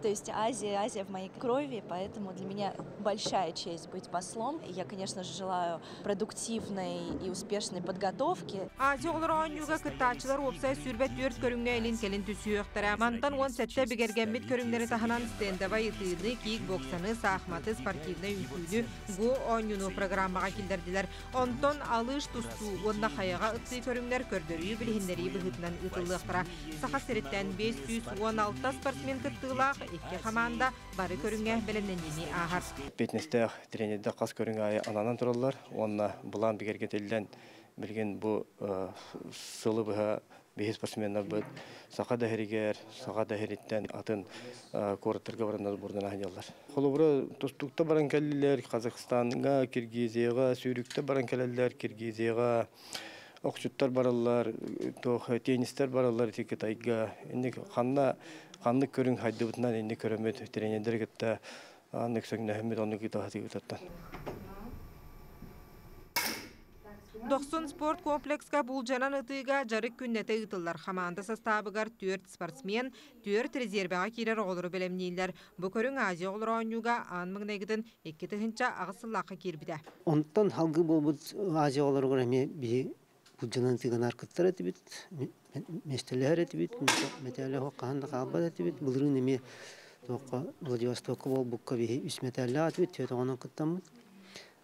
То есть Азия в моей крови, поэтому для меня большая честь быть послом. И я, конечно же, желаю продуктивной и успешной подготовки. Азия олар кыттачылар опсай сүрбет дүрт көрүнгө элин келин түсүөктөрө. Мантан 17 бигергенбит көрүңдөрү таханан стендап Байытыны, кик-боксаны, сахматы, спортивны үнкүйді го ойнуну программаға келдерділер. Онтон алыш тұсту, онна қаяға ұтсы көріңдер көрдірі білгіндері бұғытынан ұтылықтыра. Сақа сереттен 516 спортсмен күттілақ, екі команда бары көріңе білімненені ағар. Бетнесте тренерді қас көріңе ананан тұралар, онна бұлан бігергетелден білген бұл сылы бұға бейі спортсменler бұд. Сақа дәхерігер, сақа дәхереттен атын қорыттырға барандар бұрдан ағынялар. Қолыбыры тұстықта баран кәлілер, Қазақстанға, Киргизияға, Сүйрікті баран кәлілер, Киргизияға, оқшыттар баралар, теннистер баралар текет айға. Қанны көрің хайды бұтынан енді көрімет тренерлер кетті, анық сөңді әмет оны кетті ұтаттан. 90 спорт комплекска булжанан ытыга жарык күннете ытылар. Хаманда составыгар 4 спортсмен, 4 резервага кирер оғылыры білемнейлер. Бұ көрің Азия оғылыр ойнуға анмың негідін 2 тұхынша ағысыллақы кербіде. Онтан халғы болбыд Азия оғылыр ғыраме бі булжанан ытыған арқыттар әті біт, местелер әті біт, метәлі хоққағында қалбад әті біт, бұлырын еме Владивостокы бол бұққа бі үс метәлі әті біт, төйті оғынан қыттамыд.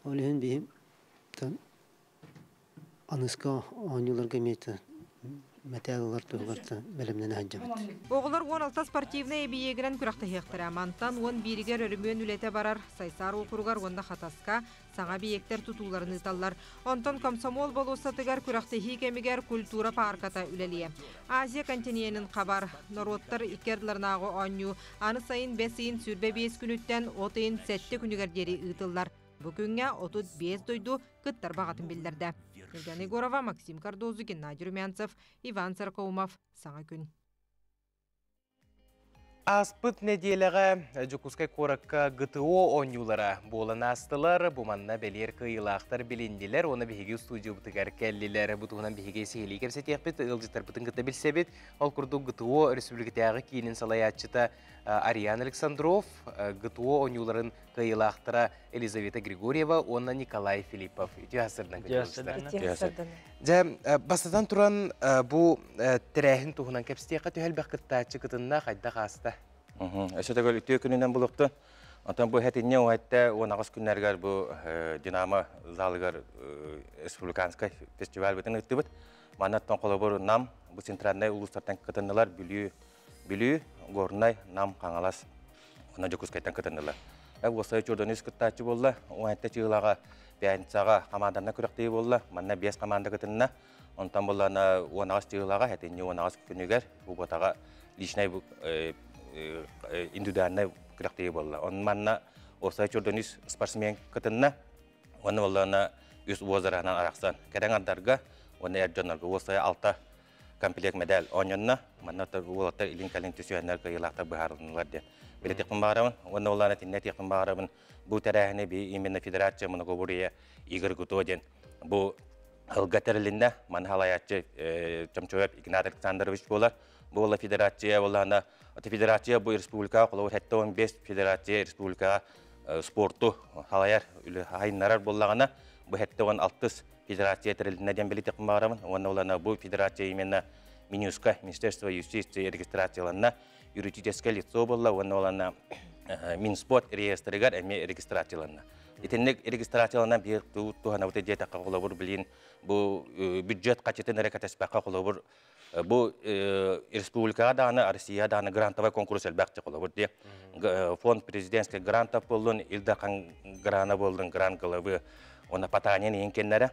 Олығын бі Аныска ойныларға меті мәтәлілер тұғырты бәлімнен әнжабыд. Оғылар 16 спортивны әбиегірен күріқті хектірі. Мантан 10 бірігер өрімен үлеті барар. Сайсар оқырғар онда қатаска саңа бейектер тұтуларын ұталар. Онтан комсомол болу сатығар күріқті хекемігер культура парката үлелие. Азия континентінің қабар. Народтар икерділернағы ойну. Аны сайын 5 сүрбе 5 күніттен 30 сәтті күнігердері ұтылар. Бүгінге 35 дойду күттар бағатын білдерді. Евгений Егорова, Максим Кардозу, Геннадий Румянцев, Иван Царкоумов. Саңа күн. Аспыт неделеға жүкускай қоракка ГТО ойнулара болан астылар, бұманна белер кыйлақтар білінділер, оны бігеге студию бұтығар кәлілер, бұтығынан бігеге сейлі керсетек бет, ұлжыттар бұтын ғыта білсе бет, ол күрді ГТО республикатағы кейінін салаятчыта Ариан Александров, ГТО ойнуларын кыйлақтара Елизавета Григорьева, онна Николай Филиппов. Үті асырдан көтелістер. Бастадан тұран бұл тірәхін тұғынан кәпістеқі түйәл бәқіттачы күтінна қайда қаста? Ösötögөл ütüö gününden buluktu. Ondan bu hetinne o hatta o nağız günlerger bu Dinamo zalıgar Respublikanskay festival biten ıttıbıt. Manattan kolabor nam bu sentralnay uluslardan katındılar bilü gornay nam kangalas. Ona jokuskaytan katındılar. Bu sayı jordanis kıttaçı bolla. O hatta çığlağa beğensağa komandanna kürekteyi bolla. Manna 5 komanda katınna. Ondan bollana o nağız çığlağa hetinne o nağız günüger bu botağa lişnay bu индивидуальный күрәктеге болла. Он манна осай чордонис спортсмен кытынна, оны боллана үз возрастынан араксан. Кәдән андарга, оны эрҗоннарга осай алта комплект медаль оньонна, манна та улаттар илин кален төсүәннәр кыйлакта баһарланылар ди. Билет кымбарабын, оны олланы тиннәт кымбарабын. Бу тарәһне би именно федерация моны гобурия Игорь Гутодин. Бу хылгатерлинне ман халаячы Чамчоев Игнат Александрович болар. Бұл федерация болана, федерация бұл республика, қолауыр хәтті 15 федерация республика спорту халаяр хайыннарар болағана, бұл хәтті 16 федерация тәрілдіне ден білі теқім бағарамын. Оны олана бұл федерация именно Минюска, Министерство юстиции регистрацияларына юридическое лицо болла, оны олана Минспорт реестрігер әме регистрацияларына. Итеннек регистрацияларына бір туғана өте жетаққа қолауыр білін, бұл бюджет қачетін әрекетеспаққа қолауыр bu республикада аны Россияда аны грантовый конкурс әлбәкте қолы де. Фонд президентский грантов болдың, Илдақан грана болдың, грант головы, оны патанен енкенлері.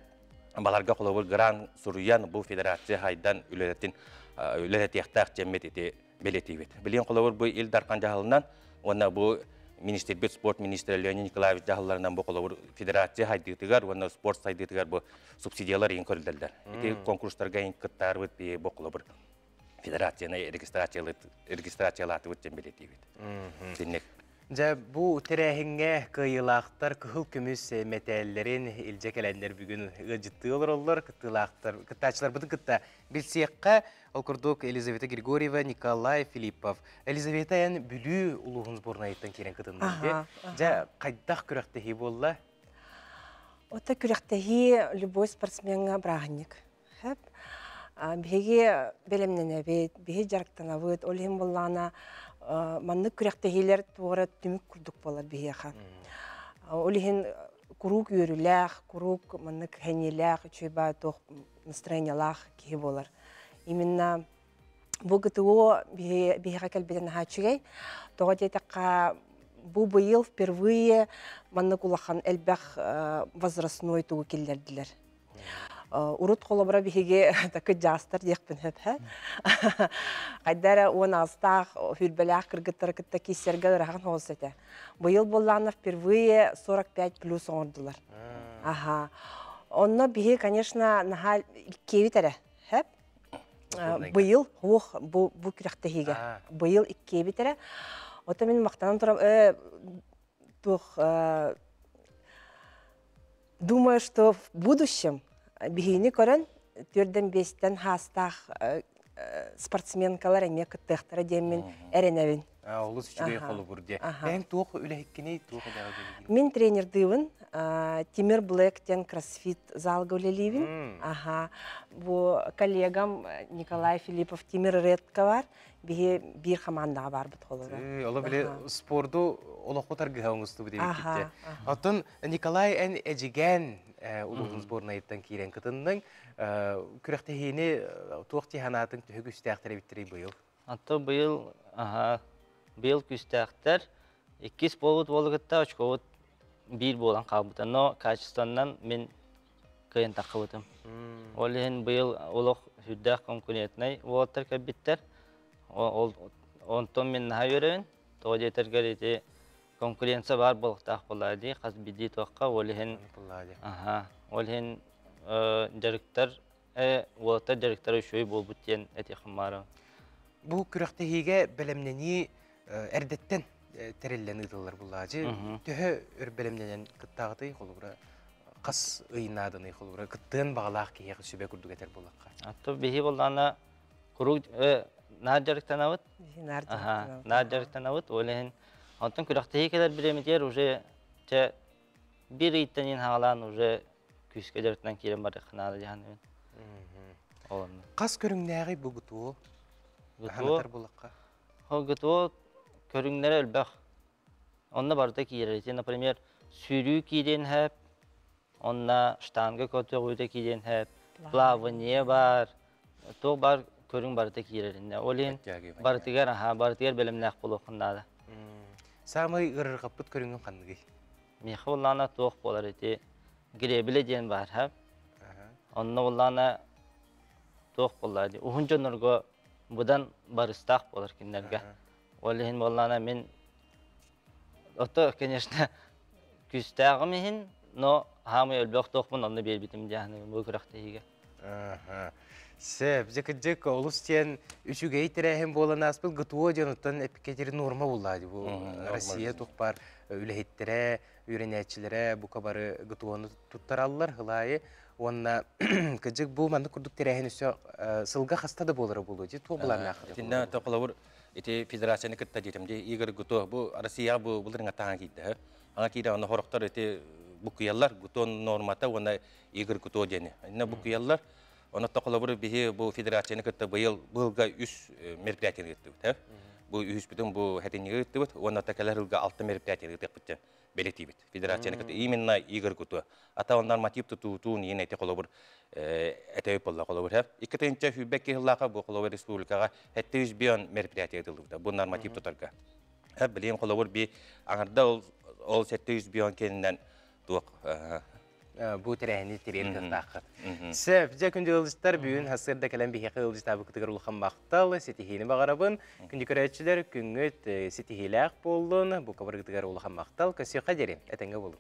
Баларға қолы грант сұруян бұл федерация хайдан үлелетектақ жемет ете белетейбет. Білен қолы бұл Илдарқан жағылынан, оны бұл Министербет спорт министрі Леонид Николаевич жағыларынан бұл қолы федерация хайдығытығар, оны спорт сайдығытығар бұл субсидиялар ең көрілділдер. Конкурстарға ең күттар бұд бұл қолы бір федерацияны регистрациялаты өттен белетейбет. Бұл тәрәхіңе қиылақтар күхіл күміс мәтәлілерін үлжек әләндер бүгін ғыжытты олар, күттачылар бұды күтті білсеққа Олкурдук Елизавета Григорьева, Николай Филиппов. Елизавета ән бүлі ұлығын сборна еттен керен күтінді. Қайдақ күрәқтіхи болла? Ота күрәқтіхи любой спортсменға брағынник. Беге белемнен әбет, беге жарықтан авыд, олығын боллана манны күрәқтіхилер туғыра түмік күрдік болар беге. Олығын күрук үйіріләқ, күрук манны кәнеләқ, чөйба тоқ настроениялақ кей болар. Именно бұл ГТО беге кәлбетен хачугай, тоға детаққа бұл бұйыл впервые манны кулахан әлбәқ возрастной туғы келдерділер. Урут қолабыра беге такы жастар декпін хөп. Қайдары 16-ақ хүрбәләқ кіргіттар кітті кесерге ұраған олыс әті. Бұйыл болланы впервые 45 плюс оңырдылар. Онны беге, конечно, нахал кевит әрі. Бұйыл, бұл күрәқтіхеге. Бұйыл кевит әрі. Ота мен мақтанын тұрам, думаю, что в будущем бігейні көрін, 4-5-тен хастақ спортсменкалар әме күттіқтірі демен әренәвін. Олыс үшіге қолы бұрде. Әң туық үләйіккені туық әдәға делеген? Мен тренердыйын, Тимир Блэктен кроссфит залға өлелейбін. Бұл коллегам Николай Филиппов, Тимир Редка бар. Bir командаға бар бұд қолығы. Ола біле спорду олақ отарғы ғауыңызды бұд емекетте. Оттын Николай ән әжіген ұлығын сборна еттен кейрен күтіндің. Күрәқтіхені туық тиханатын түхі күстәқтері біттірей бұйыл? Атты бұйыл күстәқтер 2 болуд болығытта, 3 болуд 1 болан қалбыта. Но качественнан мен көйін тақы бұтым. Ол ең бұйыл олық хүддәқ конкурентнай олаттар кәбіттер. Онтон мен наға өрін, тоғы жетергер еті конкуренция бар болықтақ болады. Қаз биді тоққа ол ең жарықтар, олаттар жарықтар үшөй бол бұттен әте қымары. Бұл күрәқтіхеге білімнені әрдеттен тәрелілен ұйдылар бұлады. Түхі өр білімненен күттағыды қолығыра қас ұйынадыны қолығыра күттігін бағалақ кейеғі сөбе күрдік әтер болаққа. Атты бейі болғаны Нарджарықтан ауыт? Нарджарықтан ауыт. Олеген, антон күрәқтіхе кәдер біремедер, уже бір иттен ең хағалан, уже күске жарықтан керен бар қынады жағаны. Қас көріңнәғи бұл ғытуы? Ғытуы? Ғытуы көрүңнәре өлбәк. Онна барда киерәсе, например, сүйрүү киеден хәп, онна штанга көтөгүдә киеден хәп, плавание бар. То бар көрүң барда киерәләрне. Олен бартыгар белемнәк булыкнда. Самый ырыр капыт көрүнгөн кандыгы. Мехоллана тоқ болар эти гребиле ден бар хәп. Онна уллана тоқ болар. Ухунжонорго будан барыстак болар киндерге. Олен боллана мен ото, конечно, күстәгы мехин, но хамы өлбөк тоқмун онны бербитим дияны бу кырактыйга. Сеп, жекет олустен үчүгей тирәһен болан аспыл гытуо жануттан эпикетери норма буллады. Бу Россия тукпар үлехеттере, үйренәчиләре бу кабары гытуоны туттараллар хылайы. Онна кыжык бу манды курдук тирәһен үсө сылга хастады болары булу. Же то булар нахыр. Тинна тоқлавыр ити федерацияны кытта дитимди. Игор гытуо бу Россия бу булдырыңа таң кийди. Аңа кийди аны хороктор ити бу кыяллар гытуо нормата онда игор гытуо дени. Инна бу кыяллар Оны тоқылабыр бихи бұл федерацияны кітті бұлға үш мероприятияны кітті. Бұл үш бүтін бұл хәтінегі кітті бұд. Оны тәкәлер ұлға 6 мероприятияны кітті бұд. Белеті бұд. Федерацияны кітті именно игір күті. Ата ол норматив тұтуын ең әйті қолабыр әтәйіп болла қолабыр. Иккетінші хүбәкке ғылаға бұл қолабыр республикаға 700 бион мероприятия кітті бұд. Бұл норматив тұтарға. Білейм қолабыр бі аңырда ол 700 бион кенінен туық bu terehini tirin kıhtaqı. Sep, jakünde ılışlar büyün hasırda kelen bir haqı ılış tabı kıtıgar ulğan maqtal, setihini bağarabın, kündü körətçiler küngüt setihilaq bollun, bu kabar kıtıgar ulğan maqtal, kösüqa derim, etenge bolun.